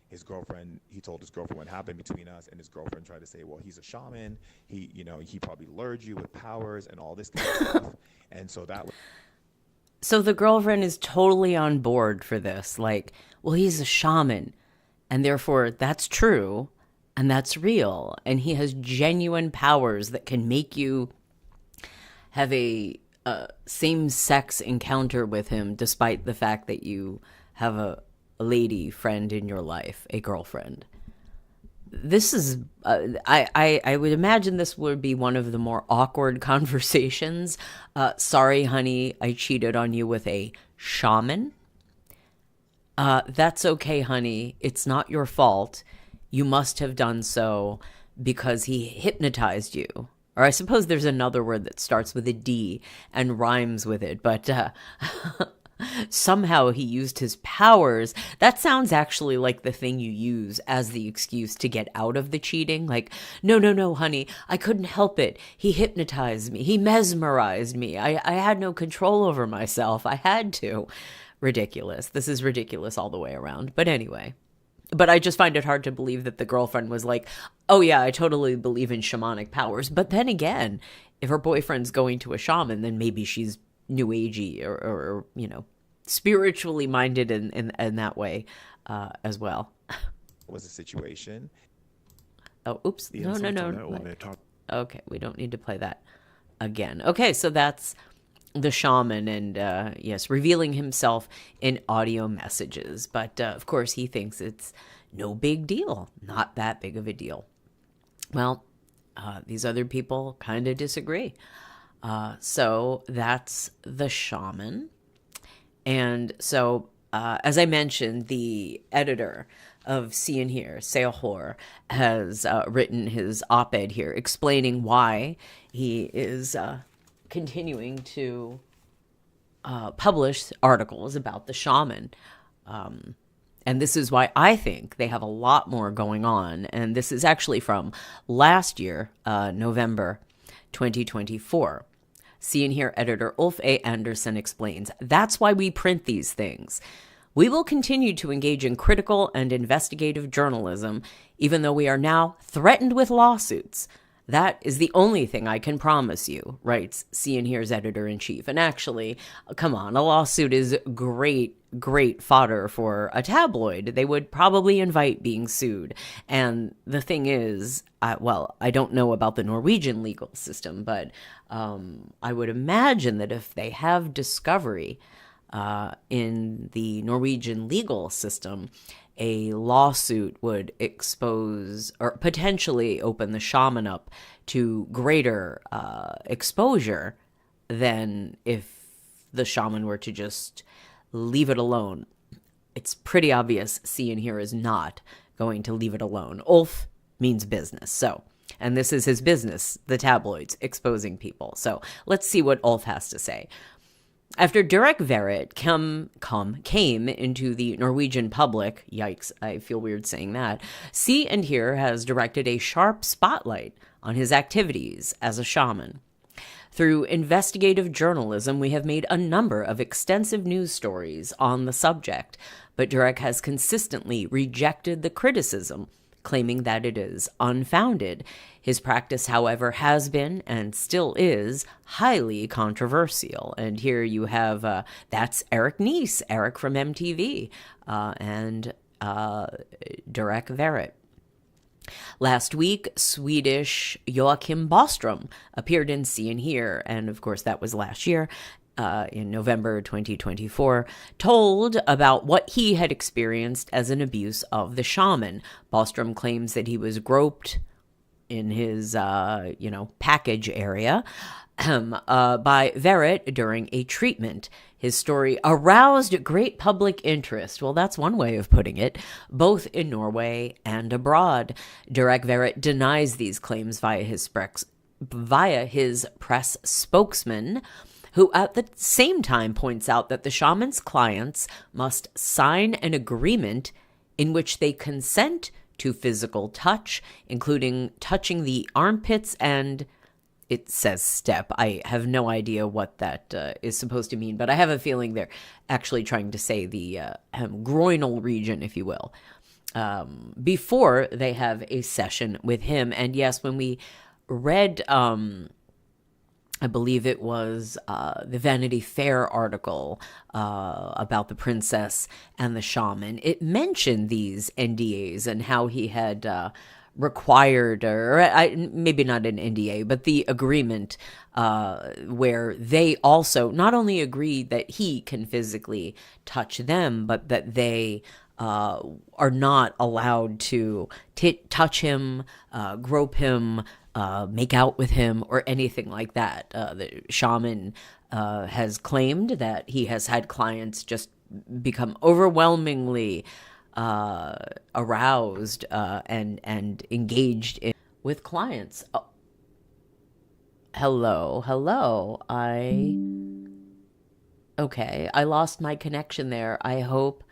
he told his girlfriend what happened between us, and his girlfriend tried to say, well, he's a shaman. He probably lured you with powers and all this kind of stuff. And so that was... So the girlfriend is totally on board for this. Like, well, he's a shaman, and therefore that's true, and that's real, and he has genuine powers that can make you have a same-sex encounter with him, despite the fact that you have a lady friend in your life, a girlfriend. This is, I would imagine this would be one of the more awkward conversations. Sorry, honey, I cheated on you with a shaman. That's okay, honey. It's not your fault. You must have done so because he hypnotized you. Or I suppose there's another word that starts with a D and rhymes with it, but somehow he used his powers. That sounds actually like the thing you use as the excuse to get out of the cheating. Like, no, honey, I couldn't help it. He hypnotized me. He mesmerized me. I had no control over myself. I had to. Ridiculous. This is ridiculous all the way around. But anyway. But I just find it hard to believe that the girlfriend was like, oh yeah, I totally believe in shamanic powers. But then again, if her boyfriend's going to a shaman, then maybe she's new agey or spiritually minded in that way as well. Was a situation. Oh, oops. No. Okay, we don't need to play that again. Okay, so that's the shaman and, yes, revealing himself in audio messages. But, of course, he thinks it's no big deal. Not that big of a deal. Well, these other people kind of disagree. So that's the shaman. And so, as I mentioned, the editor of See and Hear, Seahor, has written his op-ed here explaining why he is continuing to publish articles about the shaman. And this is why I think they have a lot more going on. And this is actually from last year, November 2024. See and Hear editor Ulf A. Anderson explains, that's why we print these things. We will continue to engage in critical and investigative journalism, even though we are now threatened with lawsuits. That is the only thing I can promise you, writes See and Hear's editor-in-chief. And actually, come on, a lawsuit is great fodder for a tabloid. They would probably invite being sued. And the thing is, I don't know about the Norwegian legal system, but I would imagine that if they have discovery in the Norwegian legal system, a lawsuit would expose or potentially open the shaman up to greater exposure than if the shaman were to just leave it alone. It's pretty obvious See and Hear is not going to leave it alone. Ulf means business, so, and this is his business, the tabloids, exposing people. So let's see what Ulf has to say. After Durek Verrett came into the Norwegian public, yikes, I feel weird saying that, See and Hear has directed a sharp spotlight on his activities as a shaman. Through investigative journalism, we have made a number of extensive news stories on the subject, but Durek has consistently rejected the criticism, claiming that it is unfounded. His practice, however, has been and still is highly controversial. And here you have, that's Eric Nies, Eric from MTV, and Durek Verrett. Last week, Swedish Joachim Bostrom appeared in See and Hear, and of course that was last year, in November 2024, told about what he had experienced as an abuse of the shaman. Bostrom claims that he was groped in his, package area by Verrett during a treatment. His story aroused great public interest. Well, that's one way of putting it, both in Norway and abroad. Durek Verrett denies these claims via his press spokesman, who at the same time points out that the shaman's clients must sign an agreement in which they consent to physical touch, including touching the armpits and, it says step. I have no idea what that is supposed to mean, but I have a feeling they're actually trying to say the groinal region, if you will, before they have a session with him. And yes, when we read, I believe it was the Vanity Fair article about the princess and the shaman, it mentioned these NDAs and how he had required, or maybe not an NDA, but the agreement where they also not only agree that he can physically touch them, but that they are not allowed to touch him, grope him, make out with him, or anything like that. The shaman has claimed that he has had clients just become overwhelmingly aroused and engaged with clients. Oh. Hello. Okay, I lost my connection there. I hope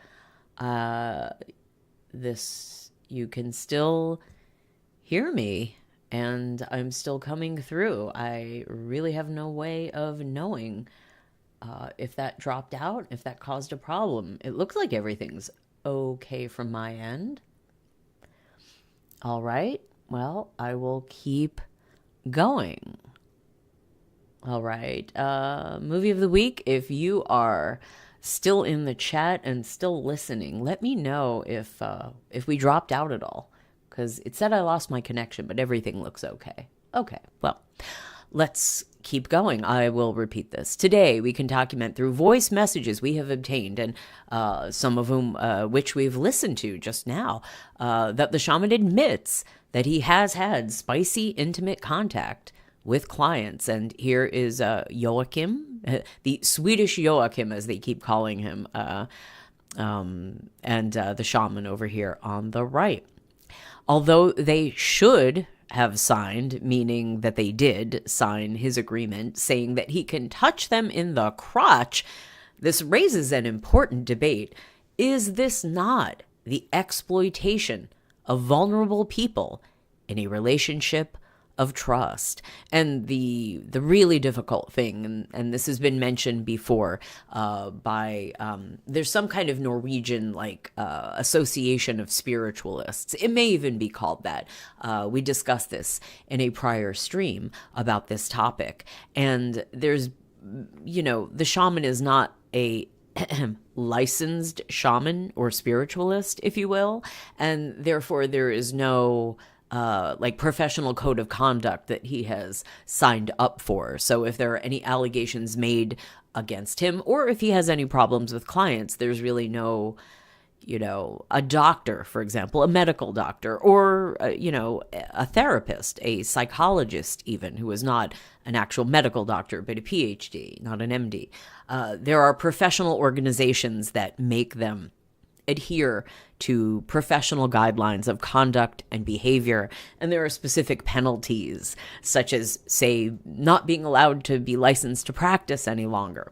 you can still hear me and I'm still coming through. I really have no way of knowing if that dropped out, if that caused a problem. It looks like everything's okay from my end. All right. Well, I will keep going. All right. Movie of the week. If you are still in the chat and still listening, let me know if we dropped out at all, because it said I lost my connection, but everything looks okay. Okay. Well, let's keep going. I will repeat this. Today, we can document through voice messages we have obtained, and some of whom, which we've listened to just now, that the shaman admits that he has had spicy, intimate contact with clients. And here is Joachim, the Swedish Joachim, as they keep calling him, and the shaman over here on the right. Although they should have signed, meaning that they did sign his agreement saying that he can touch them in the crotch, this raises an important debate. Is this not the exploitation of vulnerable people in a relationship of trust? And the really difficult thing, and this has been mentioned before by there's some kind of Norwegian association of spiritualists. It may even be called that. We discussed this in a prior stream about this topic, and there's the shaman is not a licensed shaman or spiritualist, if you will, and therefore there is no professional code of conduct that he has signed up for. So if there are any allegations made against him, or if he has any problems with clients, there's really no, a doctor, for example, a medical doctor, or, a therapist, a psychologist even, who is not an actual medical doctor, but a PhD, not an MD. There are professional organizations that make them adhere to professional guidelines of conduct and behavior, and there are specific penalties, such as, say, not being allowed to be licensed to practice any longer.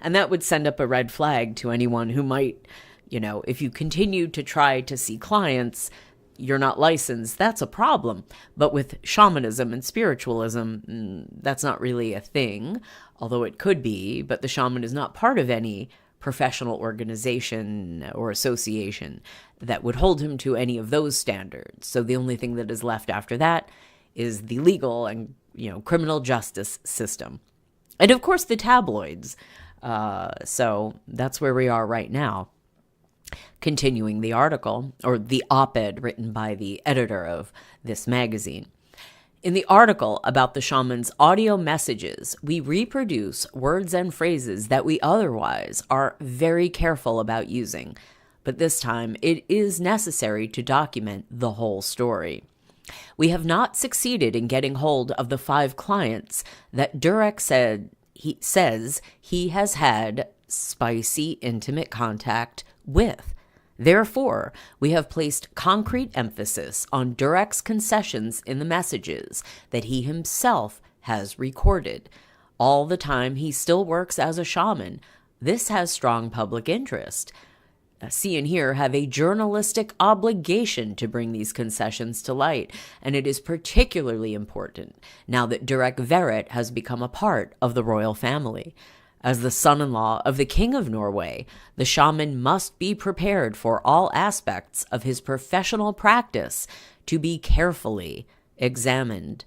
And that would send up a red flag to anyone who might, if you continue to try to see clients, you're not licensed, that's a problem. But with shamanism and spiritualism, that's not really a thing, although it could be, but the shaman is not part of any professional organization or association that would hold him to any of those standards. So the only thing that is left after that is the legal and, criminal justice system. And of course the tabloids. So that's where we are right now. Continuing the article, or the op-ed written by the editor of this magazine. In the article about the shaman's audio messages, we reproduce words and phrases that we otherwise are very careful about using. But this time, it is necessary to document the whole story. We have not succeeded in getting hold of the 5 clients that Durek says he has had spicy, intimate contact with. Therefore, we have placed concrete emphasis on Durek's concessions in the messages that he himself has recorded. All the time he still works as a shaman. This has strong public interest. See and Hear have a journalistic obligation to bring these concessions to light, and it is particularly important now that Durek Verrett has become a part of the royal family. As the son-in-law of the King of Norway, the shaman must be prepared for all aspects of his professional practice to be carefully examined.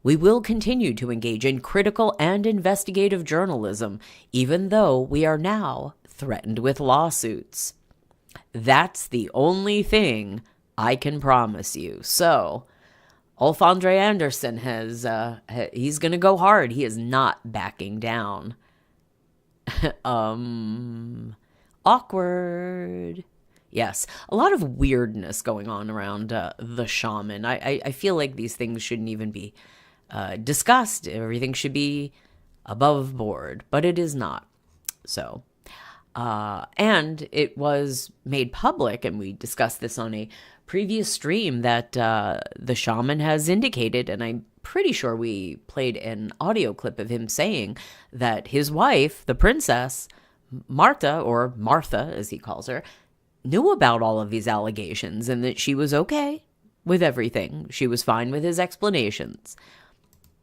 We will continue to engage in critical and investigative journalism, even though we are now threatened with lawsuits. That's the only thing I can promise you. So, Ulf Andre Anderson he's going to go hard. He is not backing down. Awkward. Yes, a lot of weirdness going on around the shaman. I feel like these things shouldn't even be discussed. Everything should be above board, but it is not. So, and it was made public, and we discussed this on a previous stream, that the shaman has indicated, and I'm pretty sure we played an audio clip of him saying that his wife, the princess, Martha, or Martha as he calls her, knew about all of these allegations and that she was okay with everything. She was fine with his explanations,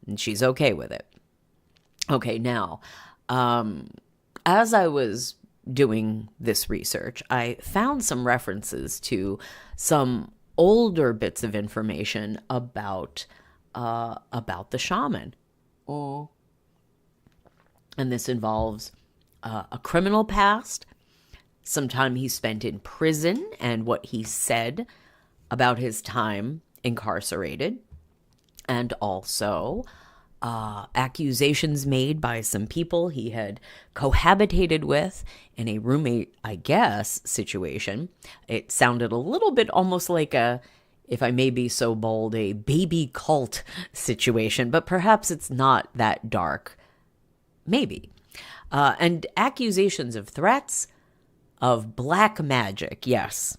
and she's okay with it. Okay, now, as I was doing this research, I found some references to some older bits of information about the shaman. And this involves a criminal past, some time he spent in prison, and what he said about his time incarcerated, and also accusations made by some people he had cohabitated with in a roommate, I guess, situation. It sounded a little bit almost like if I may be so bold, a baby cult situation, but perhaps it's not that dark. Maybe. And accusations of threats of black magic, yes.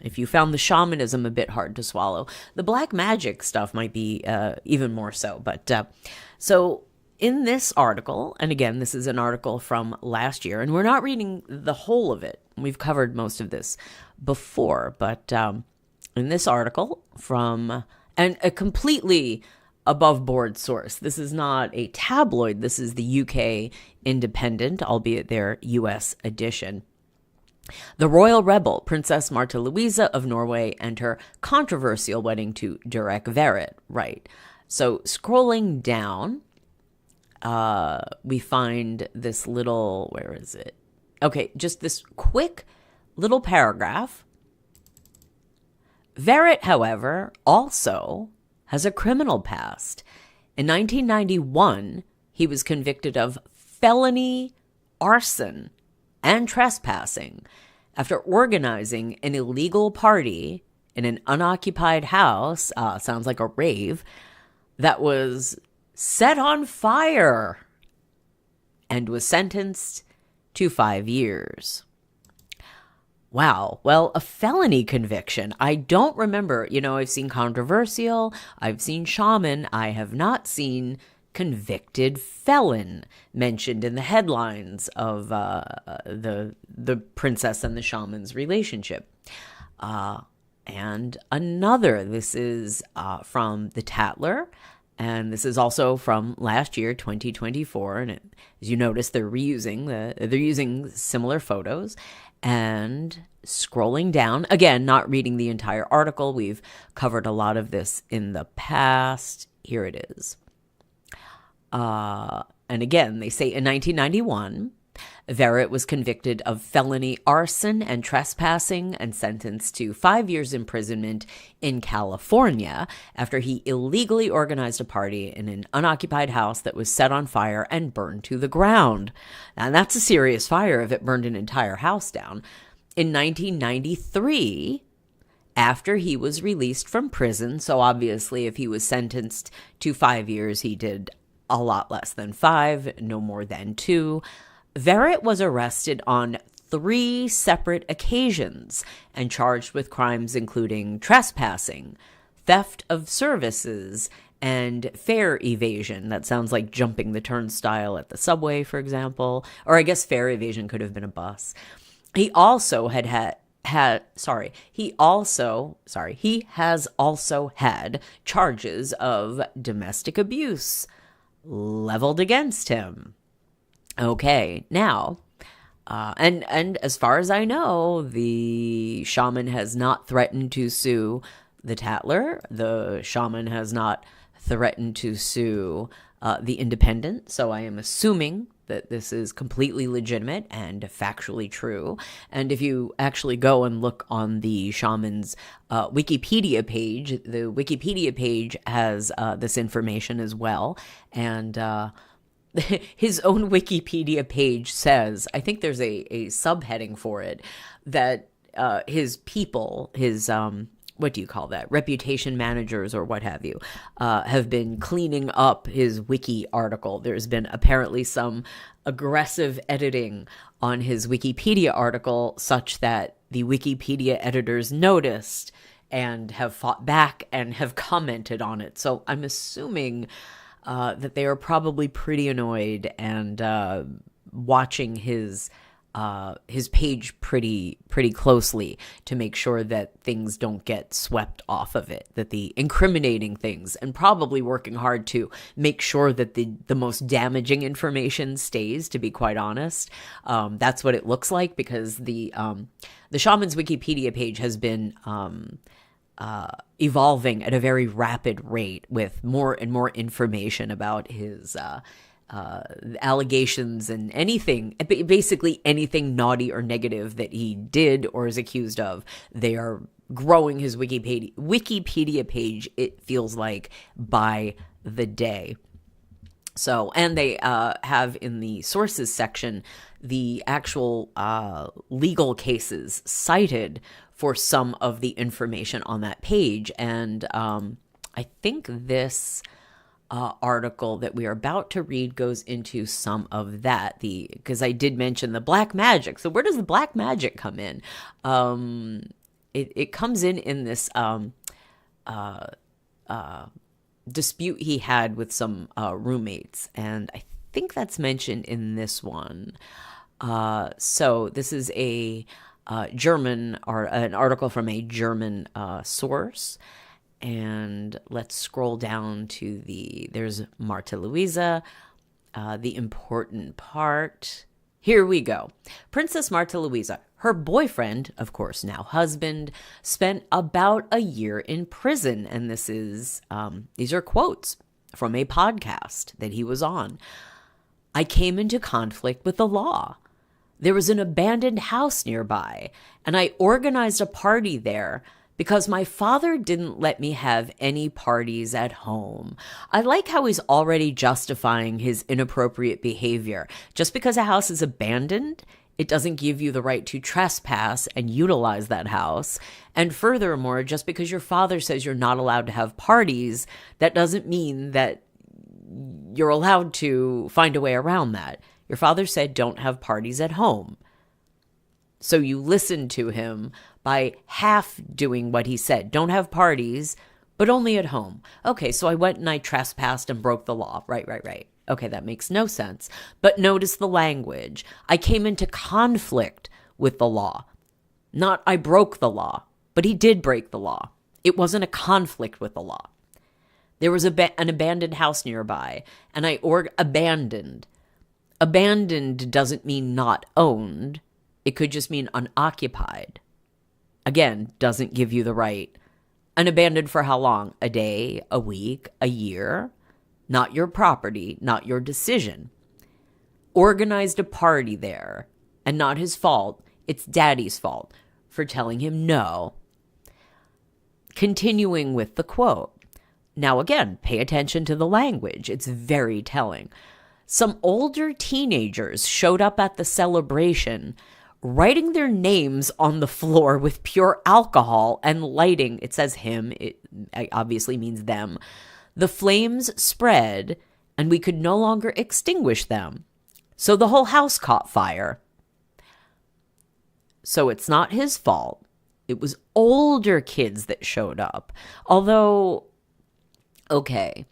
If you found the shamanism a bit hard to swallow, the black magic stuff might be even more so. But so in this article, and again, this is an article from last year, and we're not reading the whole of it. We've covered most of this before, but in this article from a completely above board source. This is not a tabloid. This is the UK Independent, albeit their US edition. The royal rebel, Princess Martha Louise of Norway, and her controversial wedding to Durek Verrett. Right. So scrolling down, we find this little, where is it? Okay, just this quick little paragraph. Verrett, however, also has a criminal past. In 1991, he was convicted of felony arson and trespassing after organizing an illegal party in an unoccupied house, sounds like a rave, that was set on fire, and was sentenced to 5 years. Wow. Well, a felony conviction. I don't remember, I've seen controversial, I've seen shaman, I have not seen convicted felon mentioned in the headlines of the princess and the shaman's relationship. And another, this is from the Tatler, And this is also from last year, 2024. And as you notice, they're using similar photos. And scrolling down, again, not reading the entire article. We've covered a lot of this in the past. Here it is. And again, they say in 1991, Verrett was convicted of felony arson and trespassing and sentenced to 5 years imprisonment in California after he illegally organized a party in an unoccupied house that was set on fire and burned to the ground. And that's a serious fire if it burned an entire house down. In 1993, after he was released from prison, so obviously if he was sentenced to 5 years, he did a lot less than 5, no more than 2. Verrett was arrested on 3 separate occasions and charged with crimes including trespassing, theft of services, and fare evasion. That sounds like jumping the turnstile at the subway, for example. Or I guess fare evasion could have been a bus. He also he has also had charges of domestic abuse leveled against him. Okay, now, and as far as I know, the shaman has not threatened to sue the Tatler. The shaman has not threatened to sue the Independent. So I am assuming that this is completely legitimate and factually true. And if you actually go and look on the shaman's Wikipedia page, the Wikipedia page has this information as well. And his own Wikipedia page says, I think there's a subheading for it, that his people, his, what do you call that, reputation managers or what have you, have been cleaning up his wiki article. There's been apparently some aggressive editing on his Wikipedia article such that the Wikipedia editors noticed and have fought back and have commented on it. So I'm assuming that they are probably pretty annoyed and watching his page pretty closely to make sure that things don't get swept off of it, that the incriminating things, and probably working hard to make sure that the most damaging information stays, to be quite honest. That's what it looks like, because the shaman's Wikipedia page has been evolving at a very rapid rate with more and more information about his allegations and basically anything naughty or negative that he did or is accused of. They are growing his Wikipedia page, it feels like, by the day. So, and they have in the sources section the actual legal cases cited for some of the information on that page. And I think this article that we are about to read goes into some of that, because I did mention the black magic. So where does the black magic come in? It comes in this dispute he had with some roommates, and I think that's mentioned in this one. So this is a German, or an article from a German source. And let's scroll down to there's Martha Louise, the important part. Here we go. Princess Martha Louise, her boyfriend, of course now husband, spent about a year in prison. And these are quotes from a podcast that he was on. I came into conflict with the law. There was an abandoned house nearby, and I organized a party there because my father didn't let me have any parties at home. I like how he's already justifying his inappropriate behavior. Just because a house is abandoned, it doesn't give you the right to trespass and utilize that house. And furthermore, just because your father says you're not allowed to have parties, that doesn't mean that you're allowed to find a way around that. Your father said don't have parties at home. So you listened to him by half doing what he said. Don't have parties, but only at home. Okay, so I went and I trespassed and broke the law. Right. Okay, that makes no sense. But notice the language. I came into conflict with the law. Not I broke the law, but he did break the law. It wasn't a conflict with the law. There was an abandoned house nearby, and abandoned. Abandoned doesn't mean not owned. It could just mean unoccupied. Again, doesn't give you the right. And abandoned for how long? A day, a week, a year? Not your property, not your decision. Organized a party there, and not his fault. It's Daddy's fault for telling him no. Continuing with the quote. Now again, pay attention to the language. It's very telling. Some older teenagers showed up at the celebration, writing their names on the floor with pure alcohol and lighting. It says him. It obviously means them. The flames spread, and we could no longer extinguish them. So the whole house caught fire. So it's not his fault. It was older kids that showed up. Although, okay,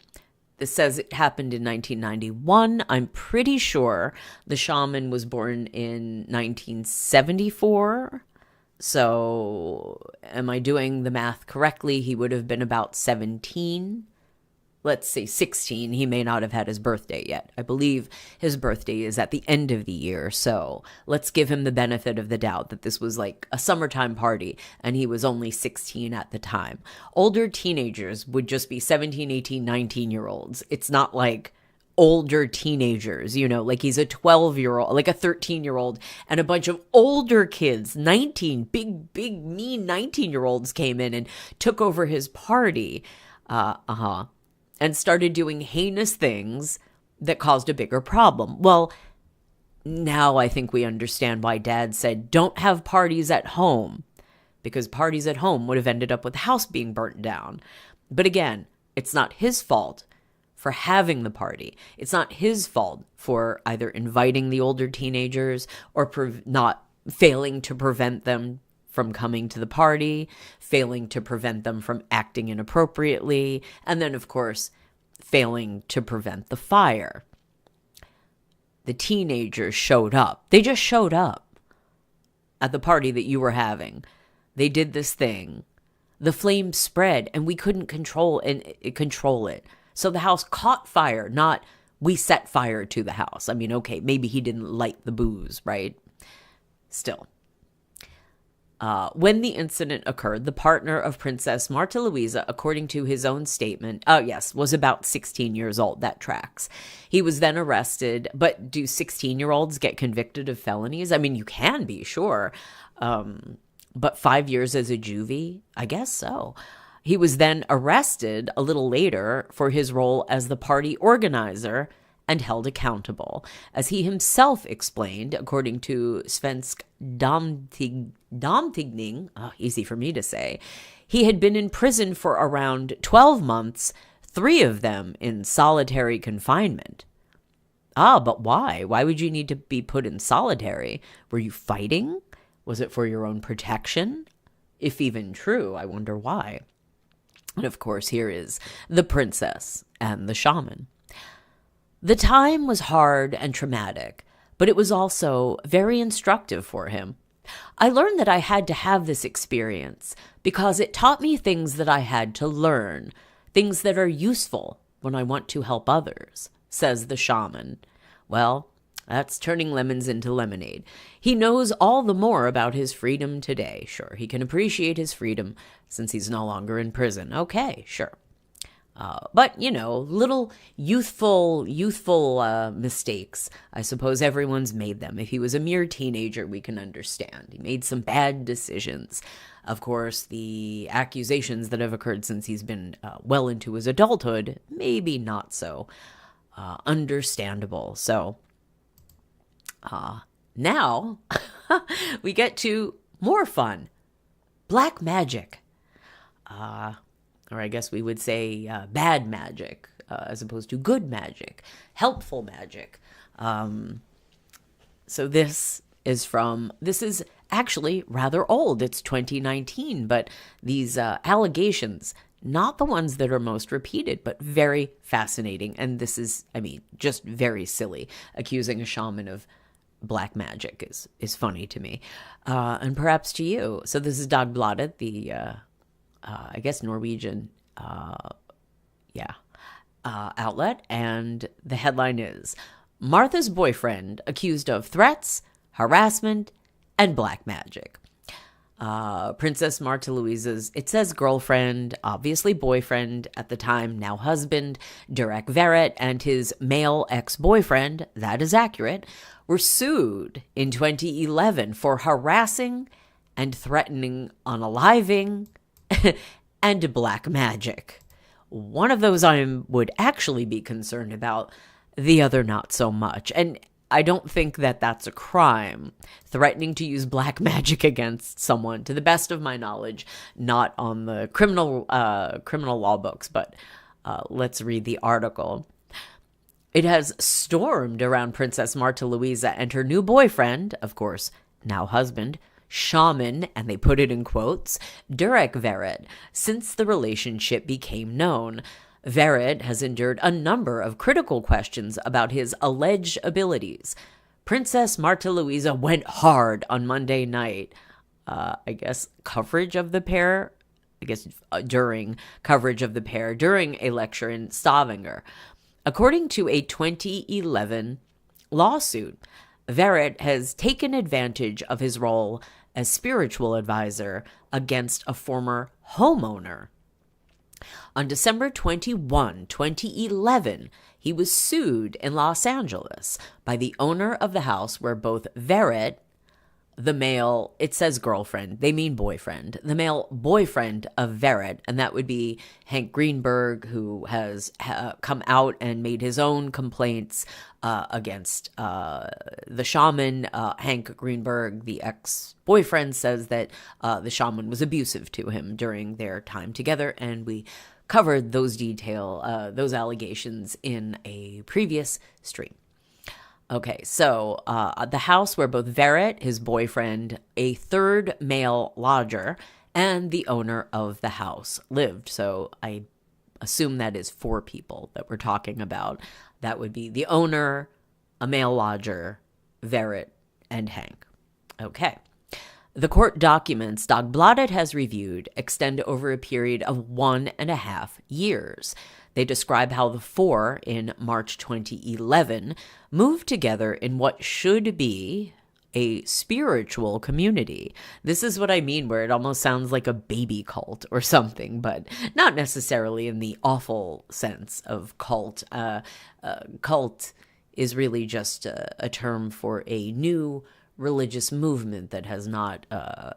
this says it happened in 1991. I'm pretty sure the shaman was born in 1974. So am I doing the math correctly? He would have been about 17. Let's say 16. He may not have had his birthday yet. I believe his birthday is at the end of the year. So let's give him the benefit of the doubt that this was like a summertime party and he was only 16 at the time. Older teenagers would just be 17, 18, 19-year-olds. It's not like older teenagers, like he's a 12-year-old, like a 13-year-old, and a bunch of older kids, 19, big, mean 19-year-olds came in and took over his party. And started doing heinous things that caused a bigger problem. Well, now I think we understand why Dad said, don't have parties at home, because parties at home would have ended up with the house being burnt down. But again, it's not his fault for having the party. It's not his fault for either inviting the older teenagers or not failing to prevent them from coming to the party, failing to prevent them from acting inappropriately, and then, of course, failing to prevent the fire. The teenagers showed up. They just showed up at the party that you were having. They did this thing. The flames spread, and we couldn't control it. So the house caught fire, not we set fire to the house. I mean, okay, maybe he didn't light the booze, right? Still. When the incident occurred, the partner of Princess Martha Louise, according to his own statement, was about 16 years old. That tracks. He was then arrested. But do 16-year-olds get convicted of felonies? I mean, you can be, sure. But 5 years as a juvie? I guess so. He was then arrested a little later for his role as the party organizer and held accountable. As he himself explained, according to Svensk Damtidning, easy for me to say, he had been in prison for around 12 months, 3 of them in solitary confinement. But why? Why would you need to be put in solitary? Were you fighting? Was it for your own protection? If even true, I wonder why. And of course, here is the princess and the shaman. The time was hard and traumatic, but it was also very instructive for him. I learned that I had to have this experience because it taught me things that I had to learn, things that are useful when I want to help others, says the shaman. Well, that's turning lemons into lemonade. He knows all the more about his freedom today. Sure, he can appreciate his freedom since he's no longer in prison. Okay, sure. But, little youthful mistakes. I suppose everyone's made them. If he was a mere teenager, we can understand. He made some bad decisions. Of course, the accusations that have occurred since he's been well into his adulthood, maybe not so understandable. So now we get to more fun. Black magic. Or I guess we would say bad magic as opposed to good magic, helpful magic. So this is actually rather old. It's 2019, but these allegations, not the ones that are most repeated, but very fascinating. And this is, just very silly. Accusing a shaman of black magic is funny to me, and perhaps to you. So this is Dagbladet, the I guess Norwegian outlet, and the headline is Martha's boyfriend accused of threats, harassment, and black magic. Princess Martha Louise's, it says girlfriend, obviously boyfriend at the time, now husband, Durek Verrett, and his male ex-boyfriend, that is accurate, were sued in 2011 for harassing and threatening unaliving and black magic. One of those I would actually be concerned about, the other not so much. And I don't think that that's a crime, threatening to use black magic against someone, to the best of my knowledge, not on the criminal law books, but let's read the article. It has stormed around Princess Martha Louise and her new boyfriend, of course, now husband, Shaman, and they put it in quotes, Durek Verrett, since the relationship became known. Verrett has endured a number of critical questions about his alleged abilities. Princess Martha Louise went hard on Monday night. During coverage of the pair during a lecture in Stavanger. According to a 2011 lawsuit, Verrett has taken advantage of his role as spiritual advisor against a former homeowner. On December 21, 2011, he was sued in Los Angeles by the owner of the house where both Verrett, the male, it says girlfriend, they mean boyfriend, the male boyfriend of Verrett, and that would be Hank Greenberg, who has come out and made his own complaints against the shaman. Hank Greenberg, the ex-boyfriend, says that the shaman was abusive to him during their time together, and we covered those allegations in a previous stream. Okay, so the house where both Verrett, his boyfriend, a third male lodger, and the owner of the house lived. So I assume that is 4 people that we're talking about. That would be the owner, a male lodger, Verrett, and Hank. Okay. The court documents Dagbladet has reviewed extend over a period of 1.5 years. They describe how the 4, in March 2011, moved together in what should be a spiritual community. This is what I mean, where it almost sounds like a baby cult or something, but not necessarily in the awful sense of cult. Cult is really just a term for a new religious movement that has not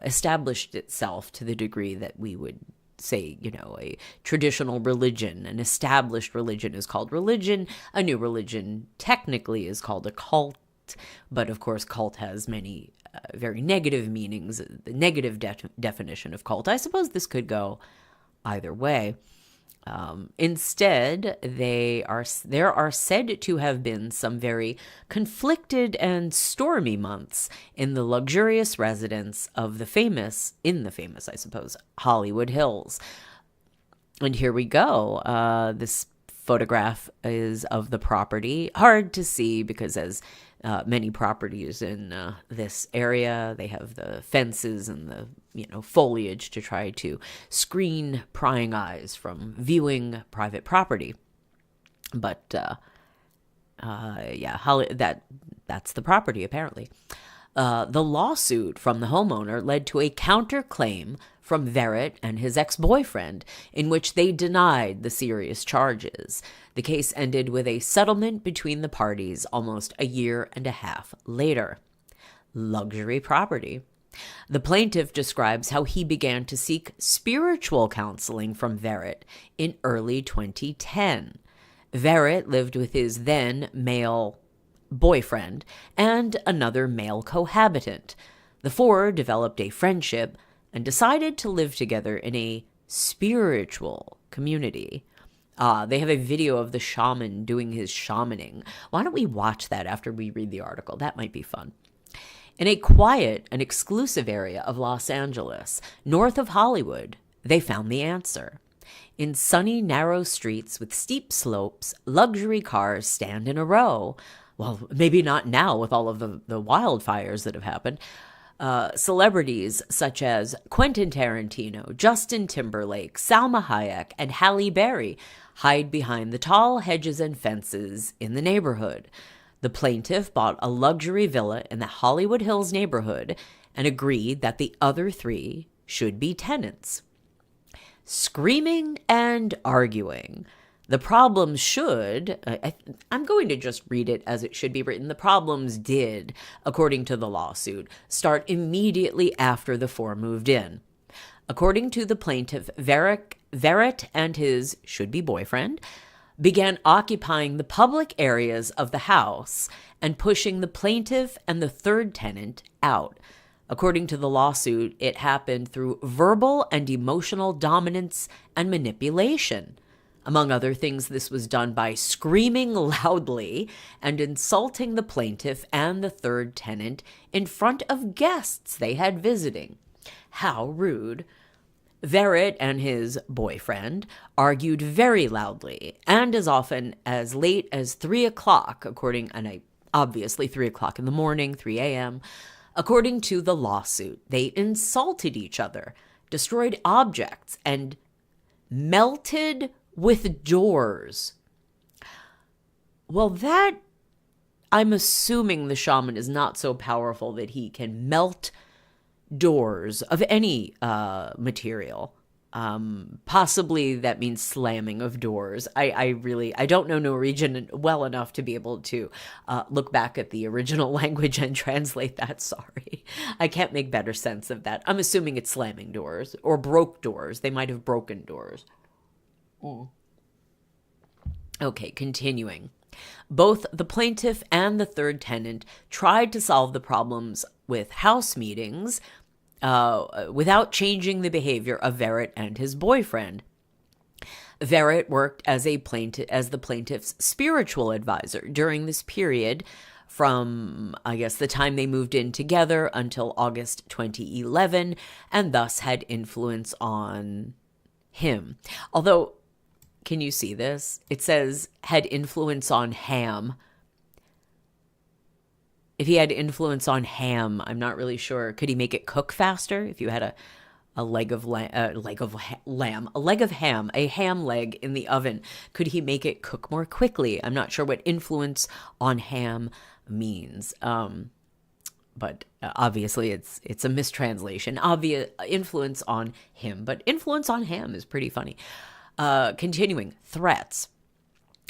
established itself to the degree that we would say, a traditional religion. An established religion is called religion. A new religion technically is called a cult. But of course, cult has many very negative meanings, the negative definition of cult. I suppose this could go either way. Instead, there are said to have been some very conflicted and stormy months in the luxurious residence of the famous, I suppose, Hollywood Hills. And here we go. This photograph is of the property. Hard to see because as many properties in this area, they have the fences and the foliage to try to screen prying eyes from viewing private property. But that's the property apparently. The lawsuit from the homeowner led to a counterclaim from Verrett and his ex-boyfriend, in which they denied the serious charges. The case ended with a settlement between the parties almost 1.5 years later. Luxury property. The plaintiff describes how he began to seek spiritual counseling from Verrett in early 2010. Verrett lived with his then male boyfriend and another male cohabitant. The 4 developed a friendship and decided to live together in a spiritual community. They have a video of the shaman doing his shamaning. Why don't we watch that after we read the article? That might be fun. In a quiet and exclusive area of Los Angeles, north of Hollywood, they found the answer. In sunny, narrow streets with steep slopes, luxury cars stand in a row. Well, maybe not now with all of the wildfires that have happened. Celebrities such as Quentin Tarantino, Justin Timberlake, Salma Hayek, and Halle Berry hide behind the tall hedges and fences in the neighborhood. The plaintiff bought a luxury villa in the Hollywood Hills neighborhood and agreed that the other three should be tenants. Screaming and arguing. The problems should, I'm going to just read it as it should be written. The problems did, according to the lawsuit, start immediately after the four moved in. According to the plaintiff, Verrett and his should-be boyfriend began occupying the public areas of the house and pushing the plaintiff and the third tenant out. According to the lawsuit, it happened through verbal and emotional dominance and manipulation. Among other things, this was done by screaming loudly and insulting the plaintiff and the third tenant in front of guests they had visiting. How rude. Verrett and his boyfriend argued very loudly and as often as late as 3 o'clock, obviously 3 o'clock in the morning, 3 a.m. According to the lawsuit, they insulted each other, destroyed objects, and melted with doors. Well, that, I'm assuming the shaman is not so powerful that he can melt doors of any material. Possibly that means slamming of doors. I don't know Norwegian well enough to be able to look back at the original language and translate that. Sorry. I can't make better sense of that. I'm assuming it's slamming doors or broke doors. They might have broken doors. Okay, continuing. Both the plaintiff and the third tenant tried to solve the problems with house meetings without changing the behavior of Verrett and his boyfriend. Verrett worked as the plaintiff's spiritual advisor during this period from, I guess, the time they moved in together until August 2011, and thus had influence on him. Although, can you see this? It says had influence on Ham. If he had influence on ham, I'm not really sure. Could he make it cook faster? If you had a leg of ham, a ham leg in the oven, could he make it cook more quickly? I'm not sure what influence on ham means. But obviously it's a mistranslation. Obvious influence on him, but influence on ham is pretty funny. Continuing, threats.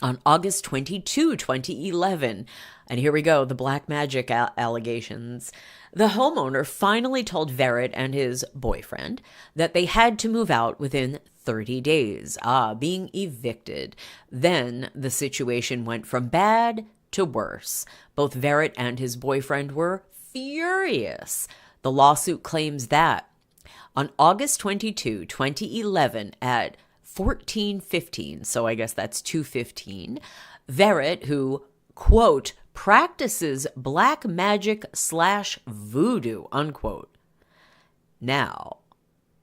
On August 22, 2011, and here we go, the black magic allegations, the homeowner finally told Verrett and his boyfriend that they had to move out within 30 days, being evicted. Then the situation went from bad to worse. Both Verrett and his boyfriend were furious. The lawsuit claims that on August 22, 2011, at 14:15, so I guess that's 2:15, Verrett, who, quote, practices black magic / voodoo, unquote. Now,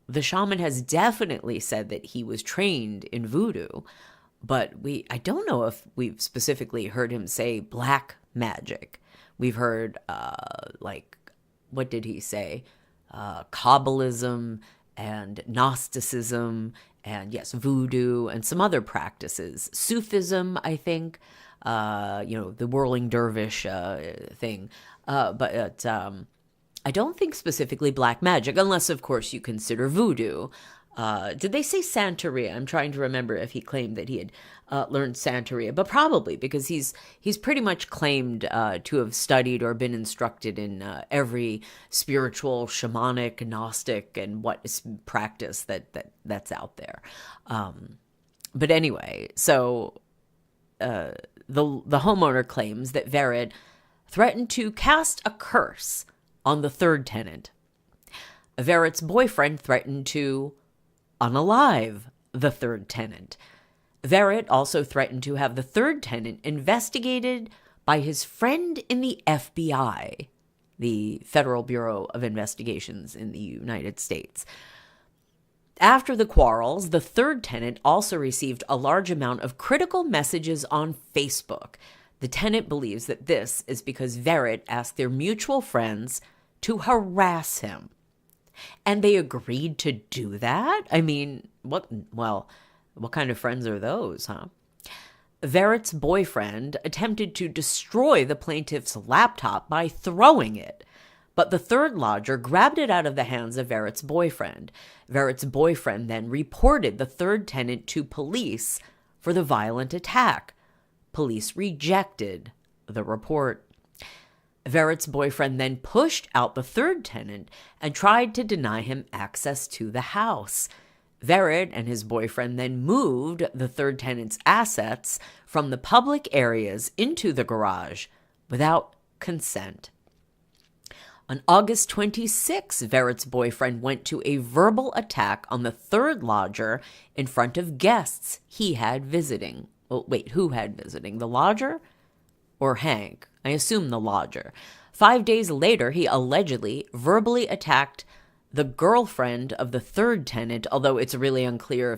the shaman has definitely said that he was trained in voodoo, but I don't know if we've specifically heard him say black magic. We've heard, what did he say? Kabbalism and Gnosticism, and yes, voodoo and some other practices. Sufism, I think, the whirling dervish thing. But I don't think specifically black magic, unless, of course, you consider voodoo. Did they say Santeria? I'm trying to remember if he claimed that he had learned Santeria, but probably, because he's pretty much claimed to have studied or been instructed in every spiritual, shamanic, Gnostic, and what is practice that's out there. But anyway, so the homeowner claims that Verrett threatened to cast a curse on the third tenant. Verrett's boyfriend threatened to unalive the third tenant. Verrett also threatened to have the third tenant investigated by his friend in the FBI, the Federal Bureau of Investigations in the United States. After the quarrels, the third tenant also received a large amount of critical messages on Facebook. The tenant believes that this is because Verrett asked their mutual friends to harass him. And they agreed to do that? I mean, what kind of friends are those, huh? Verrett's boyfriend attempted to destroy the plaintiff's laptop by throwing it, but the third lodger grabbed it out of the hands of Verrett's boyfriend. Verrett's boyfriend then reported the third tenant to police for the violent attack. Police rejected the report. Verrett's boyfriend then pushed out the third tenant and tried to deny him access to the house. Verrett and his boyfriend then moved the third tenant's assets from the public areas into the garage without consent. On August 26, Verrett's boyfriend went to a verbal attack on the third lodger in front of guests he had visiting. Well, wait, who had visiting? The lodger or Hank? I assume the lodger. 5 days later, he allegedly verbally attacked the girlfriend of the third tenant, although it's really unclear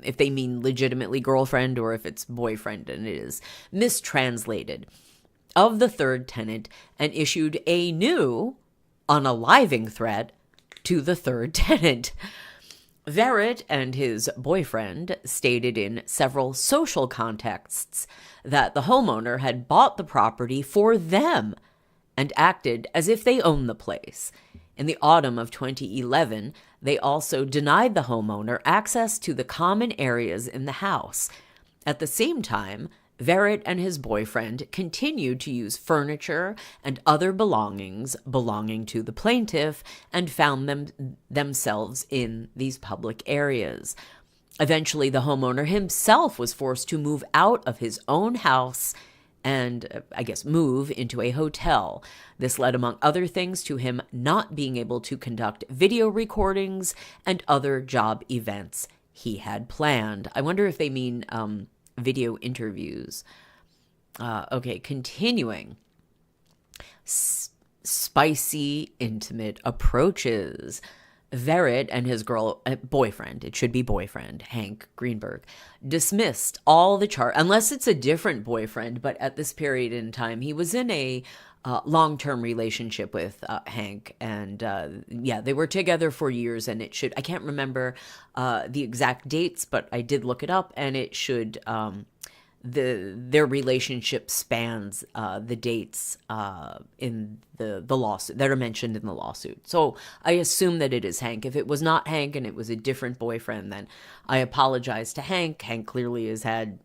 if they mean legitimately girlfriend or if it's boyfriend, and it is mistranslated, of the third tenant, and issued a new unaliving threat to the third tenant. Verrett and his boyfriend stated in several social contexts that the homeowner had bought the property for them and acted as if they owned the place. In the autumn of 2011, they also denied the homeowner access to the common areas in the house. At the same time, Verrett and his boyfriend continued to use furniture and other belongings belonging to the plaintiff and found themselves in these public areas. Eventually, the homeowner himself was forced to move out of his own house and, move into a hotel. This led, among other things, to him not being able to conduct video recordings and other job events he had planned. I wonder if they mean video interviews. Okay, continuing. Spicy, intimate approaches. Verrett and his boyfriend, it should be boyfriend, Hank Greenberg, dismissed all the unless it's a different boyfriend, but at this period in time, he was in a long-term relationship with Hank, and they were together for years, and I can't remember the exact dates, but I did look it up, and it should, their relationship spans the dates in the lawsuit that are mentioned in the lawsuit. So I assume that it is Hank. If it was not Hank and it was a different boyfriend, then I apologize to Hank. Hank clearly has had,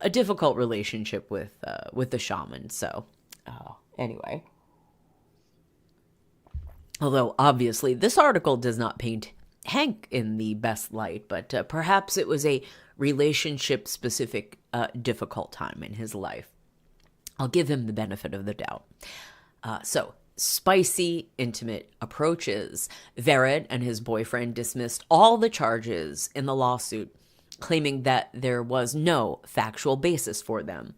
a difficult relationship with the shaman. So anyway, although obviously this article does not paint Hank in the best light, but perhaps it was a relationship-specific difficult time in his life. I'll give him the benefit of the doubt. So, spicy, intimate approaches. Verrett and his boyfriend dismissed all the charges in the lawsuit, claiming that there was no factual basis for them.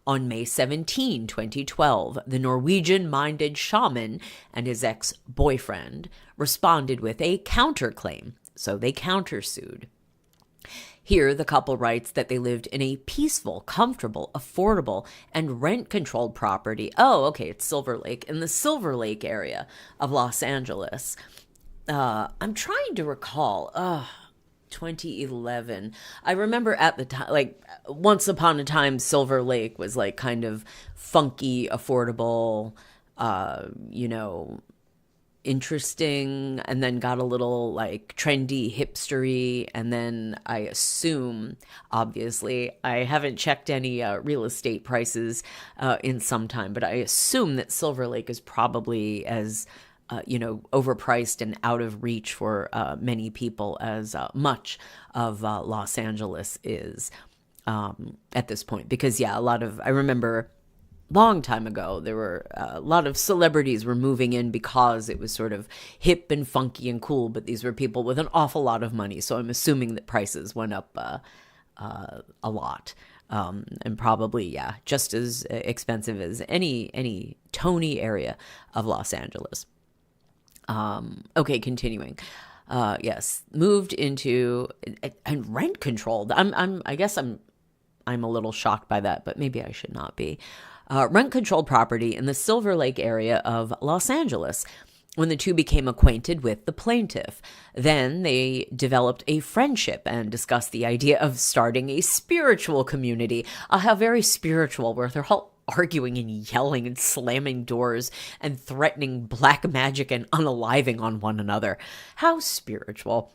On May 17, 2012, the Norwegian-minded shaman and his ex-boyfriend responded with a counterclaim, so they countersued. Here, the couple writes that they lived in a peaceful, comfortable, affordable, and rent-controlled property. Oh, okay, it's Silver Lake, in the Silver Lake area of Los Angeles. I'm trying to recall, 2011. I remember at the time, once upon a time, Silver Lake was kind of funky, affordable, interesting, and then got a little trendy, hipstery, and then I assume, obviously, I haven't checked any real estate prices in some time, but I assume that Silver Lake is probably as overpriced and out of reach for many people as much of Los Angeles is at this point. Because, I remember long time ago, there were a lot of celebrities were moving in because it was sort of hip and funky and cool, but these were people with an awful lot of money. So I'm assuming that prices went up a lot. And probably, just as expensive as any Tony area of Los Angeles. Okay, continuing. Yes, moved into and rent controlled. I guess I'm a little shocked by that, but maybe I should not be. rent-controlled property in the Silver Lake area of Los Angeles when the two became acquainted with the plaintiff. Then they developed a friendship and discussed the idea of starting a spiritual community. How very spiritual, where they're all arguing and yelling and slamming doors and threatening black magic and unaliving on one another. How spiritual.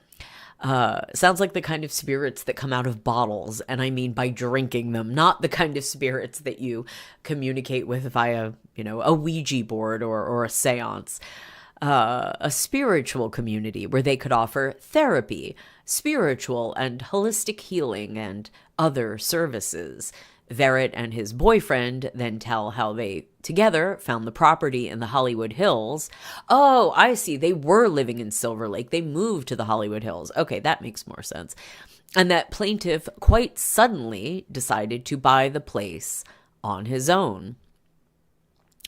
Sounds like the kind of spirits that come out of bottles, and I mean by drinking them, not the kind of spirits that you communicate with via, a Ouija board or a seance. A spiritual community where they could offer therapy, spiritual and holistic healing, and other services. Verrett and his boyfriend then tell how they together found the property in the Hollywood Hills. Oh, I see. They were living in Silver Lake. They moved to the Hollywood Hills. Okay, that makes more sense. And that plaintiff quite suddenly decided to buy the place on his own.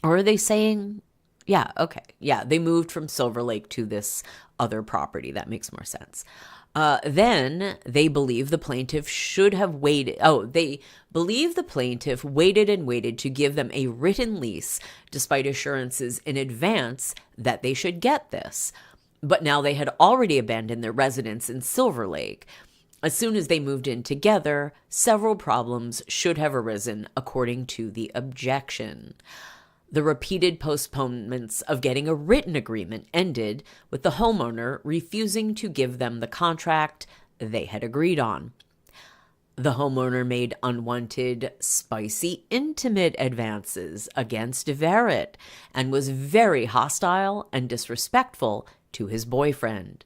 Or are they saying, yeah, okay. Yeah, they moved from Silver Lake to this other property. That makes more sense. Then they believe the plaintiff should have waited. Oh, they believe the plaintiff waited and waited to give them a written lease, despite assurances in advance that they should get this. But now they had already abandoned their residence in Silver Lake. As soon as they moved in together, several problems should have arisen, according to the objection. The repeated postponements of getting a written agreement ended with the homeowner refusing to give them the contract they had agreed on. The homeowner made unwanted, spicy, intimate advances against Verrett and was very hostile and disrespectful to his boyfriend.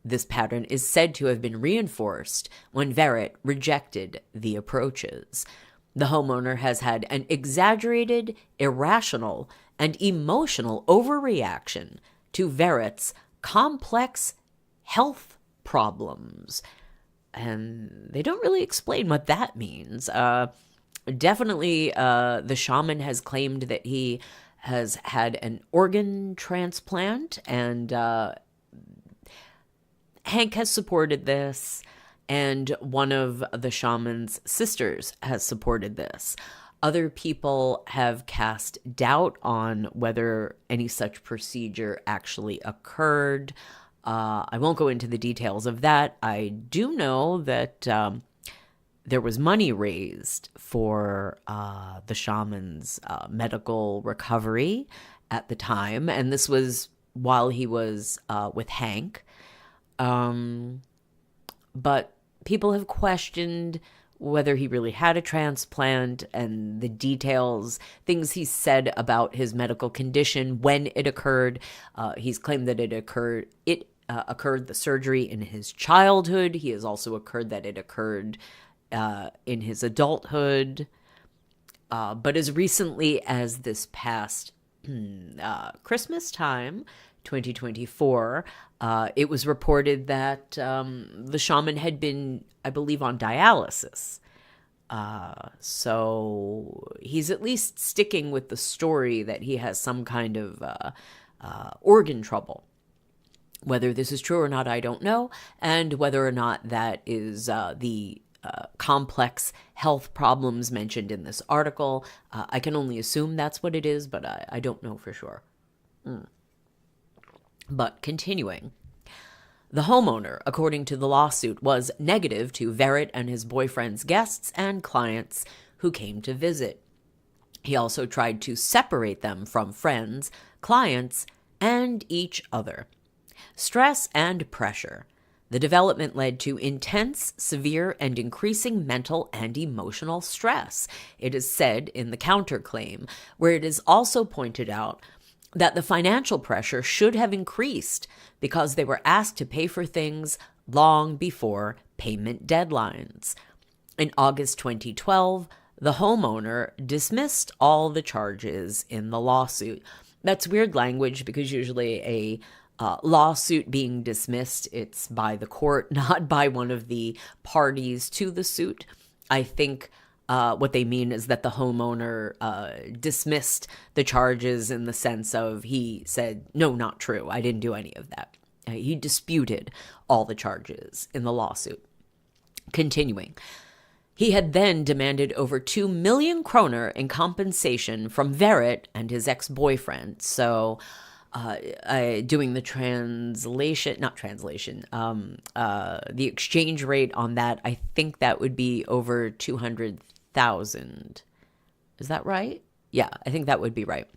This pattern is said to have been reinforced when Verrett rejected the approaches. The homeowner has had an exaggerated, irrational, and emotional overreaction to Verrett's complex health problems. And they don't really explain what that means. Definitely, the shaman has claimed that he has had an organ transplant, and Hank has supported this. And one of the shaman's sisters has supported this. Other people have cast doubt on whether any such procedure actually occurred. I won't go into the details of that. I do know that there was money raised for the shaman's medical recovery at the time. And this was while he was with Hank. But people have questioned whether he really had a transplant and the details, things he said about his medical condition when it occurred. He's claimed that it occurred, the surgery in his childhood. He has also occurred that it occurred in his adulthood. But as recently as this past Christmas time, 2024, it was reported that the shaman had been, I believe, on dialysis. So he's at least sticking with the story that he has some kind of organ trouble. Whether this is true or not, I don't know. And whether or not that is the complex health problems mentioned in this article, I can only assume that's what it is, but I don't know for sure. But continuing, the homeowner, according to the lawsuit, was negative to Verrett and his boyfriend's guests and clients who came to visit. He also tried to separate them from friends, clients, and each other. Stress and pressure. The development led to intense, severe, and increasing mental and emotional stress, it is said in the counterclaim, where it is also pointed out that the financial pressure should have increased because they were asked to pay for things long before payment deadlines. In August 2012, the homeowner dismissed all the charges in the lawsuit. That's weird language because usually a lawsuit being dismissed, it's by the court, not by one of the parties to the suit. I think what they mean is that the homeowner dismissed the charges in the sense of he said, no, not true. I didn't do any of that. He disputed all the charges in the lawsuit. Continuing, He had then demanded over 2 million kroner in compensation from Verrett and his ex-boyfriend. So doing the the exchange rate on that, I think that would be over 200,000. Is that right? Yeah, I think that would be right.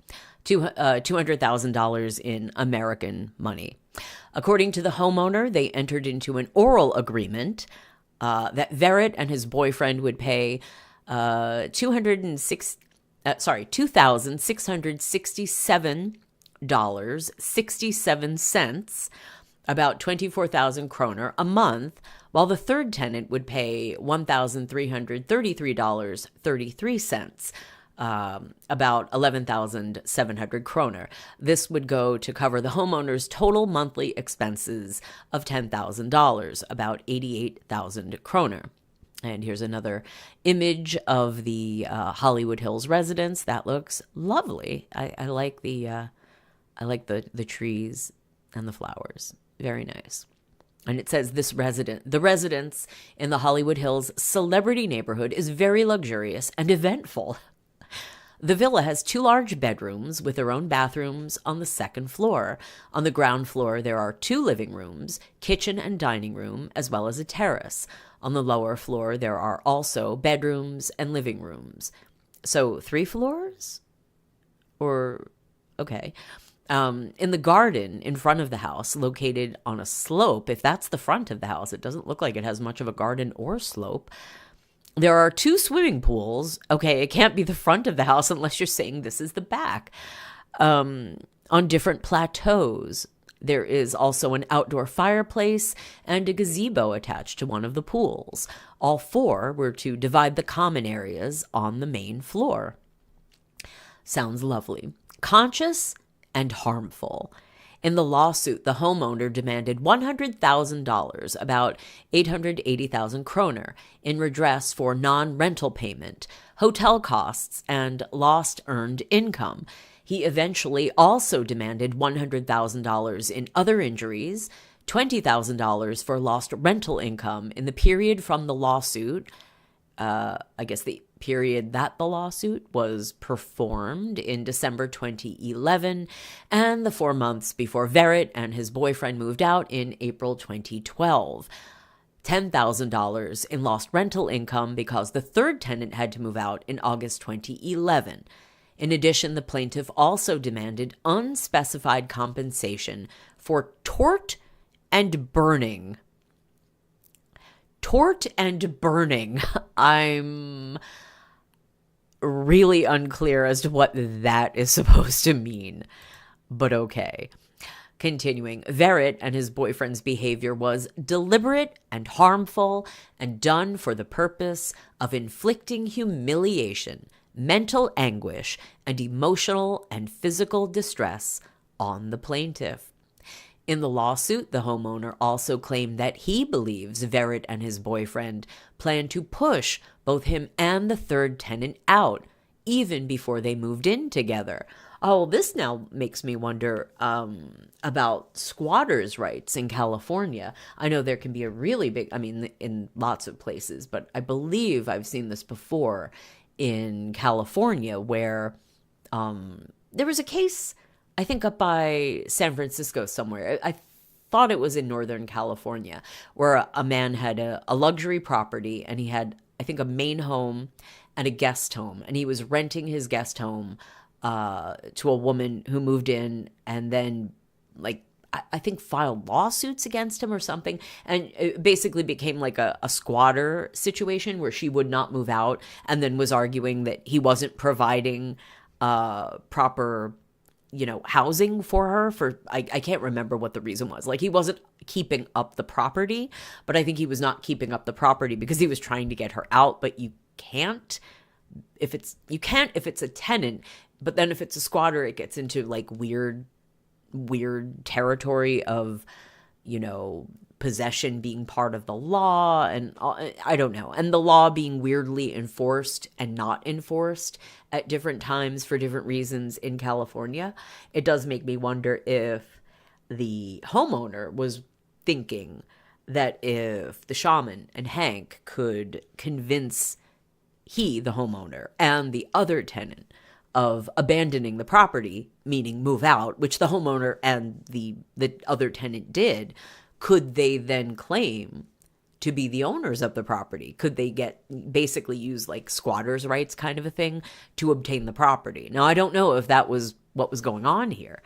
$200,000 in American money. According to the homeowner, they entered into an oral agreement that Verrett and his boyfriend would pay $2,667.67, about 24,000 kroner a month, while the third tenant would pay $1,333.33, about 11,700 kroner. This would go to cover the homeowner's total monthly expenses of $10,000, about 88,000 kroner. And here's another image of the Hollywood Hills residence. That looks lovely. I like the trees and the flowers. Very nice. And it says the residence in the Hollywood Hills celebrity neighborhood is very luxurious and eventful. The villa has 2 large bedrooms with their own bathrooms on the second floor. On the ground floor, there are 2 living rooms, kitchen and dining room, as well as a terrace. On the lower floor, there are also bedrooms and living rooms. So 3 floors? Okay. In the garden in front of the house, located on a slope, if that's the front of the house, it doesn't look like it has much of a garden or slope. There are 2 swimming pools. Okay, it can't be the front of the house unless you're saying this is the back. On different plateaus. There is also an outdoor fireplace and a gazebo attached to one of the pools. All 4 were to divide the common areas on the main floor. Sounds lovely. Conscious and harmful. In the lawsuit, the homeowner demanded $100,000, about 880,000 kroner, in redress for non-rental payment, hotel costs, and lost earned income. He eventually also demanded $100,000 in other injuries, $20,000 for lost rental income in the period from the lawsuit, I guess the period that the lawsuit was performed in December 2011, and the 4 months before Verrett and his boyfriend moved out in April 2012. $10,000 in lost rental income because the third tenant had to move out in August 2011. In addition, the plaintiff also demanded unspecified compensation for tort and burning. Tort and burning. I'm really unclear as to what that is supposed to mean, but okay. Continuing, Verrett and his boyfriend's behavior was deliberate and harmful and done for the purpose of inflicting humiliation, mental anguish, and emotional and physical distress on the plaintiff. In the lawsuit, the homeowner also claimed that he believes Verrett and his boyfriend planned to push both him and the third tenant out, even before they moved in together. Oh, this now makes me wonder about squatters' rights in California. I know there can be a really big, in lots of places, but I believe I've seen this before in California where there was a case, I think up by San Francisco somewhere. I thought it was in Northern California, where a man had a luxury property and he had, I think, a main home and a guest home. And he was renting his guest home to a woman who moved in and then, I think, filed lawsuits against him or something. And it basically became like a squatter situation where she would not move out and then was arguing that he wasn't providing proper housing for her I can't remember what the reason was. Like, he wasn't keeping up the property, but I think he was not keeping up the property because he was trying to get her out. But you can't if it's a tenant, but then if it's a squatter, it gets into like weird territory of, possession being part of the law, and I don't know, and the law being weirdly enforced and not enforced at different times for different reasons in California. It does make me wonder if the homeowner was thinking that if the shaman and Hank could convince he, the homeowner, and the other tenant of abandoning the property, meaning move out, which the homeowner and the other tenant did, could they then claim to be the owners of the property? Could they basically use like squatters' rights kind of a thing to obtain the property? Now, I don't know if that was what was going on here,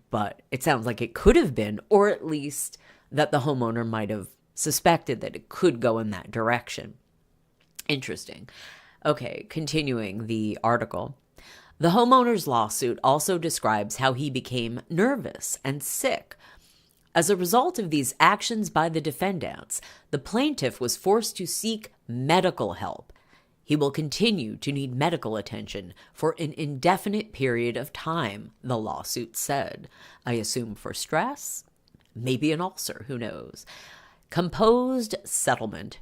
but it sounds like it could have been, or at least that the homeowner might have suspected that it could go in that direction. Interesting. Okay, continuing the article. The homeowner's lawsuit also describes how he became nervous and sick. As a result of these actions by the defendants, the plaintiff was forced to seek medical help. He will continue to need medical attention for an indefinite period of time, the lawsuit said. I assume for stress? Maybe an ulcer, who knows? Composed settlement.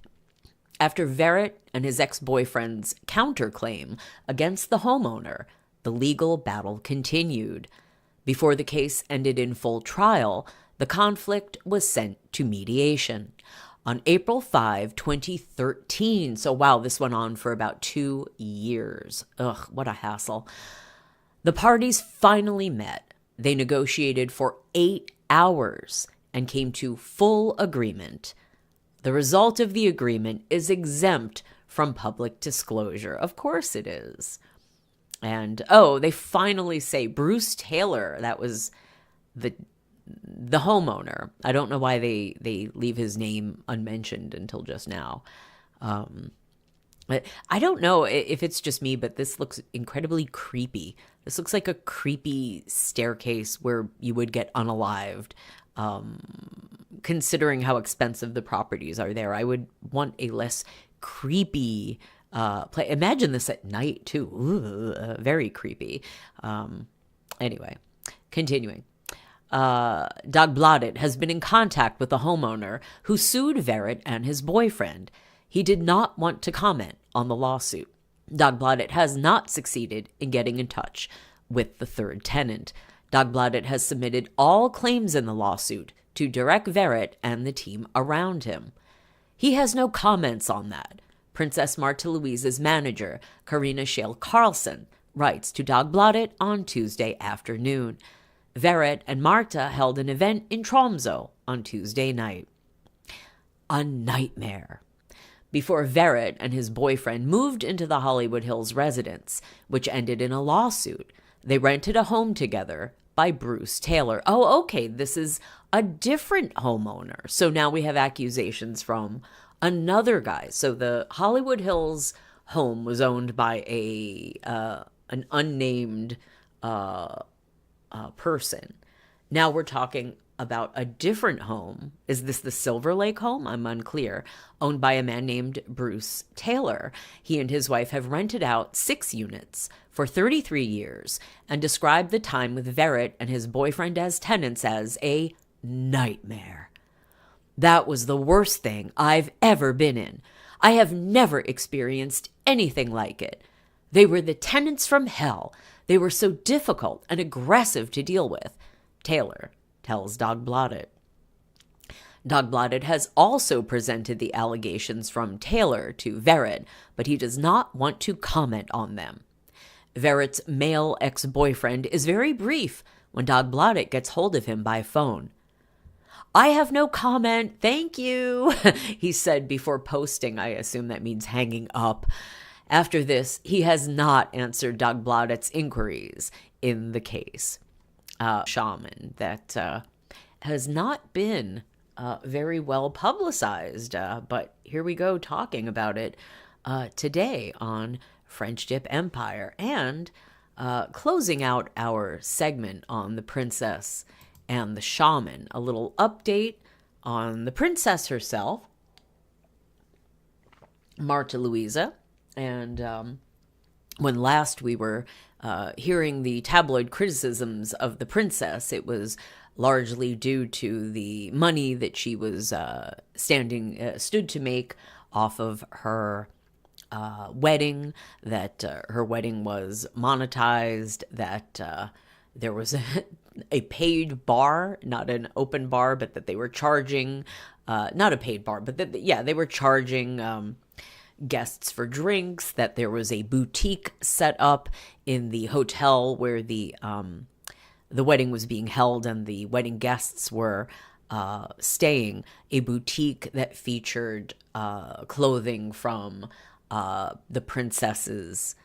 After Verrett and his ex-boyfriend's counterclaim against the homeowner, the legal battle continued. Before the case ended in full trial, the conflict was sent to mediation. On April 5, 2013, so wow, this went on for about 2 years. Ugh, what a hassle. The parties finally met. They negotiated for 8 hours and came to full agreement. The result of the agreement is exempt from public disclosure. Of course it is. And, they finally say Bruce Taylor, that was the homeowner. I don't know why they leave his name unmentioned until just now. I don't know if it's just me, but this looks incredibly creepy. This looks like a creepy staircase where you would get unalived. Considering how expensive the properties are there, I would want a less creepy play. Imagine this at night too. Ooh, very creepy. Anyway, continuing. Dagbladet has been in contact with the homeowner who sued Verrett and his boyfriend. He did not want to comment on the lawsuit. Dagbladet has not succeeded in getting in touch with the third tenant. Dagbladet has submitted all claims in the lawsuit to Durek Verrett and the team around him. He has no comments on that. Princess Martha Louise's manager, Karina Scheel Carlson, writes to Dagbladet on Tuesday afternoon. Verrett and Martha held an event in Tromsø on Tuesday night. A nightmare. Before Verrett and his boyfriend moved into the Hollywood Hills residence, which ended in a lawsuit, they rented a home together by Bruce Taylor. Oh, okay, this is a different homeowner. So now we have accusations from another guy. So the Hollywood Hills home was owned by an unnamed person. Now we're talking about a different home. Is this the Silver Lake home? I'm unclear. Owned by a man named Bruce Taylor. He and his wife have rented out 6 units for 33 years and described the time with Verrett and his boyfriend as tenants as a nightmare. That was the worst thing I've ever been in. I have never experienced anything like it. They were the tenants from hell. They were so difficult and aggressive to deal with, Taylor tells Dagbladet. Dagbladet has also presented the allegations from Taylor to Verrett, but he does not want to comment on them. Verrett's male ex-boyfriend is very brief when Dagbladet gets hold of him by phone. I have no comment, thank you, he said before posting. I assume that means hanging up. After this, he has not answered Dagbladet's inquiries in the case. Shaman that has not been very well publicized, but here we go talking about it today on French Dip Empire, and closing out our segment on the princess and the shaman, a little update on the princess herself, Martha Louise. And when last we were hearing the tabloid criticisms of the princess, it was largely due to the money that she was stood to make off of her wedding, that her wedding was monetized, that there was a paid bar, not an open bar, but that they were charging not a paid bar, but they were charging guests for drinks, that there was a boutique set up in the hotel where the wedding was being held and the wedding guests were staying, a boutique that featured clothing from the princess's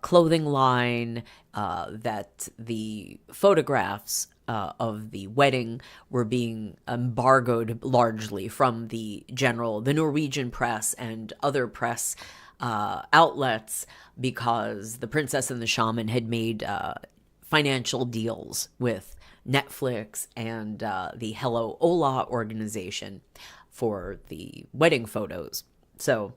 clothing line, that the photographs of the wedding were being embargoed largely from the Norwegian press and other press outlets, because the princess and the shaman had made financial deals with Netflix and the Hello Ola organization for the wedding photos. So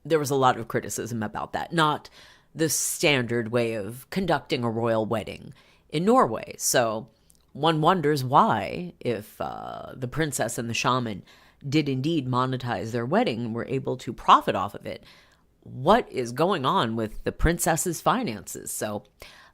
there was a lot of criticism about that. Not the standard way of conducting a royal wedding in Norway. So one wonders why, if the princess and the shaman did indeed monetize their wedding and were able to profit off of it, what is going on with the princess's finances? So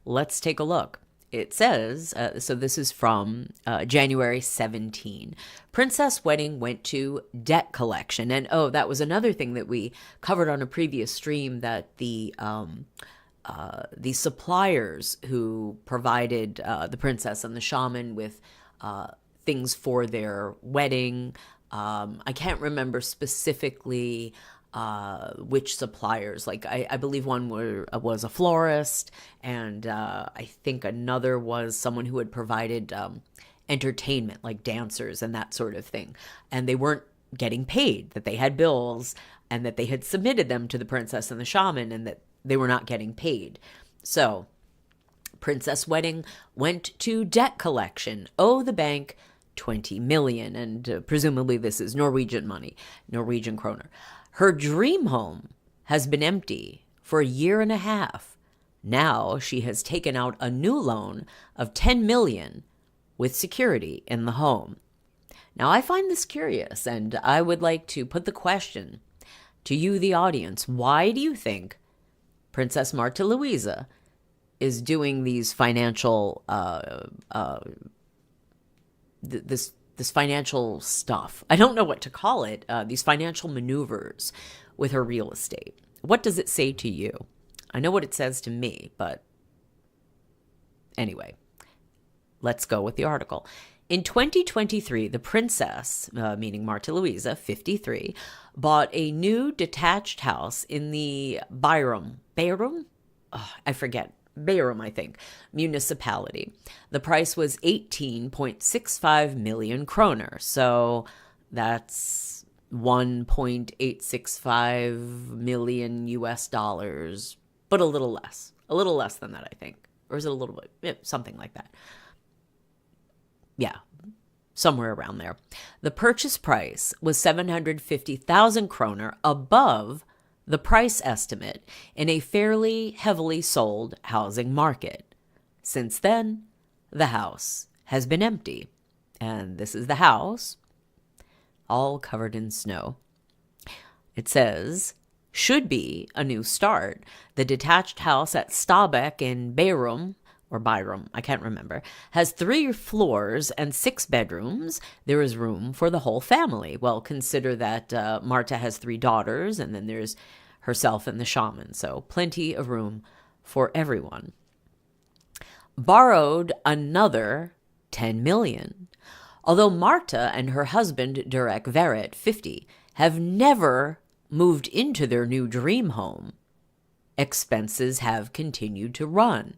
let's take a look. It says, so this is from January 17. Princess wedding went to debt collection. And that was another thing that we covered on a previous stream, that the suppliers who provided the princess and the shaman with things for their wedding, I can't remember specifically which suppliers. Like I believe one was a florist, and I think another was someone who had provided entertainment, like dancers and that sort of thing. And they weren't getting paid, that they had bills and that they had submitted them to the princess and the shaman, and that they were not getting paid. So princess wedding went to debt collection. Owe the bank 20 million. And presumably this is Norwegian money, Norwegian kroner. Her dream home has been empty for a year and a half. Now she has taken out a new loan of 10 million with security in the home. Now I find this curious, and I would like to put the question to you, the audience. Why do you think Princess Martha Louise is doing these financial this financial stuff? I don't know what to call it. These financial maneuvers with her real estate. What does it say to you? I know what it says to me, but anyway, let's go with the article. In 2023, the princess, meaning Martha Louise, 53, bought a new detached house in the Bærum, I think, municipality. The price was 18.65 million kroner. So that's 1.865 million US dollars, but a little less than that, I think. Or is it a little bit? Yeah, something like that. Yeah, somewhere around there. The purchase price was 750,000 kroner above the price estimate in a fairly heavily sold housing market. Since then, the house has been empty. And this is the house, all covered in snow. It says, should be a new start. The detached house at Stabekk in Bærum, I can't remember, has 3 floors and 6 bedrooms. There is room for the whole family. Well, consider that Martha has 3 daughters, and then there's herself and the shaman. So plenty of room for everyone. Borrowed another 10 million. Although Martha and her husband, Durek, 50, have never moved into their new dream home, expenses have continued to run.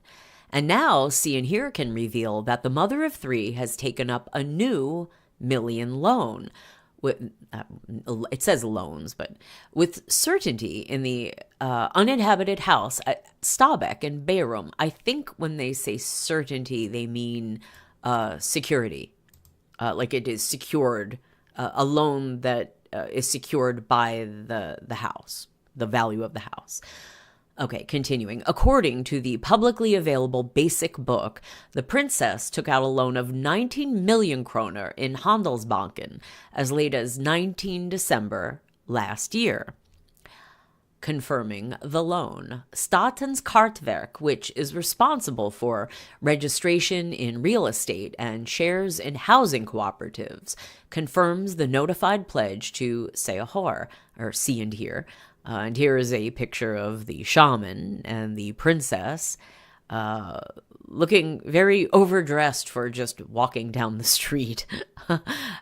And now See and Hear can reveal that the mother of 3 has taken up a new million loan. It says loans, but with certainty in the uninhabited house at Stabekk in Bærum. I think when they say certainty, they mean security. Like it is secured, a loan that is secured by the house, the value of the house. Okay, continuing. According to the publicly available basic book, the princess took out a loan of 19 million kroner in Handelsbanken as late as 19 December last year. confirming the loan. Statens Kartverk, which is responsible for registration in real estate and shares in housing cooperatives, confirms the notified pledge to se og hør, or see and hear. And here is a picture of the shaman and the princess, looking very overdressed for just walking down the street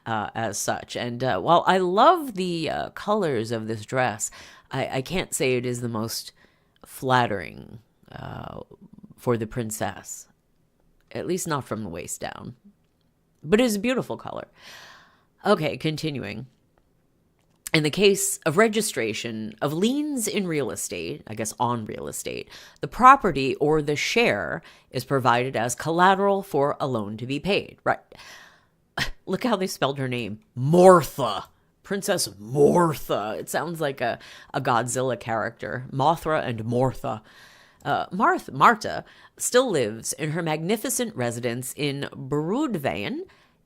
as such. And while I love the colors of this dress, I can't say it is the most flattering for the princess, at least not from the waist down. But it is a beautiful color. Okay, continuing. In the case of registration of liens in real estate, I guess on real estate, the property or the share is provided as collateral for a loan to be paid. Right. Look how they spelled her name. Martha. Princess Martha. It sounds like a Godzilla character. Mothra and Martha. Martha still lives in her magnificent residence in Broadveien,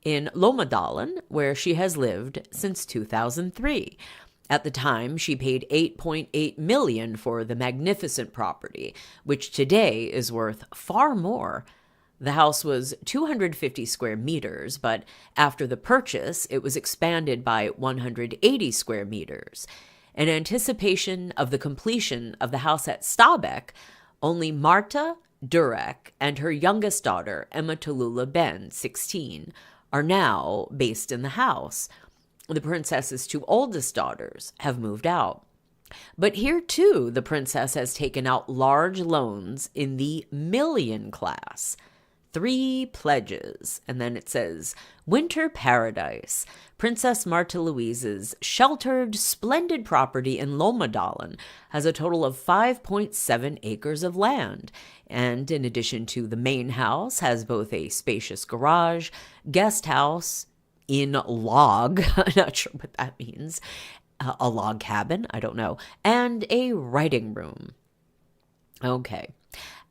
in Lommedalen, where she has lived since 2003. At the time, she paid 8.8 million for the magnificent property, which today is worth far more. The house was 250 square meters, but after the purchase, it was expanded by 180 square meters. In anticipation of the completion of the house at Stabekk, only Martha Durek and her youngest daughter, Emma Tallulah Ben, 16, are now based in the house. The princess's two oldest daughters have moved out. But here, too, the princess has taken out large loans in the million class. 3 pledges. And then it says, Winter Paradise. Princess Martha Louise's sheltered, splendid property in Lommedalen has a total of 5.7 acres of land. And in addition to the main house, has both a spacious garage, guest house in log, I'm not sure what that means, a log cabin, I don't know, and a writing room. Okay.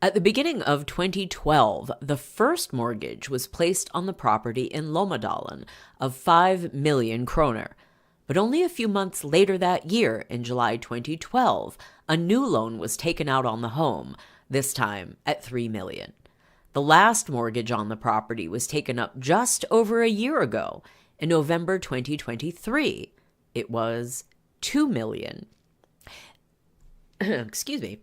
At the beginning of 2012, the first mortgage was placed on the property in Lommedalen of 5 million kroner. But only a few months later that year, in July 2012, a new loan was taken out on the home, this time at 3 million. The last mortgage on the property was taken up just over a year ago, in November 2023. It was 2 million. Excuse me.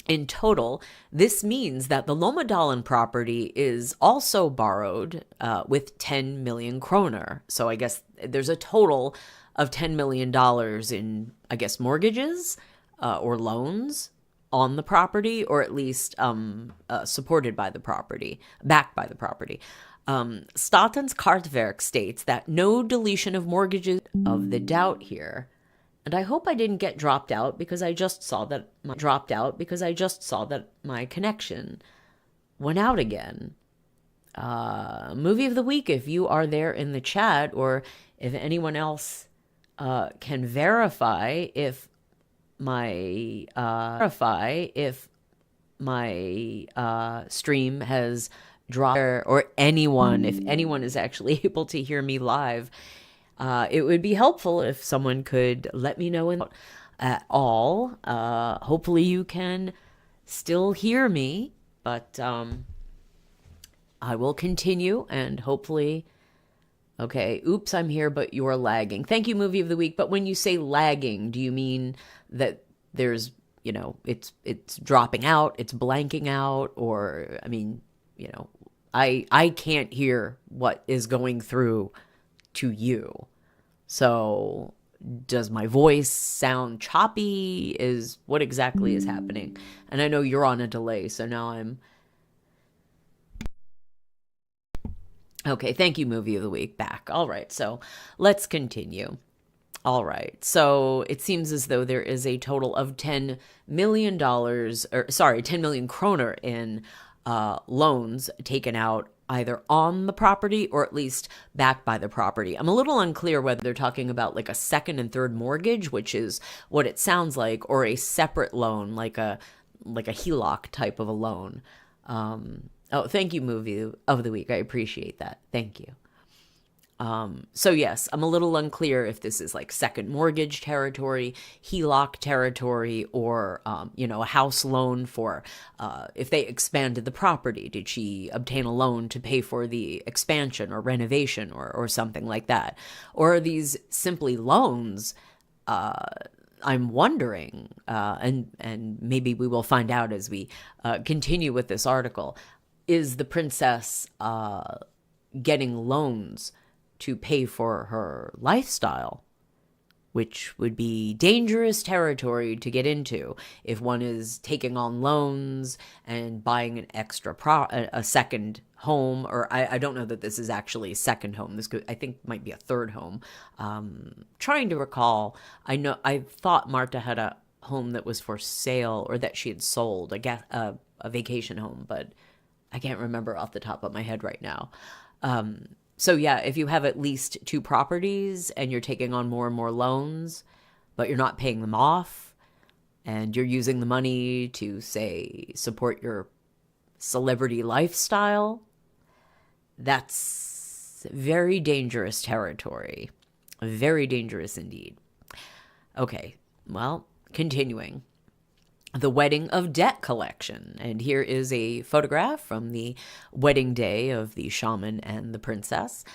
In total, this means that the Lommedalen property is also borrowed with 10 million kroner. So I guess there's a total of $10 million in, I guess, mortgages or loans on the property, or at least supported by the property, backed by the property. Statens Kartverk states that no deletion of mortgages of the doubt here. And I hope I didn't get dropped out because I just saw that my connection went out again. Movie of the week, if you are there in the chat, or if anyone else can verify if my stream has dropped, or if anyone is actually able to hear me live. It would be helpful if someone could let me know at all. Hopefully you can still hear me, but I will continue, and hopefully... Okay, oops, I'm here, but you're lagging. Thank you, Movie of the Week. But when you say lagging, do you mean that there's, it's dropping out, it's blanking out, or, I mean, I can't hear what is going through to you. So does my voice sound choppy? What exactly is happening? And I know you're on a delay, so now I'm... Okay, thank you, Movie of the Week. Back. All right, so let's continue. All right, so it seems as though there is a total of $10 million kroner in loans taken out either on the property or at least backed by the property. I'm a little unclear whether they're talking about like a second and third mortgage, which is what it sounds like, or a separate loan, like a HELOC type of a loan. Oh, thank you, Movie of the Week. I appreciate that. Thank you. So yes, I'm a little unclear if this is like second mortgage territory, HELOC territory, or, a house loan for, if they expanded the property. Did she obtain a loan to pay for the expansion or renovation or something like that? Or are these simply loans? I'm wondering, and maybe we will find out as we continue with this article, is the princess getting loans to pay for her lifestyle, which would be dangerous territory to get into if one is taking on loans and buying an extra a second home, or I don't know that this is actually a second home. This I think might be a third home. Trying to recall, I thought Martha had a home that was for sale or that she had sold, a vacation home, but I can't remember off the top of my head right now. So yeah, if you have at least 2 properties and you're taking on more and more loans, but you're not paying them off, and you're using the money to, say, support your celebrity lifestyle, that's very dangerous territory. Very dangerous indeed. Okay, well, continuing. The wedding of debt collection. And here is a photograph from the wedding day of the shaman and the princess.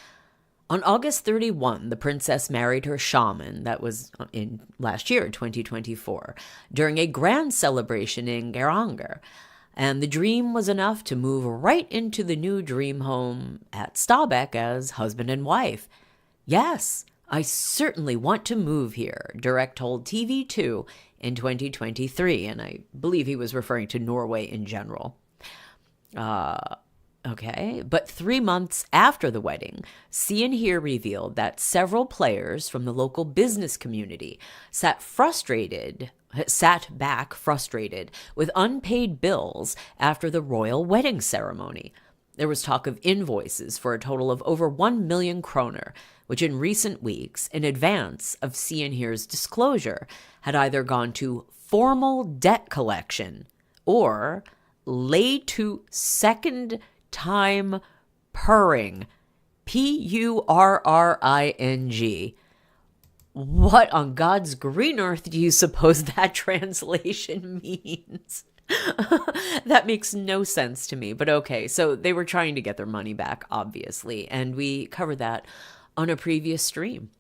On August 31, the princess married her shaman, that was in last year, 2024, during a grand celebration in Geiranger. And the dream was enough to move right into the new dream home at Stabekk as husband and wife. Yes, I certainly want to move here, Durek told TV2 in 2023, and I believe he was referring to Norway in general. Okay, but 3 months after the wedding, See and Hear revealed that several players from the local business community sat back frustrated with unpaid bills after the royal wedding ceremony. There was talk of invoices for a total of over 1 million kroner, which in recent weeks, in advance of See and Hear's disclosure, had either gone to formal debt collection or lay to second time purring. Purring. What on God's green earth do you suppose that translation means? That makes no sense to me, but okay. So they were trying to get their money back, obviously, and we covered that on a previous stream.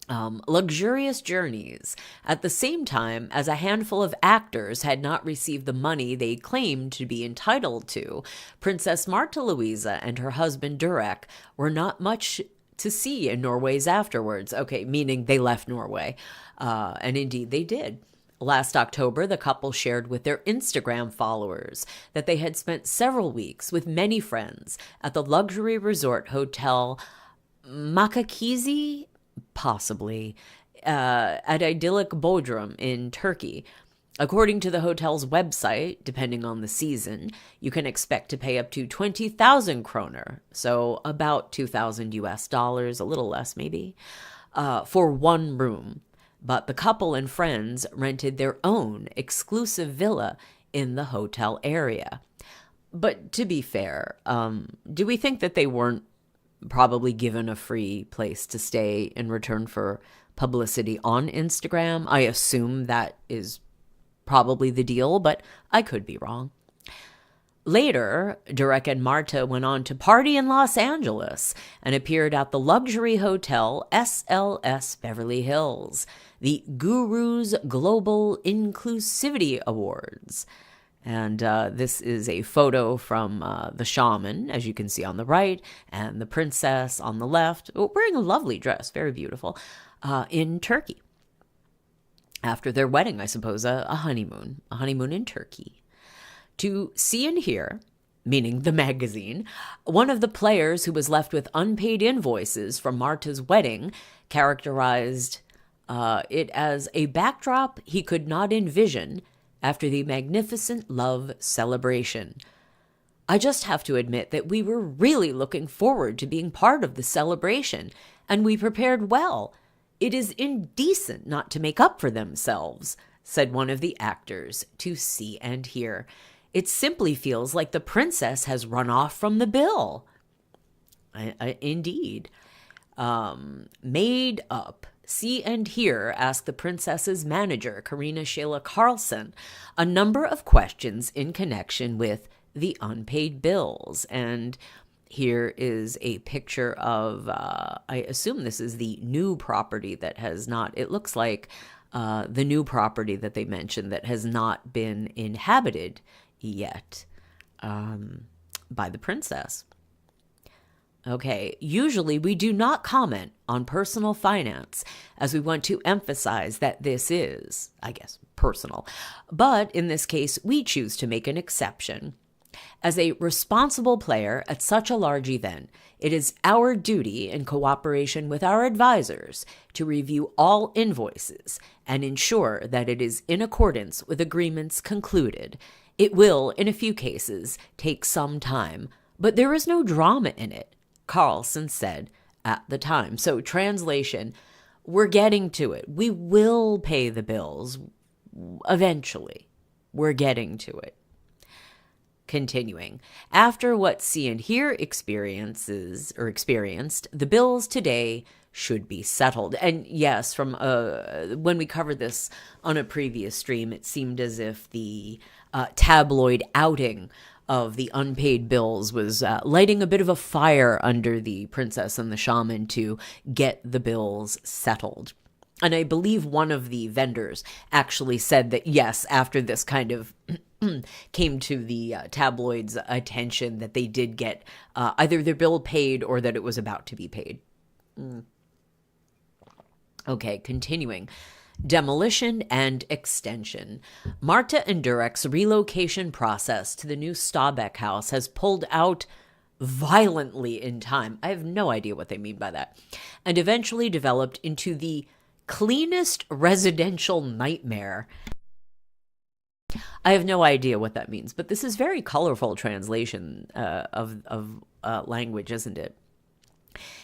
Luxurious journeys. At the same time as a handful of actors had not received the money they claimed to be entitled to, Princess Martha Louise and her husband Durek were not much to see in Norway's afterwards. Okay, meaning they left Norway. And indeed they did. Last October, the couple shared with their Instagram followers that they had spent several weeks with many friends at the luxury resort hotel Makakizi, possibly, at idyllic Bodrum in Turkey. According to the hotel's website, depending on the season, you can expect to pay up to 20,000 kroner, so about $2,000, a little less maybe, for one room. But the couple and friends rented their own exclusive villa in the hotel area. But to be fair, do we think that they weren't probably given a free place to stay in return for publicity on Instagram? I assume that is probably the deal, but I could be wrong. Later, Durek and Martha went on to party in Los Angeles and appeared at the luxury hotel SLS Beverly Hills, the Guru's Global Inclusivity Awards. And this is a photo from the shaman, as you can see on the right, and the princess on the left, wearing a lovely dress, very beautiful, in Turkey. After their wedding, I suppose, a honeymoon in Turkey. To See and Hear, meaning the magazine, one of the players who was left with unpaid invoices from Martha's wedding characterized it as a backdrop he could not envision after the magnificent love celebration. I just have to admit that we were really looking forward to being part of the celebration, and we prepared well. It is indecent not to make up for themselves, said one of the actors to See and Hear. It simply feels like the princess has run off from the bill. Indeed. Made up. See and hear asked the princess's manager, Karina Sheila Carlson, a number of questions in connection with the unpaid bills. And here is a picture of, I assume this is the new property that has not, it looks like the new property that they mentioned that has not been inhabited yet by the princess. Okay, usually we do not comment on personal finance, as we want to emphasize that this is, I guess, personal. But in this case, we choose to make an exception. As a responsible player at such a large event, it is our duty, in cooperation with our advisors, to review all invoices and ensure that it is in accordance with agreements concluded. It will, in a few cases, take some time, but there is no drama in it, Carlson said at the time. So translation, we're getting to it. We will pay the bills eventually. We're getting to it. Continuing, after what See and Hear experienced, the bills today should be settled. And yes, from when we covered this on a previous stream, it seemed as if the tabloid outing of the unpaid bills was lighting a bit of a fire under the princess and the shaman to get the bills settled. And I believe one of the vendors actually said that, yes, after this kind of came to the tabloids' attention, that they did get either their bill paid or that it was about to be paid. Okay, continuing. Demolition and extension. Martha and Durek's relocation process to the new Stabæk house has pulled out violently in time. I have no idea what they mean by that. And eventually developed into the cleanest residential nightmare. I have no idea what that means, but this is very colorful translation of language, isn't it?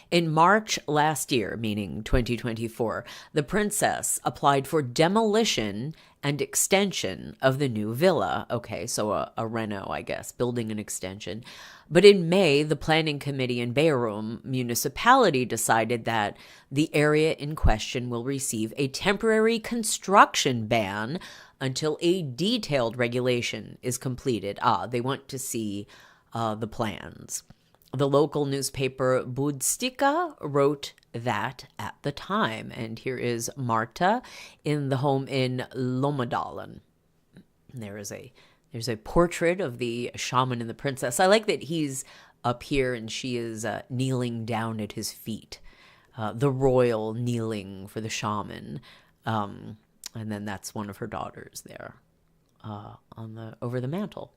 In March last year, meaning 2024, the princess applied for demolition and extension of the new villa. Okay, so a reno, I guess, building an extension. But in May, the planning committee in Bærum municipality decided that the area in question will receive a temporary construction ban until a detailed regulation is completed. They want to see the plans. The local newspaper Budstikka wrote that at the time. And here is Martha in the home in Lommedalen. There's a portrait of the shaman and the princess. I like that he's up here and she is kneeling down at his feet. The royal kneeling for the shaman. And then that's one of her daughters there over the mantle.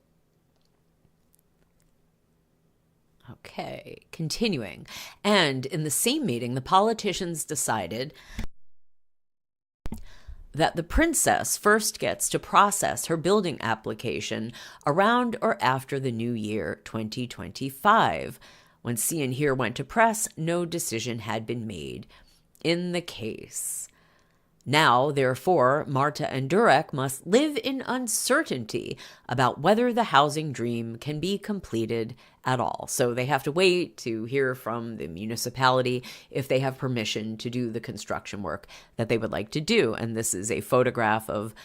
Okay, continuing. And in the same meeting, the politicians decided that the princess first gets to process her building application around or after the new year 2025. When See and Hear went to press, no decision had been made in the case. Now, therefore, Martha and Durek must live in uncertainty about whether the housing dream can be completed at all. So they have to wait to hear from the municipality if they have permission to do the construction work that they would like to do. And this is a photograph of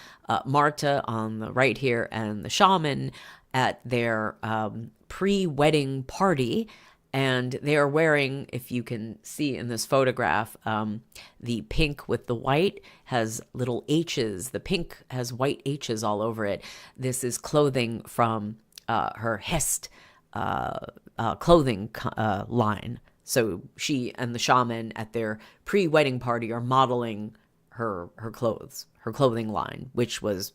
Martha on the right here and the shaman at their pre-wedding party. And they are wearing, if you can see in this photograph, the pink with the white has little H's. The pink has white H's all over it. This is clothing from her Hest clothing line. So she and the shaman at their pre-wedding party are modeling her clothing line, which was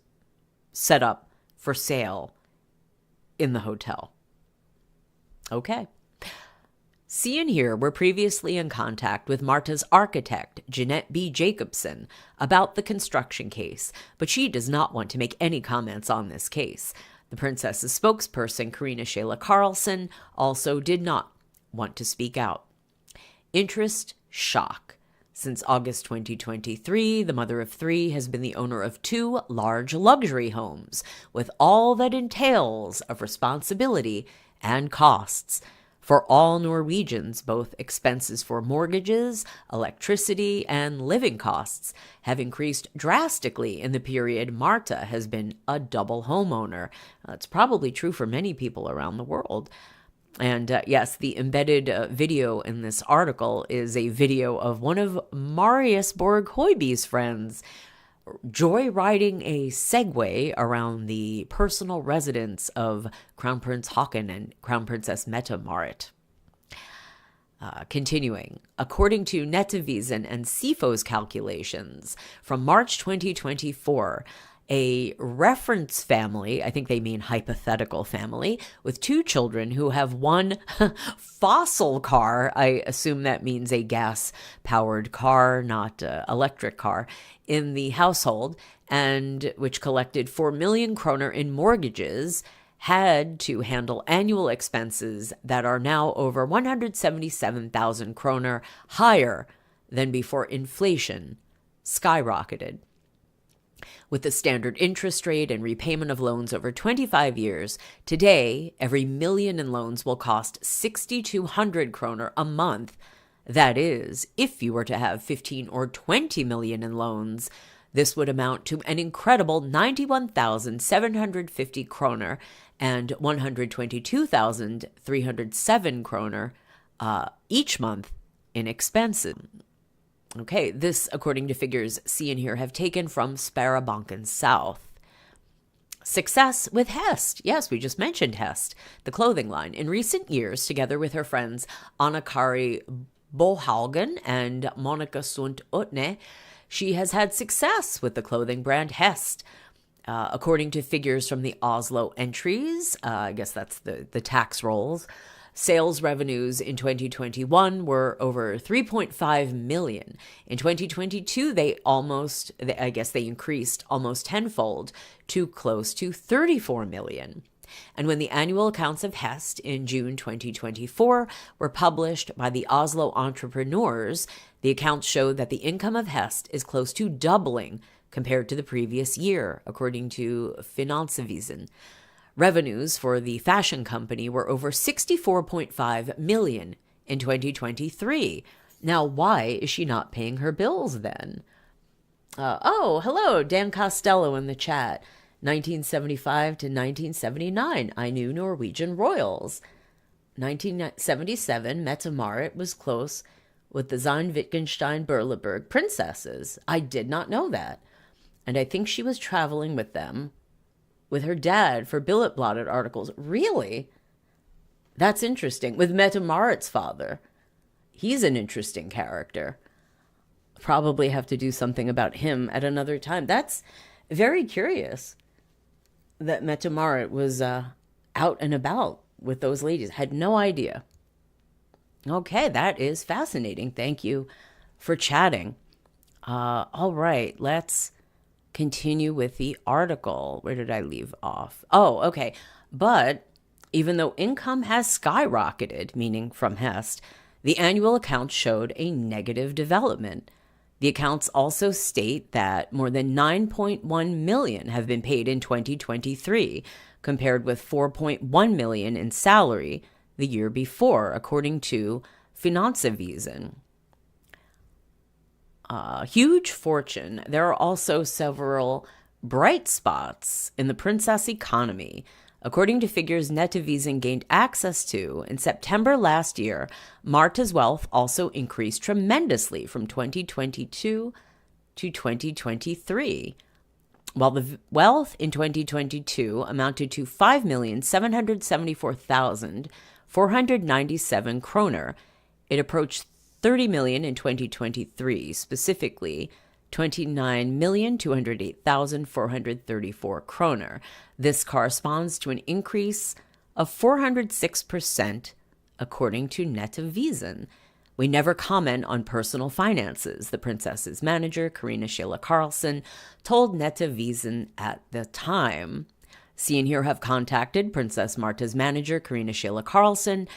set up for sale in the hotel. Okay. See and Hear were previously in contact with Martha's architect, Jeanette B. Jacobson, about the construction case, but she does not want to make any comments on this case. The princess's spokesperson, Karina Sheila Carlson, also did not want to speak out. Interest, shock. Since August 2023, the mother of three has been the owner of 2 large luxury homes, with all that entails of responsibility and costs. For all Norwegians, both expenses for mortgages, electricity, and living costs have increased drastically in the period Martha has been a double homeowner. It's probably true for many people around the world. And yes, the embedded video in this article is a video of one of Marius Borg Hoiby's friends joyriding a Segway around the personal residence of Crown Prince Haakon and Crown Princess Mette-Marit. Continuing, according to Nettavisen and SIFO's calculations, from March 2024, a reference family, I think they mean hypothetical family, with 2 children who have one fossil car, I assume that means a gas-powered car, not electric car, in the household, and which collected 4 million kroner in mortgages, had to handle annual expenses that are now over 177,000 kroner higher than before inflation skyrocketed. With the standard interest rate and repayment of loans over 25 years, today every million in loans will cost 6,200 kroner a month. That is, if you were to have 15 or 20 million in loans, this would amount to an incredible 91,750 kroner and 122,307 kroner each month in expenses. Okay, this, according to figures seen here, have taken from Sparebanken South. Success with Hest. Yes, we just mentioned Hest, the clothing line. In recent years, together with her friends Anna Kari Bohaugen and Monica Sundt Utne, she has had success with the clothing brand Hest. According to figures from the Oslo entries, I guess that's the tax rolls, sales revenues in 2021 were over 3.5 million. In 2022, they increased almost tenfold to close to 34 million. And when the annual accounts of Hest in June 2024 were published by the Oslo entrepreneurs, the accounts showed that the income of Hest is close to doubling compared to the previous year, according to Finansavisen. Revenues for the fashion company were over 64.5 million in 2023. Now, why is she not paying her bills then? Hello, Dan Costello in the chat. 1975 to 1979, I knew Norwegian royals. 1977, Mette-Marit was close with the Sein Wittgenstein-Berleburg princesses. I did not know that. And I think she was traveling with them with her dad for billet-blotted articles. Really? That's interesting. With Mette-Marit's father. He's an interesting character. Probably have to do something about him at another time. That's very curious that Mette-Marit was out and about with those ladies. Had no idea. Okay, that is fascinating. Thank you for chatting. All right, let's continue with the article. Where did I leave off? Oh, okay. But even though income has skyrocketed, meaning from Hest, the annual accounts showed a negative development. The accounts also state that more than 9.1 million have been paid in 2023, compared with 4.1 million in salary the year before, according to Finansavisen. Huge fortune. There are also several bright spots in the princess economy. According to figures Nettavisen gained access to, in September last year, Martha's wealth also increased tremendously from 2022 to 2023. While the wealth in 2022 amounted to 5,774,497 kroner, it approached 30 million in 2023, specifically 29,208,434 kroner. This corresponds to an increase of 406%, according to Nettavisen. We never comment on personal finances, the princess's manager, Karina Sheila Carlson, told Nettavisen at the time. Seen here have contacted Princess Martha's manager, Karina Sheila Carlson,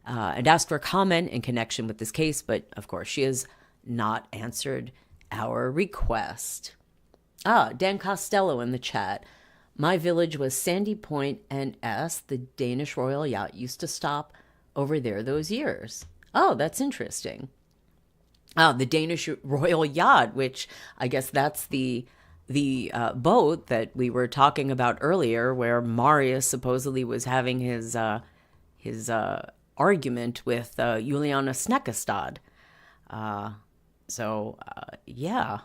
and asked for comment in connection with this case, but of course she has not answered our request. Dan Costello in the chat. My village was Sandy Point NS. The Danish royal yacht used to stop over there those years. Oh, that's interesting. The Danish Royal Yacht, which I guess that's the boat that we were talking about earlier, where Marius supposedly was having his argument with Juliana Snekkestad. Yeah,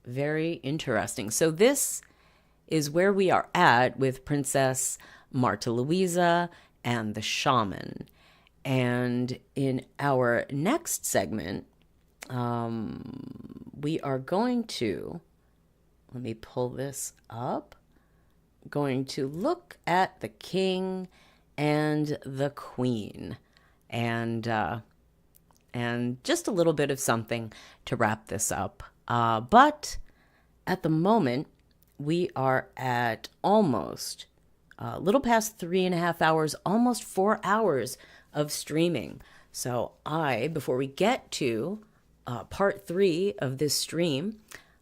very interesting. So this is where we are at with Princess Martha Louise and the shaman. And in our next segment, we are going to, let me pull this up, going to look at the king and the queen, and just a little bit of something to wrap this up. But at the moment, we are at almost a little past 3.5 hours, almost 4 hours of streaming. So before we get to part 3 of this stream,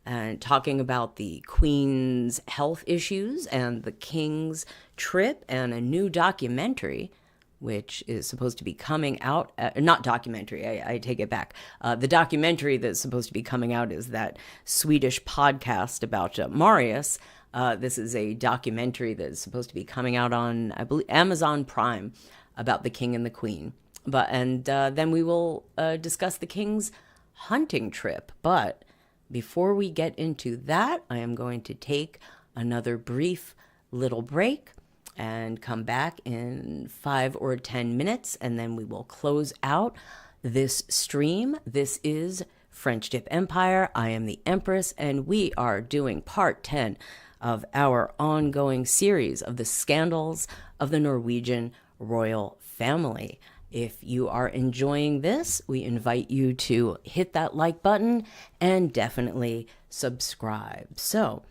and talking about the Queen's health issues and the King's trip and a new documentary, which is supposed to be coming out, not documentary, I take it back. The documentary that's supposed to be coming out is that Swedish podcast about Marius. This is a documentary that is supposed to be coming out on, I believe, Amazon Prime about the King and the Queen. Then we will discuss the King's hunting trip. But before we get into that, I am going to take another brief little break and come back in 5 or 10 minutes, and then we will close out this stream. This is Friendship Empire. I am the Empress, and we are doing part 10 of our ongoing series of the scandals of the Norwegian royal family. If you are enjoying this, we invite you to hit that like button and definitely subscribe. So,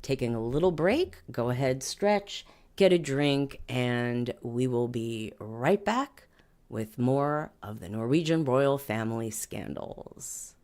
taking a little break, go ahead, stretch, get a drink, and we will be right back with more of the Norwegian royal family scandals.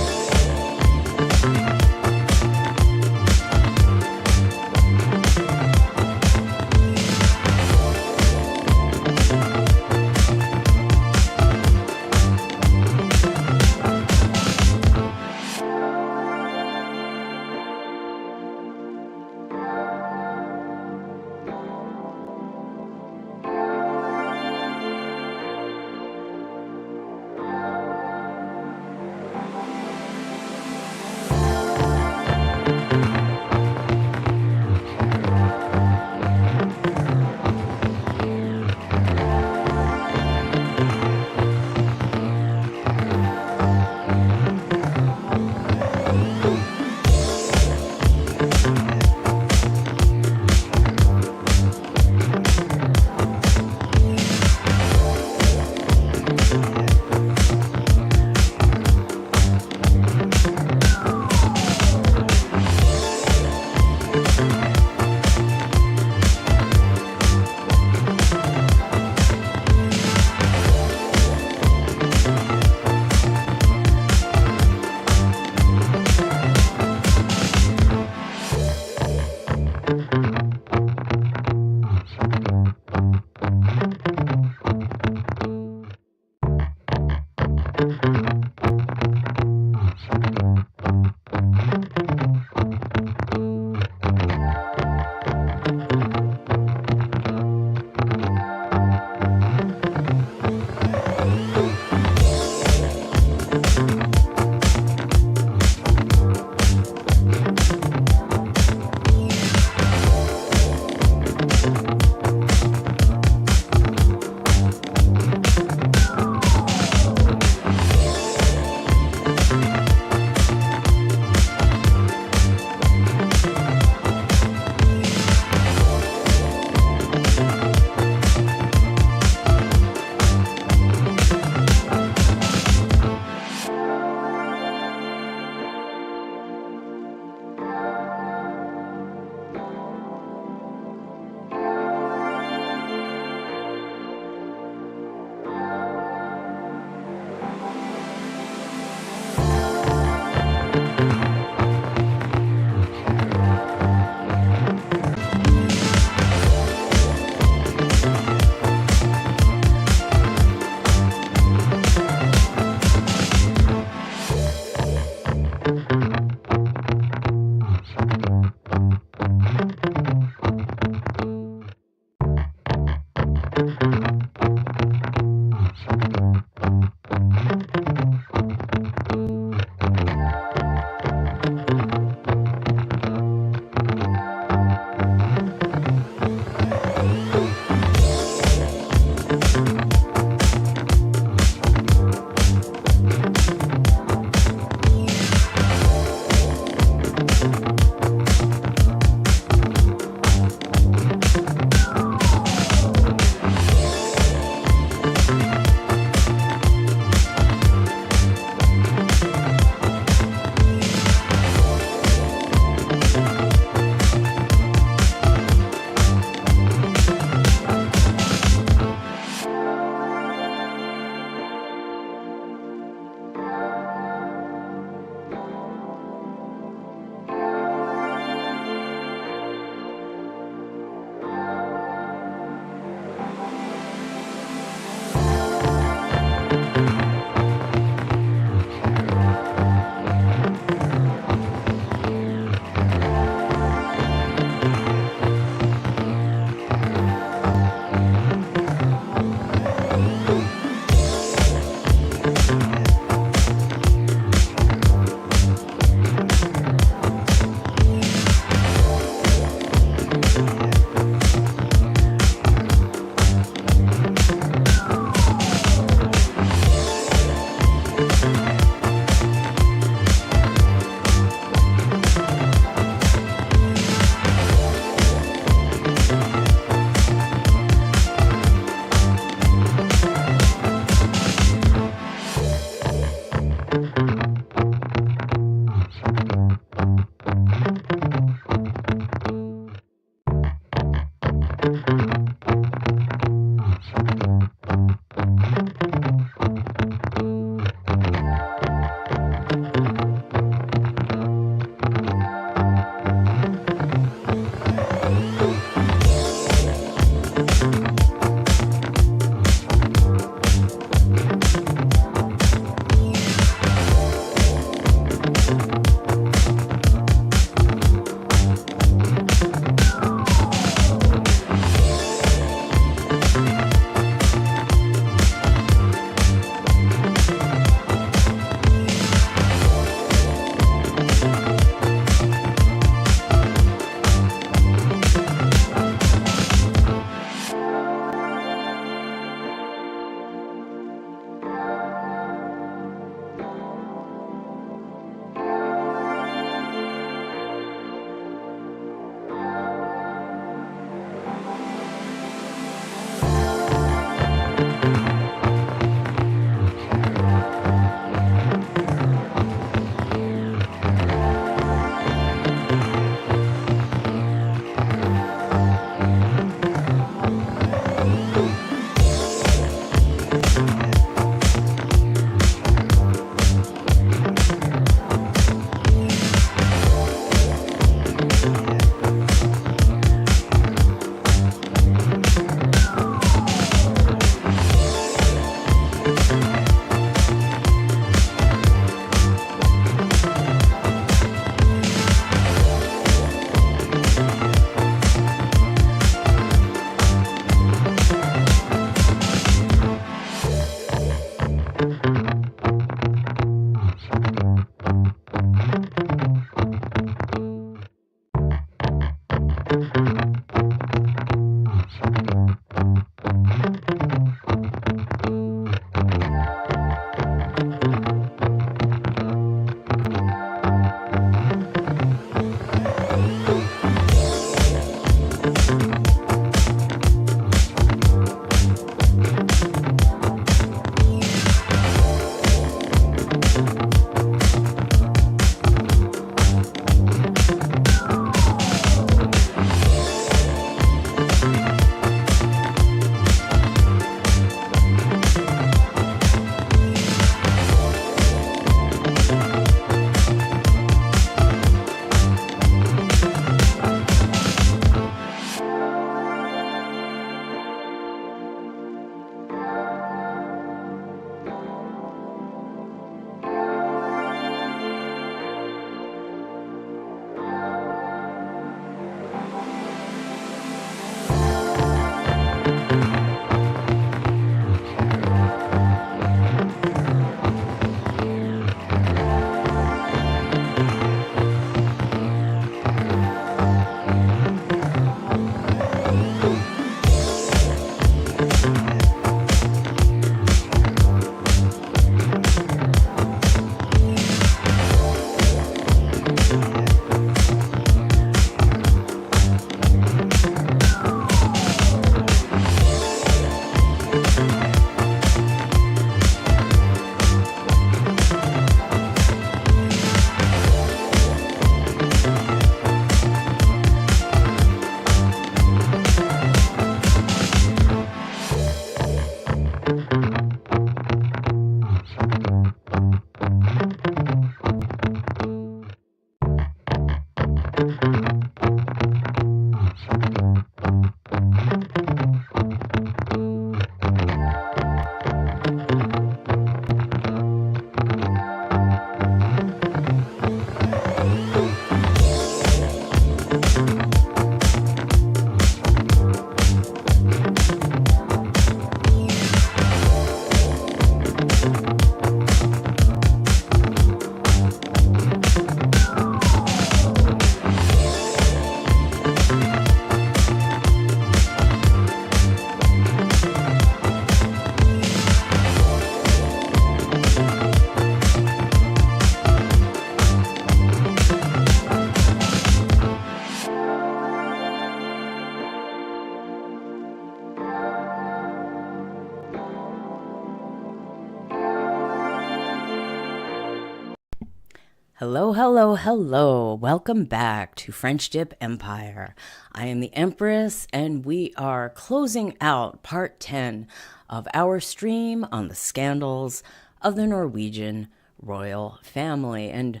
Hello, hello, hello. Welcome back to French Dip Empire. I am the Empress, and we are closing out part 10 of our stream on the scandals of the Norwegian royal family. And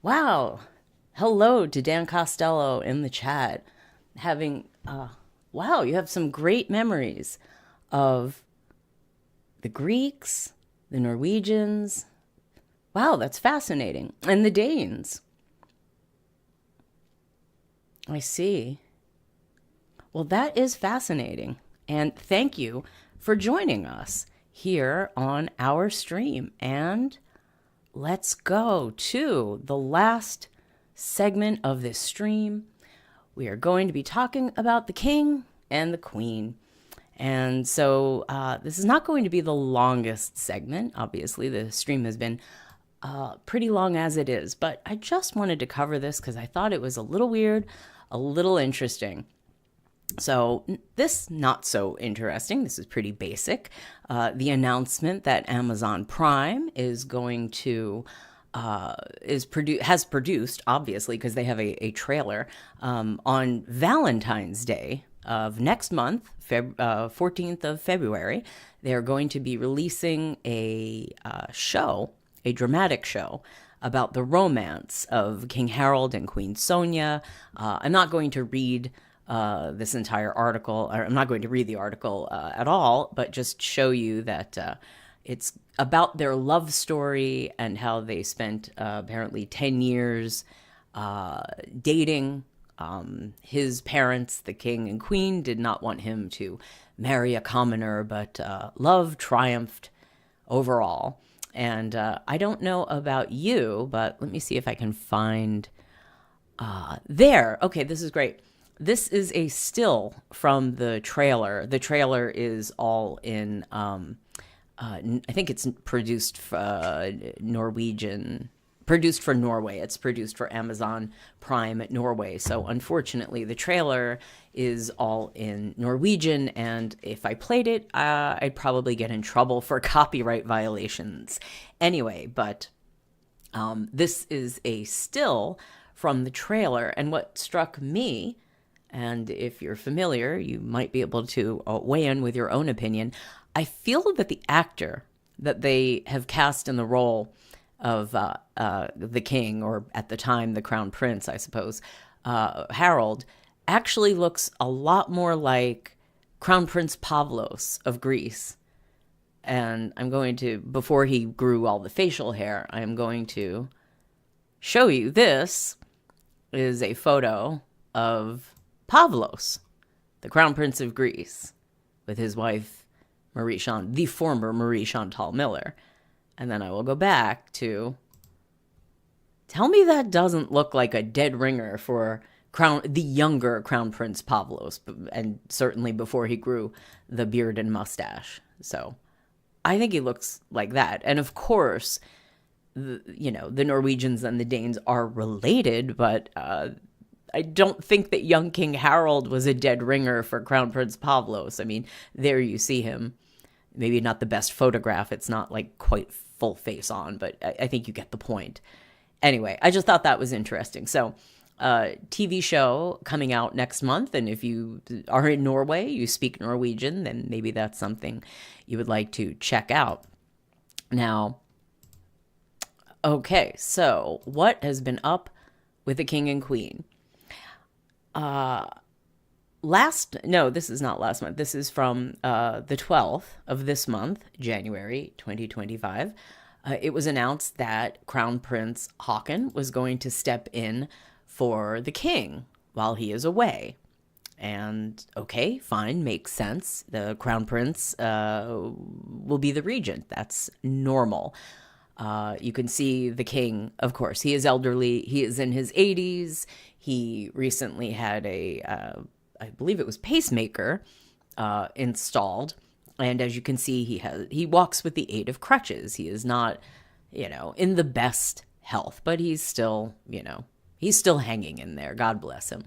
wow, hello to Dan Costello in the chat. Wow, you have some great memories of the Greeks, the Norwegians. Wow, that's fascinating. And the Danes. I see. Well, that is fascinating. And thank you for joining us here on our stream. And let's go to the last segment of this stream. We are going to be talking about the king and the queen. And so this is not going to be the longest segment. Obviously, the stream has been pretty long as it is, but I just wanted to cover this because I thought it was a little weird, a little interesting. So this not so interesting. This is pretty basic. The announcement that Amazon Prime is going to has produced, obviously, because they have a trailer on Valentine's Day of next month, 14th of February. They're going to be releasing a show, a dramatic show about the romance of King Harald and Queen Sonja. I'm not going to read this entire article, or I'm not going to read the article at all, but just show you that it's about their love story and how they spent apparently 10 years dating. His parents, the king and queen, did not want him to marry a commoner, but love triumphed overall. And I don't know about you, but let me see if I can find there. Okay, this is great. This is a still from the trailer. The trailer is all in, I think it's produced produced for Norway. It's produced for Amazon Prime at Norway. So unfortunately, the trailer is all in Norwegian, and if I played it, I'd probably get in trouble for copyright violations. Anyway, but this is a still from the trailer, and what struck me, and if you're familiar, you might be able to weigh in with your own opinion, I feel that the actor that they have cast in the role of the king, or at the time the crown prince, I suppose, Harald, actually looks a lot more like Crown Prince Pavlos of Greece. And I'm going to, before he grew all the facial hair, I'm going to show you. This is a photo of Pavlos, the Crown Prince of Greece, with his wife, the former Marie Chantal Miller. And then I will go back to, tell me that doesn't look like a dead ringer for the younger Crown Prince Pavlos, and certainly before he grew the beard and mustache. So I think he looks like that. And of course, the Norwegians and the Danes are related, but I don't think that young King Harald was a dead ringer for Crown Prince Pavlos. I mean, there you see him. Maybe not the best photograph. It's not like quite full face on, but I think you get the point. Anyway, I just thought that was interesting. So, TV show coming out next month, and if you are in Norway, you speak Norwegian, then maybe that's something you would like to check out. Now, okay, so what has been up with the king and queen? This is not last month. This is from the 12th of this month, January 2025. It was announced that Crown Prince Haakon was going to step in for the king while he is away. And okay, fine, makes sense. The crown prince will be the regent. That's normal. You can see the king, of course, he is elderly. He is in his 80s. He recently had I believe it was pacemaker installed. And as you can see, he walks with the aid of crutches. He is not, in the best health, but he's still, he's still hanging in there. God bless him.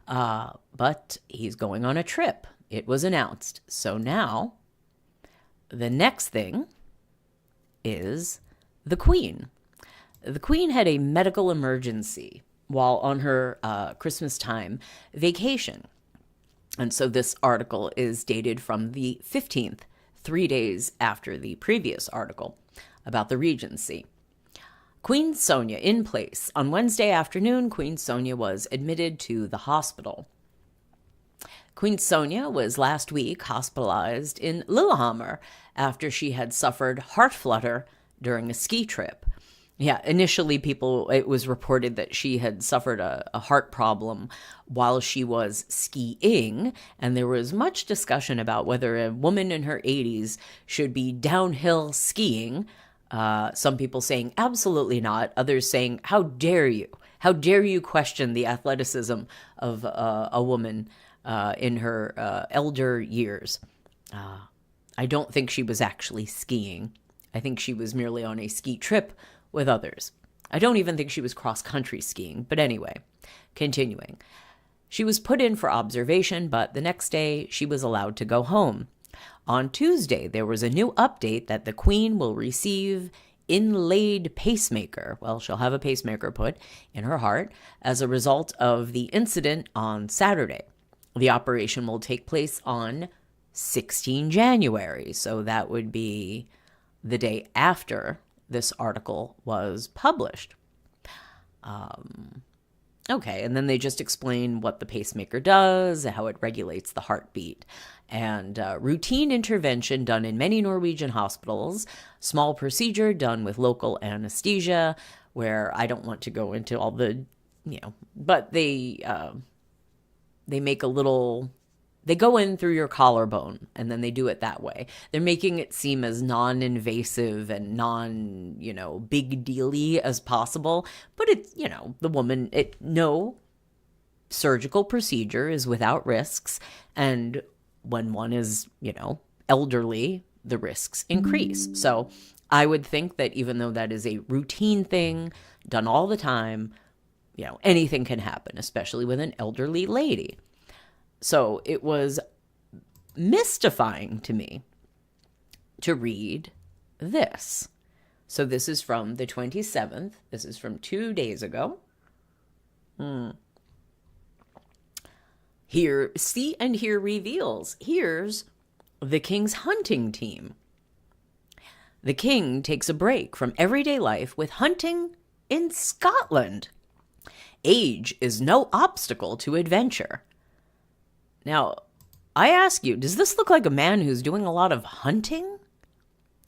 But he's going on a trip. It was announced. So now the next thing is the Queen. The Queen had a medical emergency while on her Christmas time vacation. And so this article is dated from the 15th, 3 days after the previous article about the Regency. Queen Sonia in place. On Wednesday afternoon, Queen Sonia was admitted to the hospital. Queen Sonia was last week hospitalized in Lillehammer after she had suffered heart flutter during a ski trip. Yeah, initially it was reported that she had suffered a heart problem while she was skiing, and there was much discussion about whether a woman in her 80s should be downhill skiing. Some people saying absolutely not, others saying, how dare you? How dare you question the athleticism of a woman in her elder years? I don't think she was actually skiing. I think she was merely on a ski trip with others. I don't even think she was cross-country skiing, but anyway, continuing. She was put in for observation, but the next day she was allowed to go home. On Tuesday, there was a new update that the Queen will receive inlaid pacemaker. Well, she'll have a pacemaker put in her heart as a result of the incident on Saturday. The operation will take place on 16 January, so that would be the day after this article was published. Okay, and then they just explain what the pacemaker does, how it regulates the heartbeat, and routine intervention done in many Norwegian hospitals, small procedure done with local anesthesia, where I don't want to go into all the, but they make a little... They go in through your collarbone, and then they do it that way. They're making it seem as non-invasive and big deal-y as possible. But it's, the woman, no surgical procedure is without risks. And when one is, elderly, the risks increase. So I would think that even though that is a routine thing done all the time, anything can happen, especially with an elderly lady. So it was mystifying to me to read this. So this is from the 27th. This is from 2 days ago. Here reveals. Here's the king's hunting team. The king takes a break from everyday life with hunting in Scotland. Age is no obstacle to adventure. Now, I ask you, does this look like a man who's doing a lot of hunting?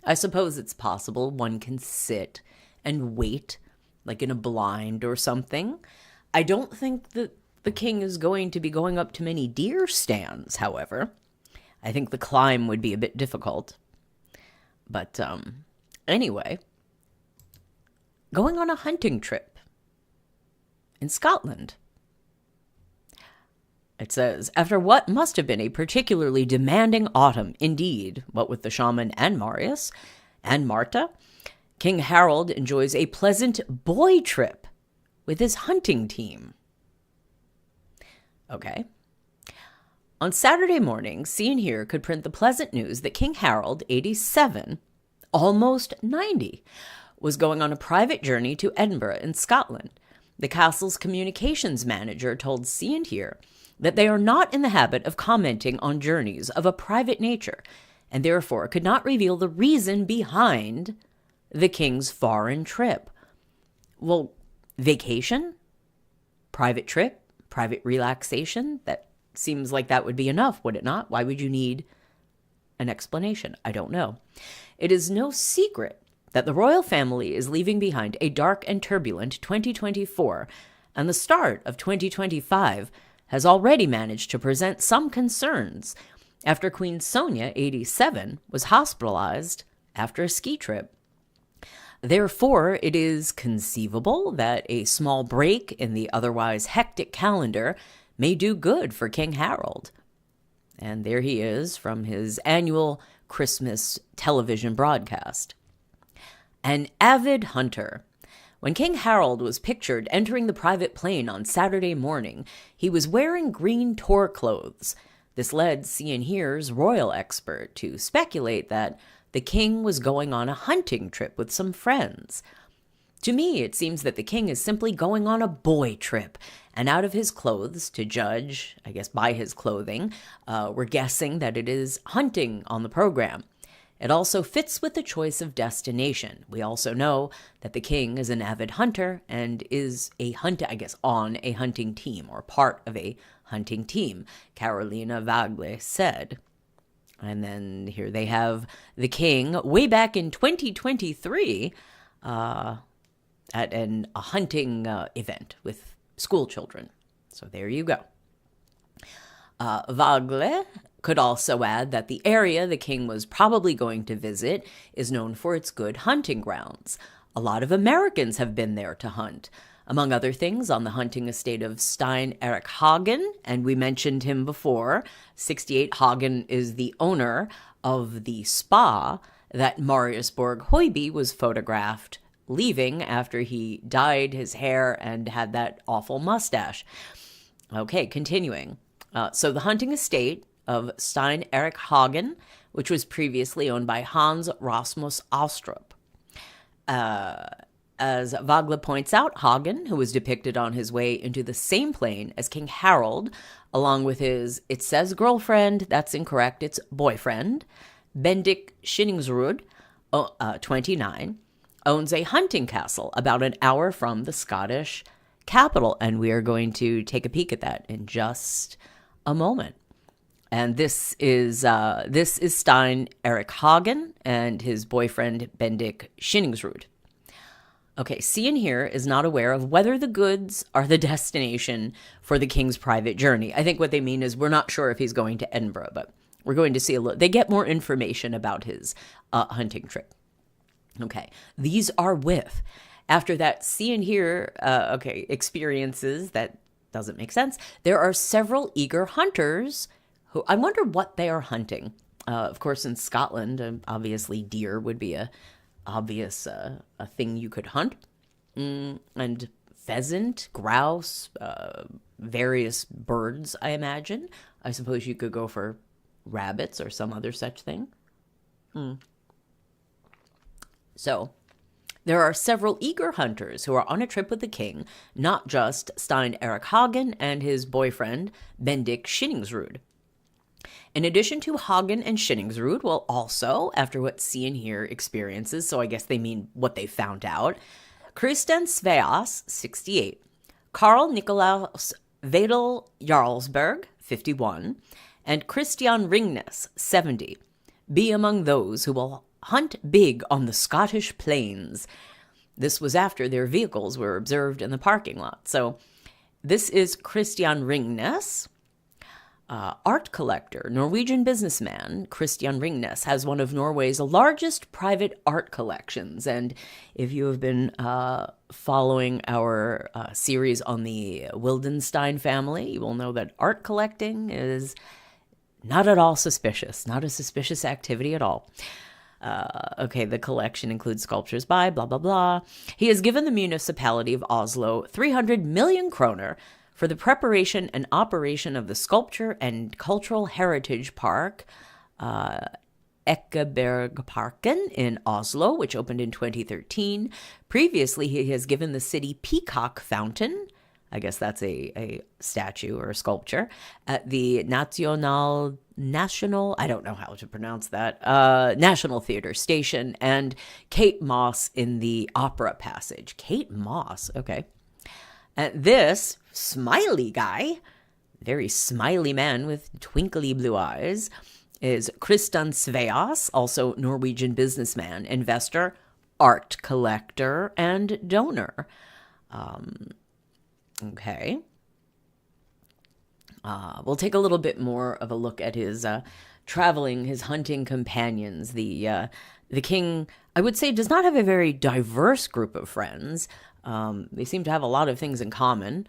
I suppose it's possible one can sit and wait, like in a blind or something. I don't think that the king is going to be going up to many deer stands, however. I think the climb would be a bit difficult. But anyway, going on a hunting trip in Scotland. It says, after what must have been a particularly demanding autumn, indeed, what with the shaman and Marius and Martha, King Harald enjoys a pleasant boy trip with his hunting team. Okay. On Saturday morning, Seen Here could print the pleasant news that King Harald, 87, almost 90, was going on a private journey to Edinburgh in Scotland. The castle's communications manager told Seen Here that they are not in the habit of commenting on journeys of a private nature, and therefore could not reveal the reason behind the king's foreign trip. Well, vacation? Private trip? Private relaxation? That seems like that would be enough, would it not? Why would you need an explanation? I don't know. It is no secret that the royal family is leaving behind a dark and turbulent 2024 and the start of 2025 has already managed to present some concerns after Queen Sonja, 87, was hospitalized after a ski trip. Therefore, it is conceivable that a small break in the otherwise hectic calendar may do good for King Harald. And there he is from his annual Christmas television broadcast. An avid hunter. When King Harald was pictured entering the private plane on Saturday morning, he was wearing green tour clothes. This led See and Hear's royal expert to speculate that the king was going on a hunting trip with some friends. To me, it seems that the king is simply going on a boy trip, and out of his clothes, to judge, I guess, by his clothing, we're guessing that it is hunting on the program. It also fits with the choice of destination. We also know that the king is an avid hunter and is on a hunting team, or part of a hunting team, Carolina Wagle said. And then here they have the king way back in 2023 at a hunting event with school children. So there you go. Wagle could also add that the area the king was probably going to visit is known for its good hunting grounds. A lot of Americans have been there to hunt. Among other things, on the hunting estate of Stein Erik Hagen, and we mentioned him before. 68 Hagen is the owner of the spa that Marius Borg Hoiby was photographed leaving after he dyed his hair and had that awful mustache. Okay, continuing. So the hunting estate of Stein Erik Hagen, which was previously owned by Hans Rasmus Astrup. As Wagle points out, Hagen, who was depicted on his way into the same plane as King Harald, along with his, it says girlfriend, that's incorrect, it's boyfriend, Bendik Schillingsrud, 29, owns a hunting castle about an hour from the Scottish capital, and we are going to take a peek at that in just a moment. And this is Stein Erik Hagen and his boyfriend Bendik Schillingsrud. Okay, See and Hear is not aware of whether the goods are the destination for the king's private journey. I think what they mean is we're not sure if he's going to Edinburgh, but we're going to see a little. They get more information about his hunting trip. Okay, these are with. After that See and Hear, experiences that doesn't make sense, there are several eager hunters who, I wonder what they are hunting. Of course, in Scotland, obviously deer would be a obvious a thing you could hunt, and pheasant, grouse, various birds, I imagine. I suppose you could go for rabbits or some other such thing. So there are several eager hunters who are on a trip with the king, not just Stein Erik Hagen and his boyfriend Bendik Schillingsrud. In addition to Hagen and Schillingsrud, well, also, after what See and Hear experiences, so I guess they mean what they found out, Christian Sveas, 68, Carl Nikolaus Vedel Jarlsberg, 51, and Christian Ringnes, 70, be among those who will hunt big on the Scottish plains. This was after their vehicles were observed in the parking lot. So this is Christian Ringnes. Art collector, Norwegian businessman Christian Ringnes has one of Norway's largest private art collections. And if you have been following our series on the Wildenstein family, you will know that art collecting is not at all suspicious, not a suspicious activity at all. The collection includes sculptures by blah, blah, blah. He has given the municipality of Oslo 300 million kroner for the preparation and operation of the Sculpture and Cultural Heritage Park, Ekebergparken in Oslo, which opened in 2013. Previously, he has given the city Peacock Fountain, I guess that's a statue or a sculpture, at the National, I don't know how to pronounce that, National Theatre Station, and Kate Moss in the Opera Passage. Kate Moss, okay. And this smiley guy, very smiley man with twinkly blue eyes, is Christian Sveas, also Norwegian businessman, investor, art collector, and donor. Okay. We'll take a little bit more of a look at his his hunting companions. The king, I would say, does not have a very diverse group of friends. They seem to have a lot of things in common.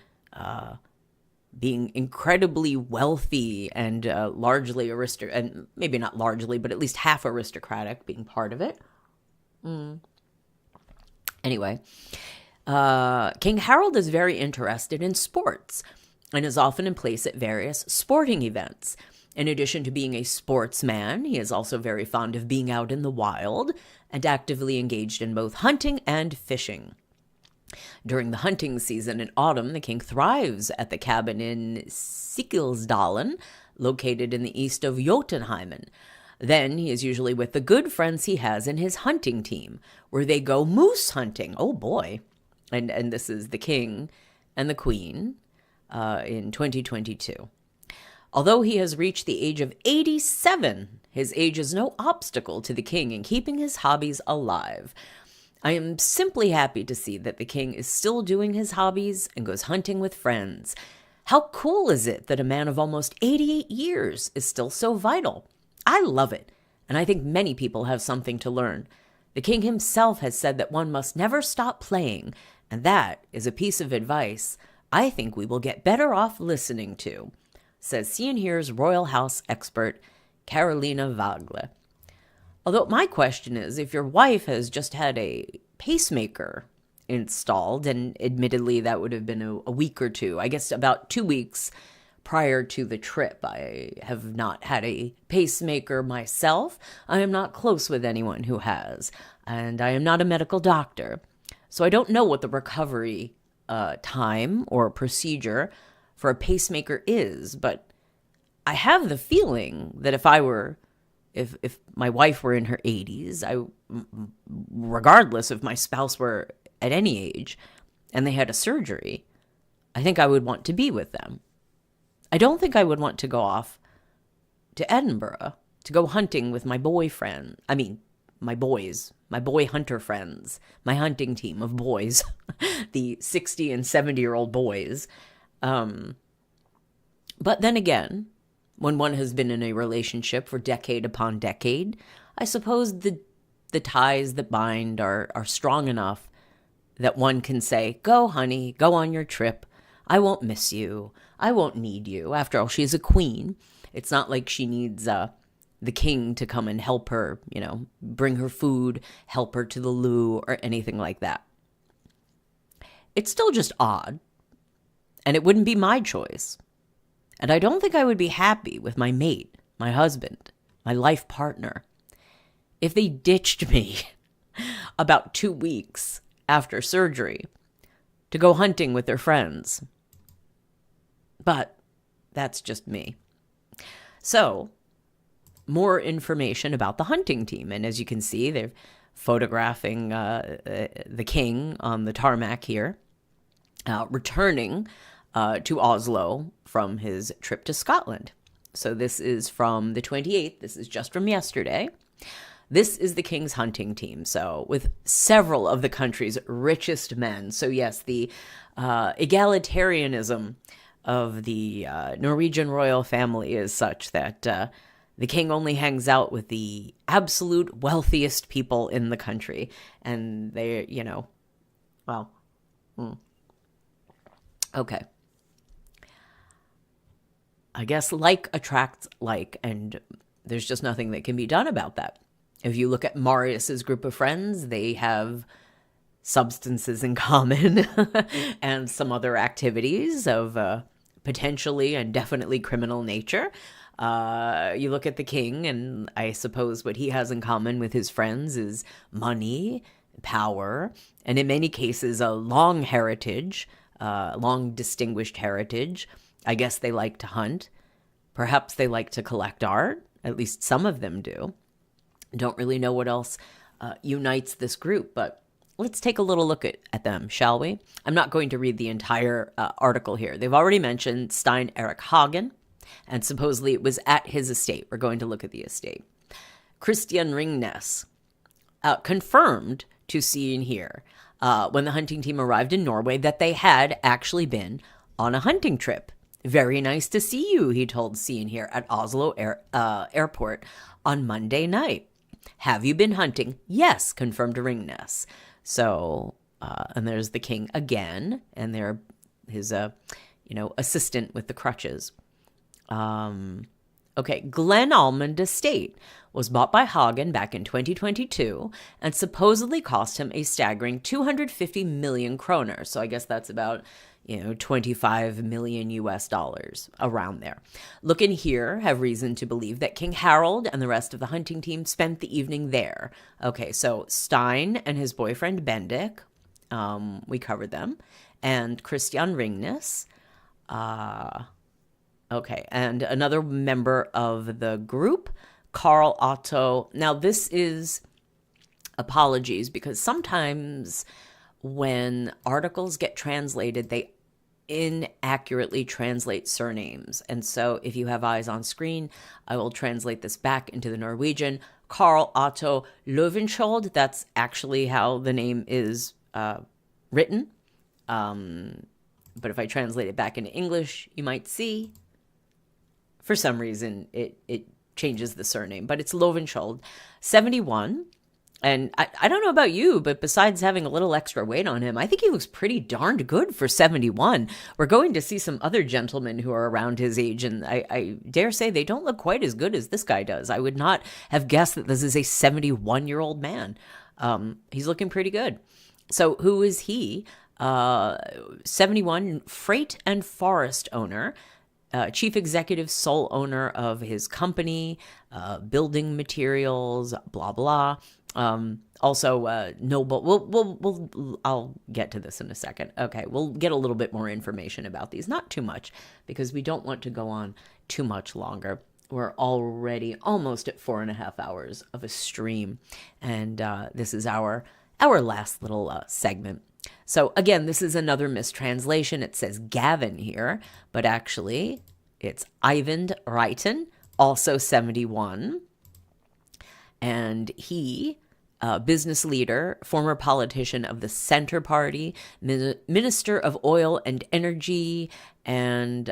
Being incredibly wealthy and largely and maybe not largely, but at least half aristocratic, being part of it. Anyway, King Harald is very interested in sports and is often in place at various sporting events. In addition to being a sportsman, he is also very fond of being out in the wild and actively engaged in both hunting and fishing. During the hunting season in autumn, the king thrives at the cabin in Sikkelsdalen, located in the east of Jotunheimen. Then he is usually with the good friends he has in his hunting team, where they go moose hunting. Oh boy. And this is the king and the queen in 2022. Although he has reached the age of 87, his age is no obstacle to the king in keeping his hobbies alive. I am simply happy to see that the king is still doing his hobbies and goes hunting with friends. How cool is it that a man of almost 88 years is still so vital? I love it, and I think many people have something to learn. The king himself has said that one must never stop playing, and that is a piece of advice I think we will get better off listening to, says See and Hear's Royal House expert Carolina Wagle. Although my question is, if your wife has just had a pacemaker installed, and admittedly that would have been a week or two, I guess about 2 weeks prior to the trip. I have not had a pacemaker myself. I am not close with anyone who has, and I am not a medical doctor. So I don't know what the recovery time or procedure for a pacemaker is, but I have the feeling that if my wife were in her 80s, regardless if my spouse were at any age, and they had a surgery, I think I would want to be with them. I don't think I would want to go off to Edinburgh to go hunting with my boy hunter friends, my hunting team of boys, the 60 and 70-year-old boys. But then again, when one has been in a relationship for decade upon decade, I suppose the ties that bind are strong enough that one can say, go, honey, go on your trip. I won't miss you. I won't need you. After all, she's a queen. It's not like she needs the king to come and help her, bring her food, help her to the loo, or anything like that. It's still just odd, and it wouldn't be my choice. And I don't think I would be happy with my mate, my husband, my life partner, if they ditched me about 2 weeks after surgery to go hunting with their friends. But that's just me. So, more information about the hunting team. And as you can see, they're photographing the king on the tarmac here, returning to Oslo from his trip to Scotland. So this is from the 28th. This is just from yesterday. This is the king's hunting team. So with several of the country's richest men. So yes, the egalitarianism of the Norwegian Royal Family is such that the king only hangs out with the absolute wealthiest people in the country. And they, okay. I guess like attracts like, and there's just nothing that can be done about that. If you look at Marius's group of friends, they have substances in common and some other activities of potentially and definitely criminal nature. You look at the king, and I suppose what he has in common with his friends is money, power, and in many cases a long heritage, long distinguished heritage. I guess they like to hunt. Perhaps they like to collect art. At least some of them do. Don't really know what else unites this group, but let's take a little look at them, shall we? I'm not going to read the entire article here. They've already mentioned Stein Erik Hagen, and supposedly it was at his estate. We're going to look at the estate. Christian Ringnes confirmed to See and Hear when the hunting team arrived in Norway that they had actually been on a hunting trip. Very nice to see you, he told Scene here at Oslo airport on Monday night. Have you been hunting? Yes, confirmed Ringnes. So, and there's the king again, and they're his, assistant with the crutches. Okay, Glen Almond Estate was bought by Hagen back in 2022 and supposedly cost him a staggering 250 million kroner. So I guess that's about, 25 million US dollars, around there. Look in here have reason to believe that King Harald and the rest of the hunting team spent the evening there. Okay, so Stein and his boyfriend Bendik, we covered them, and Christian Ringnes. Okay, and another member of the group, Carl Otto. Now, this is apologies, because sometimes when articles get translated, they inaccurately translate surnames. And so if you have eyes on screen, I will translate this back into the Norwegian. Carl Otto Løvenskiold, that's actually how the name is written. But if I translate it back into English, you might see, for some reason, it changes the surname. But it's Løvenskiold, 71. And I don't know about you, but besides having a little extra weight on him, I think he looks pretty darned good for 71. We're going to see some other gentlemen who are around his age, and I dare say they don't look quite as good as this guy does. I would not have guessed that this is a 71-year-old man. He's looking pretty good. So who is he? 71, freight and forest owner, chief executive, sole owner of his company, building materials, blah, blah. Also, noble. I'll get to this in a second. Okay, we'll get a little bit more information about these. Not too much, because we don't want to go on too much longer. We're already almost at 4.5 hours of a stream, and this is our last little segment. So again, this is another mistranslation. It says Gavin here, but actually it's Eivind Reiten, also 71. And he, business leader, former politician of the Center Party, Minister of Oil and Energy, and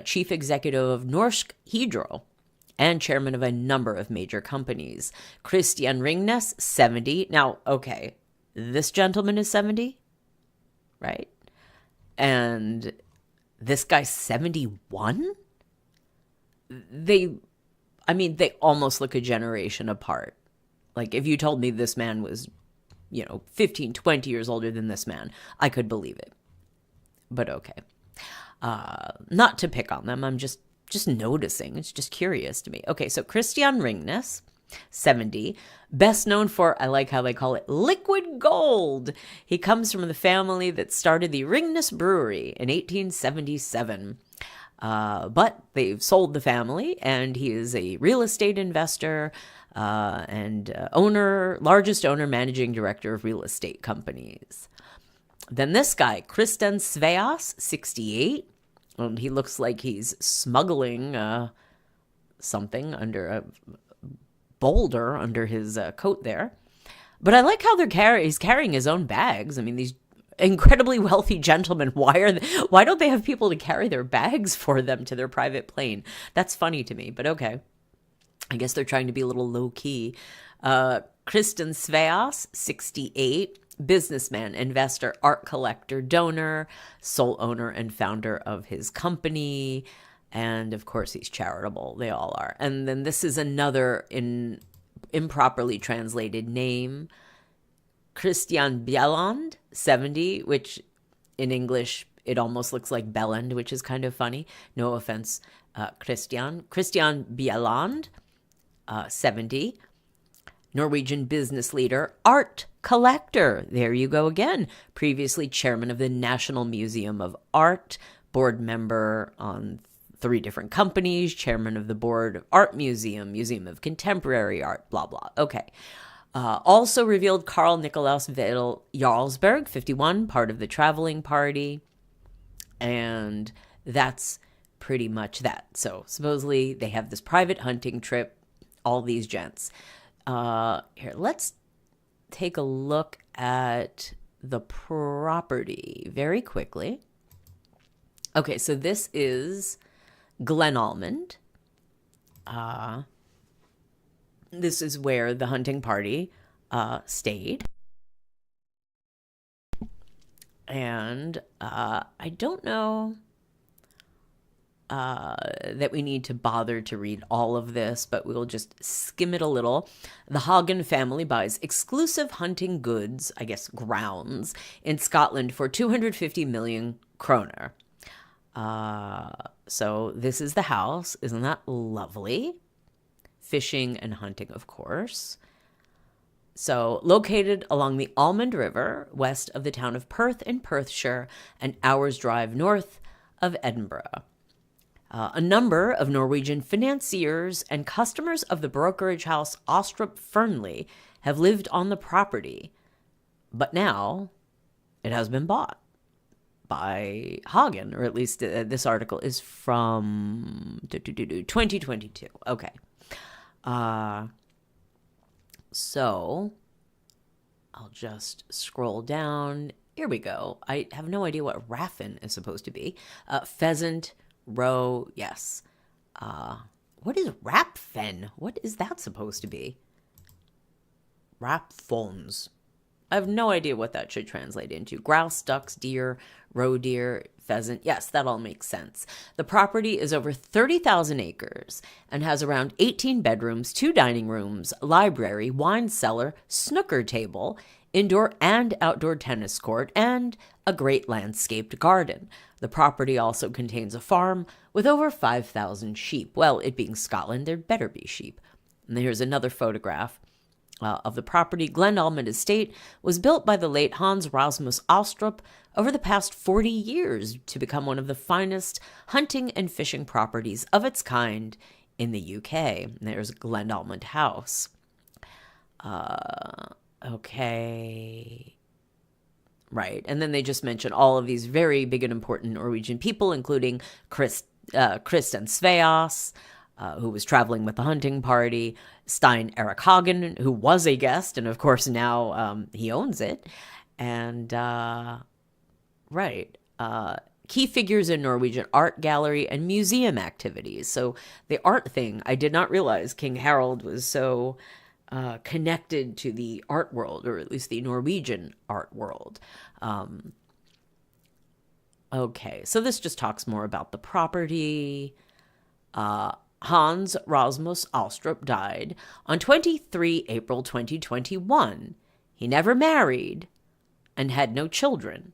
chief executive of Norsk Hydro, and chairman of a number of major companies. Christian Ringnes, 70. Now, okay, this gentleman is 70, right? And this guy's 71? They almost look a generation apart. Like, if you told me this man was, 15, 20 years older than this man, I could believe it. But okay. Not to pick on them, I'm just noticing. It's just curious to me. Okay, so Christian Ringnes, 70, best known for, I like how they call it, liquid gold. He comes from the family that started the Ringnes Brewery in 1877. But they've sold the family, and he is a real estate investor and largest owner, managing director of real estate companies. Then this guy, Kristen Sveas, 68. And he looks like he's smuggling something under a boulder under his coat there. But I like how he's carrying his own bags. I mean, these incredibly wealthy gentlemen, why don't they have people to carry their bags for them to their private plane? That's funny to me, but okay. I guess they're trying to be a little low-key. Kristen Sveas, 68, businessman, investor, art collector, donor, sole owner and founder of his company, and of course he's charitable. They all are. And then this is another improperly translated name, Christian Bjelland, 70, which in English it almost looks like Belland, which is kind of funny. No offense, Christian. Christian Bjelland, 70. Norwegian business leader, art collector. There you go again. Previously chairman of the National Museum of Art, board member on 3 different companies, chairman of the board of Art Museum of Contemporary Art, blah, blah. Okay. Also revealed Carl Nicolaus Vedel Jarlsberg, 51, part of the traveling party. And that's pretty much that. So supposedly they have this private hunting trip, all these gents. Here, let's take a look at the property very quickly. Okay, so this is Glen Almond. This is where the hunting party stayed. And I don't know that we need to bother to read all of this, but we'll just skim it a little. The Hagen family buys exclusive hunting goods, I guess grounds, in Scotland for 250 million kroner. So this is the house. Isn't that lovely? Fishing and hunting, of course. So, located along the Almond River, west of the town of Perth in Perthshire, an hour's drive north of Edinburgh. A number of Norwegian financiers and customers of the brokerage house Astrup Fearnley have lived on the property, but now it has been bought by Hagen, or at least this article is from 2022. Okay. So I'll just scroll down. Here we go. I have no idea what raffin is supposed to be. Pheasant, roe, yes. What is rapfen? What is that supposed to be? Rapfons. I have no idea what that should translate into. Grouse, ducks, deer, roe deer, pheasant. Yes, that all makes sense. The property is over 30,000 acres and has around 18 bedrooms, 2 dining rooms, library, wine cellar, snooker table, indoor and outdoor tennis court, and a great landscaped garden. The property also contains a farm with over 5,000 sheep. Well, it being Scotland, there'd better be sheep. And here's another photograph of the property. Glen Almond Estate was built by the late Hans Rasmus Astrup over the past 40 years to become one of the finest hunting and fishing properties of its kind in the UK. And there's Glen Almond House. Okay. Right. And then they just mention all of these very big and important Norwegian people, including Christ and Sveas, who was traveling with the hunting party, Stein Erik Hagen, who was a guest, and of course now he owns it. And, key figures in Norwegian art gallery and museum activities. So the art thing, I did not realize King Harald was so connected to the art world, or at least the Norwegian art world. Okay, so this just talks more about the property. Hans Rasmus Astrup died on 23 April 2021. He never married and had no children.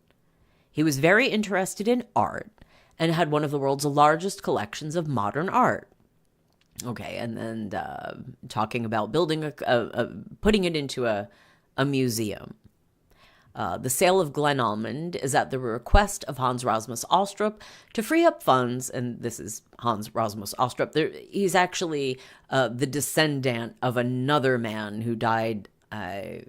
He was very interested in art and had one of the world's largest collections of modern art. Okay, and then talking about building putting it into a museum. The sale of Glen Almond is at the request of Hans Rasmus Astrup to free up funds, and this is Hans Rasmus Astrup. He's actually the descendant of another man who died, I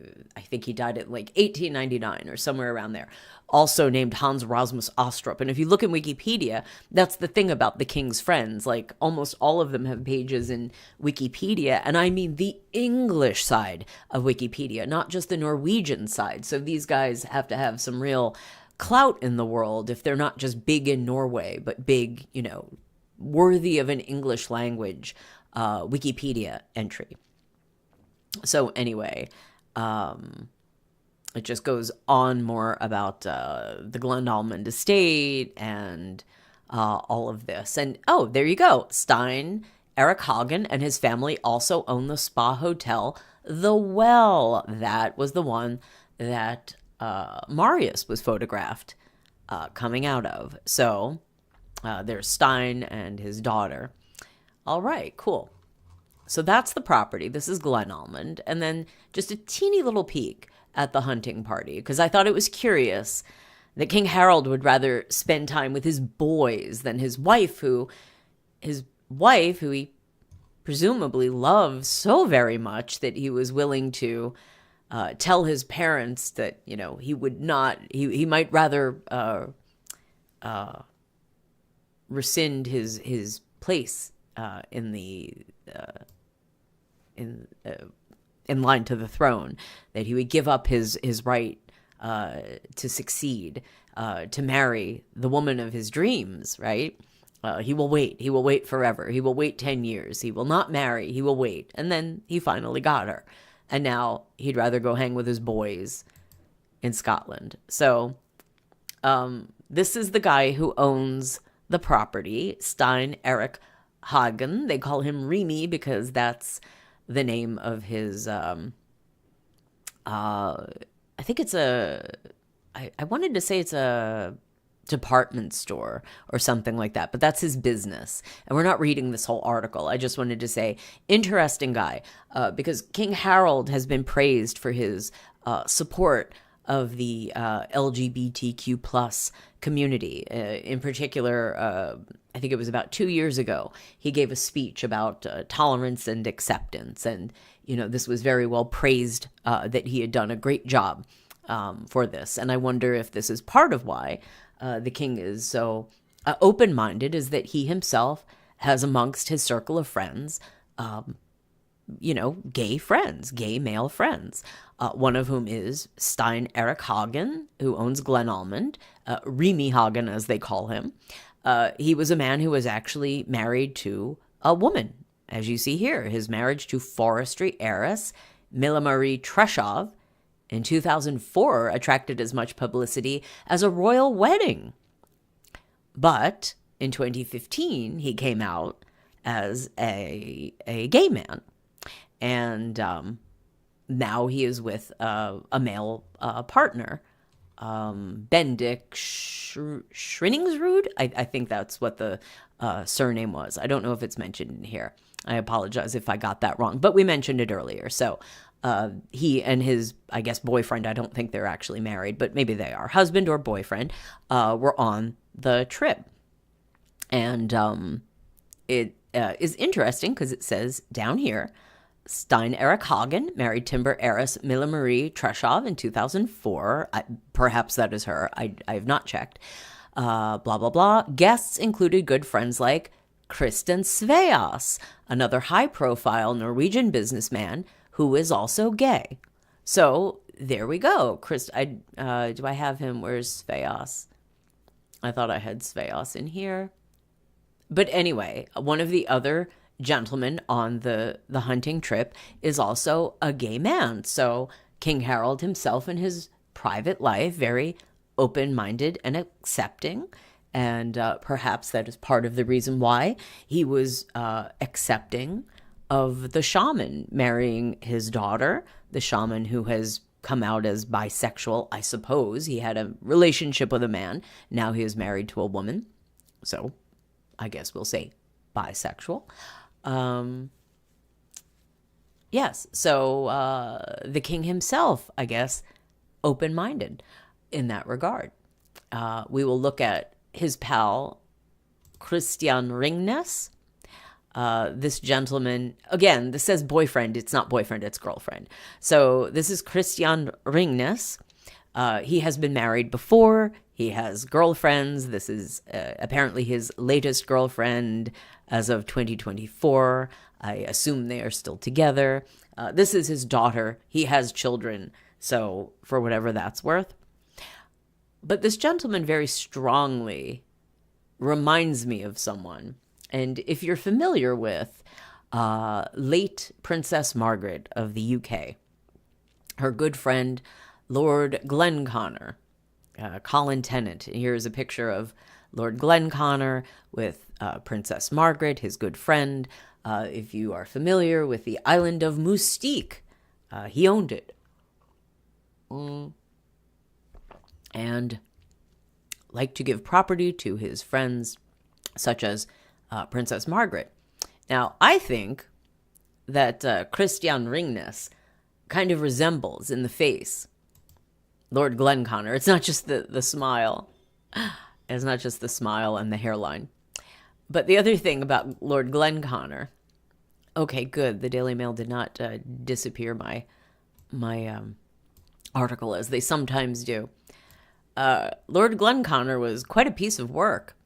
think he died at like 1899 or somewhere around there, also named Hans Rasmus Astrup. And if you look in Wikipedia, that's the thing about the king's friends. Like almost all of them have pages in Wikipedia, and I mean the English side of Wikipedia, not just the Norwegian side. So these guys have to have some real clout in the world if they're not just big in Norway, but big, worthy of an English language Wikipedia entry. So anyway, it just goes on more about the Glen Almond estate and all of this. And oh, there you go. Stein Erik Hagen and his family also own the spa hotel, The Well. That was the one that Marius was photographed coming out of. So there's Stein and his daughter. All right, cool. So that's the property. This is Glen Almond. And then just a teeny little peek at the hunting party, because I thought it was curious that King Harald would rather spend time with his boys than his wife, who he presumably loves so very much that he was willing to tell his parents that, he would not, he might rather rescind his place in line to the throne, that he would give up his right to succeed, to marry the woman of his dreams, right? He will wait. He will wait forever. He will wait 10 years. He will not marry. He will wait. And then he finally got her. And now he'd rather go hang with his boys in Scotland. So this is the guy who owns the property, Stein Erik Hagen. They call him Remy because that's the name of his, I think it's I wanted to say it's a department store or something like that, but that's his business. And we're not reading this whole article. I just wanted to say, interesting guy, because King Harald has been praised for his support of the LGBTQ plus community. In particular, I think it was about 2 years ago, he gave a speech about tolerance and acceptance. And, this was very well praised, that he had done a great job for this. And I wonder if this is part of why the king is so open-minded, is that he himself has amongst his circle of friends, gay friends, gay male friends, one of whom is Stein Erik Hagen, who owns Glen Almond, Remy Hagen, as they call him. He was a man who was actually married to a woman, as you see here. His marriage to forestry heiress Mette-Marit Treshov in 2004 attracted as much publicity as a royal wedding. But in 2015, he came out as a gay man. And now he is with a male partner, Bendik Schrinningsrud. I think that's what the surname was. I don't know if it's mentioned in here. I apologize if I got that wrong, but we mentioned it earlier. So he and his, I guess, boyfriend, I don't think they're actually married, but maybe they are, husband or boyfriend, were on the trip. And it is interesting because it says down here, Stein Erik Hagen married timber heiress Mette-Marit Treshov in 2004. Perhaps that is her. I have not checked. Blah, blah, blah. Guests included good friends like Kristen Sveas, another high-profile Norwegian businessman who is also gay. So there we go. Do I have him? Where's Sveas? I thought I had Sveas in here. But anyway, one of the other gentlemen on the hunting trip is also a gay man. So King Harald himself in his private life, very open-minded and accepting. And perhaps that is part of the reason why he was accepting of the shaman marrying his daughter, the shaman who has come out as bisexual, I suppose. He had a relationship with a man. Now he is married to a woman. So I guess we'll say bisexual. Yes, so the king himself, I guess, open-minded in that regard. We will look at his pal, Christian Ringnes. This gentleman, again, this says boyfriend. It's not boyfriend, it's girlfriend. So this is Christian Ringnes. He has been married before. He has girlfriends. This is apparently his latest girlfriend as of 2024. I assume they are still together. This is his daughter. He has children, so for whatever that's worth. But this gentleman very strongly reminds me of someone. And if you're familiar with late Princess Margaret of the UK, her good friend, Lord Glenconner, Colin Tennant. Here's a picture of Lord Glenconner with Princess Margaret, his good friend. If you are familiar with the island of Moustique, he owned it. And liked to give property to his friends, such as Princess Margaret. Now, I think that Christian Ringnes kind of resembles in the face Lord Glenconner. It's not just the smile. It's not just the smile and the hairline. But the other thing about Lord Glenconner, okay, good. The Daily Mail did not disappear my article, as they sometimes do. Lord Glenconner was quite a piece of work.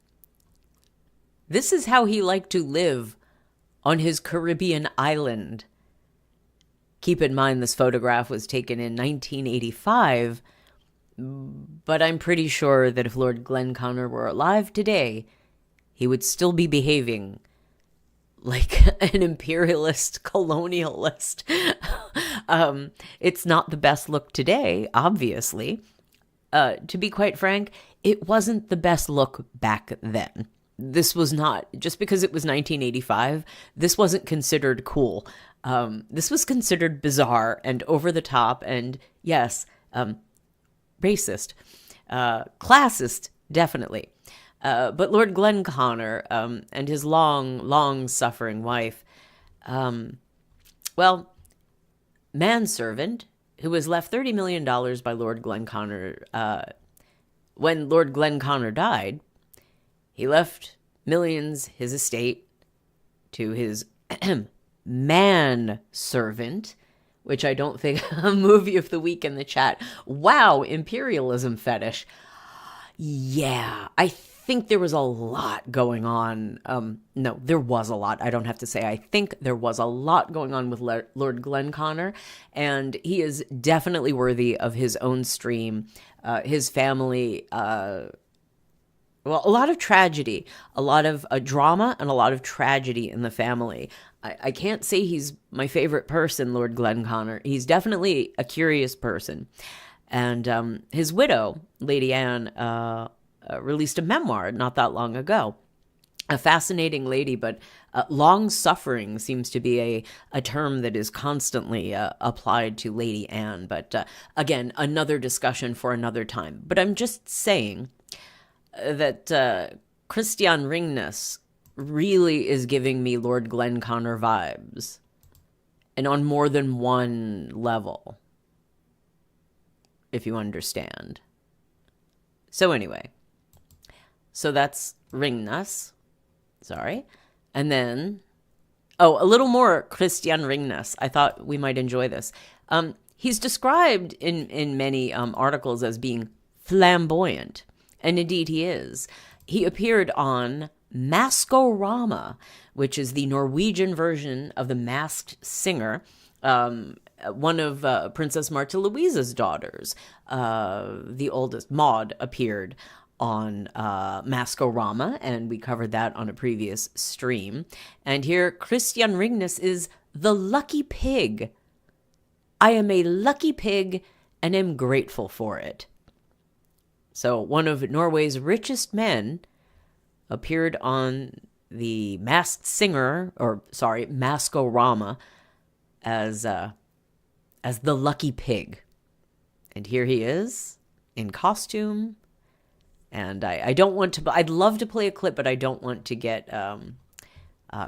This is how he liked to live on his Caribbean island. Keep in mind, this photograph was taken in 1985, But I'm pretty sure that if Lord Glenconner were alive today, he would still be behaving like an imperialist colonialist. It's not the best look today, obviously. To be quite frank, it wasn't the best look back then. This was not, just because it was 1985, this wasn't considered cool. This was considered bizarre and over the top and, yes, racist, classist, definitely. But Lord Glenconner and his long-suffering wife, manservant, who was left $30 million by Lord Glenconner. When Lord Glenconner died, he left millions, his estate, to his manservant, which I don't think a movie of the week in the chat. Wow, imperialism fetish. Yeah, I think there was a lot going on. No, there was a lot. I don't have to say I think there was a lot going on with Lord Glenconner, and he is definitely worthy of his own stream. His family, a lot of tragedy, a lot of drama, and a lot of tragedy in the family. I can't say he's my favorite person, Lord Glenconner. He's definitely a curious person. And his widow, Lady Anne, released a memoir not that long ago. A fascinating lady, but long-suffering seems to be a term that is constantly applied to Lady Anne. But again, another discussion for another time. But I'm just saying that Christian Ringnes really is giving me Lord Glenconner vibes. And on more than one level, if you understand. So anyway, so that's Ringnes. Sorry. And then, a little more Christian Ringnes. I thought we might enjoy this. He's described in many articles as being flamboyant. And indeed he is. He appeared on Maskorama, which is the Norwegian version of The Masked Singer, one of Princess Martha Louise's daughters. The oldest, Maud, appeared on Maskorama, and we covered that on a previous stream. And here, Christian Ringnes is the lucky pig. I am a lucky pig and am grateful for it. So one of Norway's richest men appeared on the Masked Singer, Maskorama, as the lucky pig. And here he is in costume. And I don't want to, I'd love to play a clip, but I don't want to get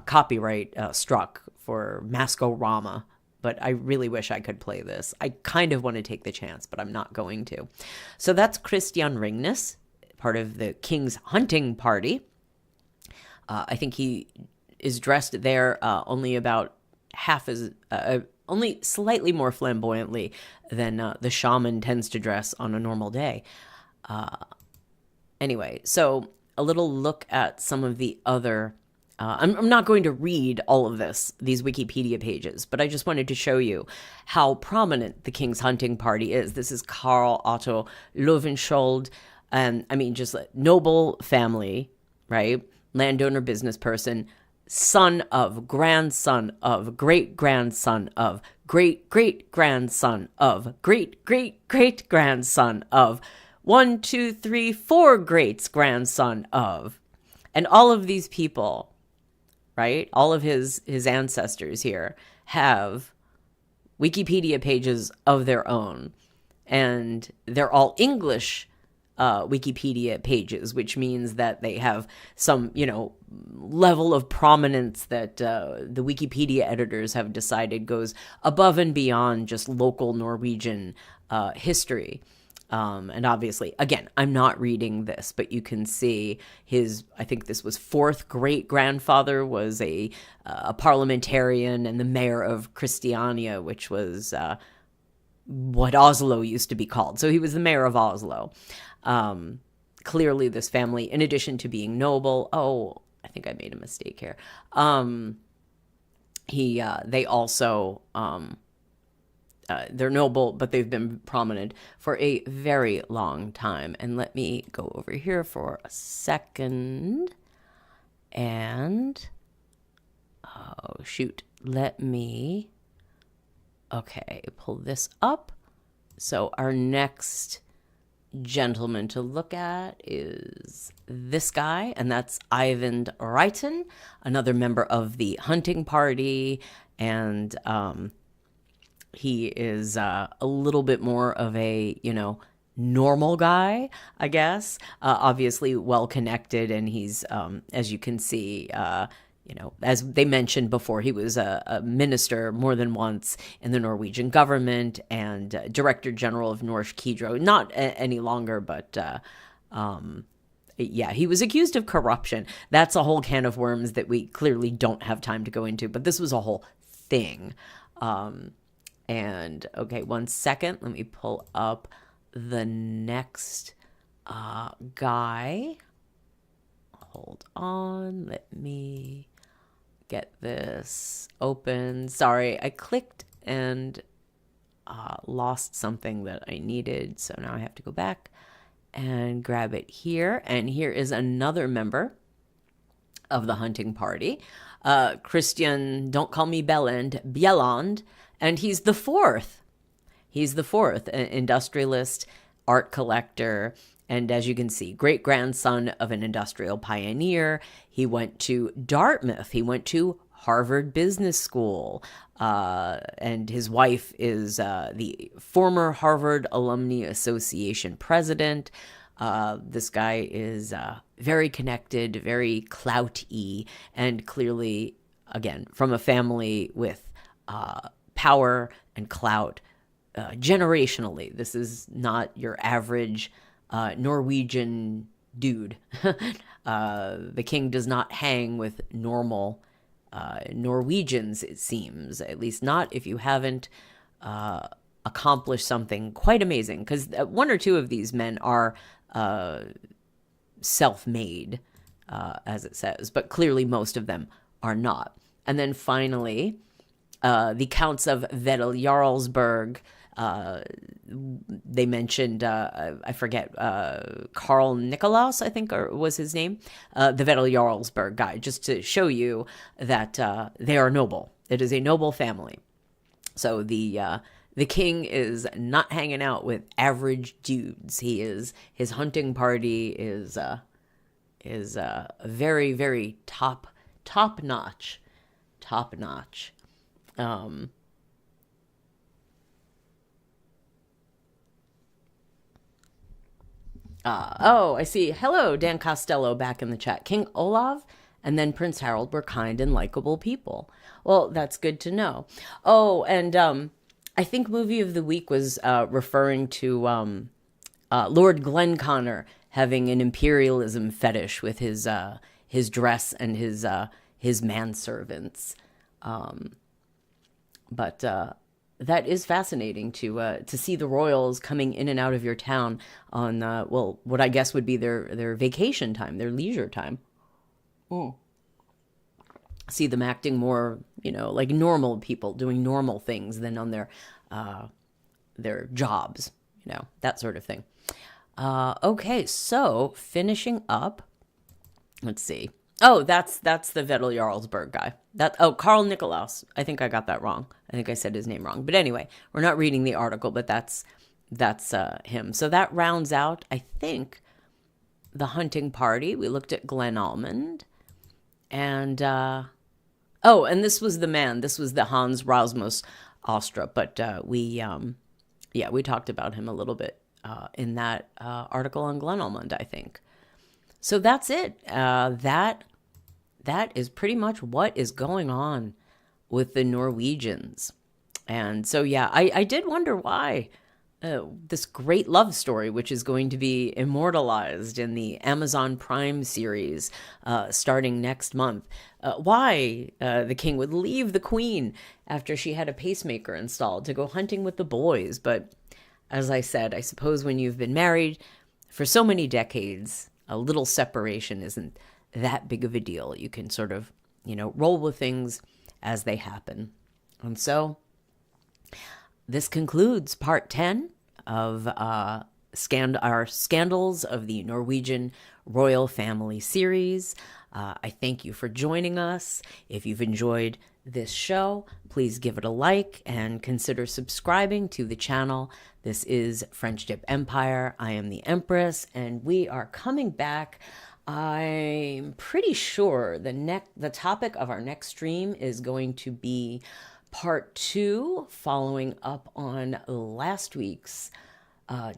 copyright struck for Maskorama. But I really wish I could play this. I kind of want to take the chance, but I'm not going to. So that's Christian Ringnes, part of the King's hunting party. I think he is dressed there only about half as, only slightly more flamboyantly than the shaman tends to dress on a normal day. Anyway, so a little look at some of the other, I'm not going to read all of these Wikipedia pages, but I just wanted to show you how prominent the King's hunting party is. This is Karl Otto Löwenskiold, and I mean, just a noble family, right? Landowner, business person, son of, grandson of, great-grandson of, great-great-grandson of, great-great-great-grandson of, 1, 2, 3, 4 greats-grandson of. And all of these people, right, all of his ancestors here have Wikipedia pages of their own. And they're all English Wikipedia pages, which means that they have some, level of prominence that the Wikipedia editors have decided goes above and beyond just local Norwegian history. And obviously, again, I'm not reading this, but you can see I think this was 4th great-grandfather was a parliamentarian and the mayor of Christiania, which was what Oslo used to be called. So he was the mayor of Oslo. Clearly, this family, in addition to being noble, I think I made a mistake here. They also they're noble, but they've been prominent for a very long time. And let me go over here for a second. And, oh, shoot, let me, okay, pull this up. So our next gentleman to look at is this guy, and that's Eyvind Reiten, another member of the hunting party, and he is a little bit more of a, normal guy, I guess. Obviously well-connected, and he's, as you can see, as they mentioned before, he was a minister more than once in the Norwegian government and Director General of Norsk Hydro. Not any longer, but yeah, he was accused of corruption. That's a whole can of worms that we clearly don't have time to go into, but this was a whole thing. And okay, one second, let me pull up the next guy. Hold on, let me get this open. Sorry, I clicked and lost something that I needed, so now I have to go back and grab it here. And here is another member of the hunting party, Christian, don't call me Bjelland, and he's the fourth. He's the fourth industrialist, art collector, and as you can see, great-grandson of an industrial pioneer. He went to Dartmouth. He went to Harvard Business School. And his wife is the former Harvard Alumni Association president. This guy is very connected, very clout-y, and clearly, again, from a family with power and clout generationally. This is not your average Norwegian dude. The king does not hang with normal Norwegians, it seems, at least not if you haven't accomplished something quite amazing, because one or two of these men are self-made, as it says, but clearly most of them are not. And then finally, the Counts of Wedel Jarlsberg. They mentioned, I forget, Carl Nicolaus, I think, or was his name, the Wedel Jarlsberg guy, just to show you that they are noble. It is a noble family. So the king is not hanging out with average dudes. His hunting party is very, very top notch. I see. Hello, Dan Costello back in the chat. King Olav and then Prince Harald were kind and likable people. Well, that's good to know. Oh, and I think movie of the week was referring to Lord Glenconner having an imperialism fetish with his dress and his manservants. But that is fascinating to see the royals coming in and out of your town on what I guess would be their vacation time, their leisure time. See them acting more, like normal people, doing normal things than on their jobs, that sort of thing. Okay, so finishing up, let's see. Oh, that's the Wedel Jarlsberg guy. Carl Nicolaus. I think I got that wrong. I think I said his name wrong. But anyway, we're not reading the article, but that's him. So that rounds out, I think, the hunting party. We looked at Glen Almond. And, and this was the man. This was the Hans Rasmus Astrup. But we talked about him a little bit in that article on Glen Almond, I think. So that's it. That is pretty much what is going on with the Norwegians. And so, yeah, I did wonder why this great love story, which is going to be immortalized in the Amazon Prime series starting next month, why the king would leave the queen after she had a pacemaker installed to go hunting with the boys. But as I said, I suppose when you've been married for so many decades, a little separation isn't that big of a deal. You can sort of, roll with things as they happen. And so this concludes part 10 of our Scandals of the Norwegian Royal Family series. I thank you for joining us. If you've enjoyed this show, please give it a like and consider subscribing to the channel. This is Friendship Empire. I am the Empress, and we are coming back. I'm pretty sure the topic of our next stream is going to be part 2, following up on last week's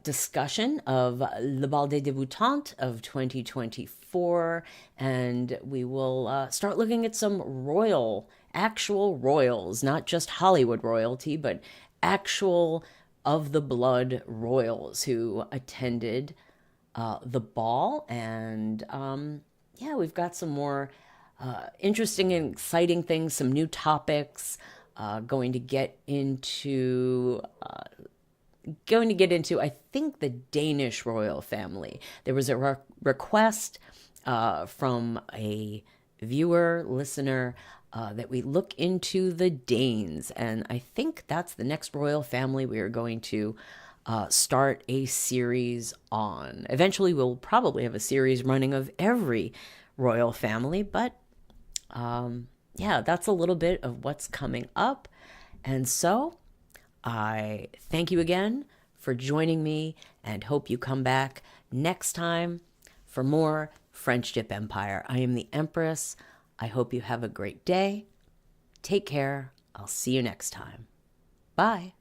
discussion of Le Bal des Débutantes of 2024, and we will start looking at some actual royals, not just Hollywood royalty, but actual of the blood royals who attended the ball. And yeah, we've got some more interesting and exciting things, some new topics, going to get into, I think, the Danish royal family. There was a request from a listener, that we look into the Danes. And I think that's the next royal family we are going to start a series on. Eventually, we'll probably have a series running of every royal family, but yeah, that's a little bit of what's coming up. And so I thank you again for joining me and hope you come back next time for more Friendship Empire. I am the Empress. I hope you have a great day. Take care. I'll see you next time. Bye.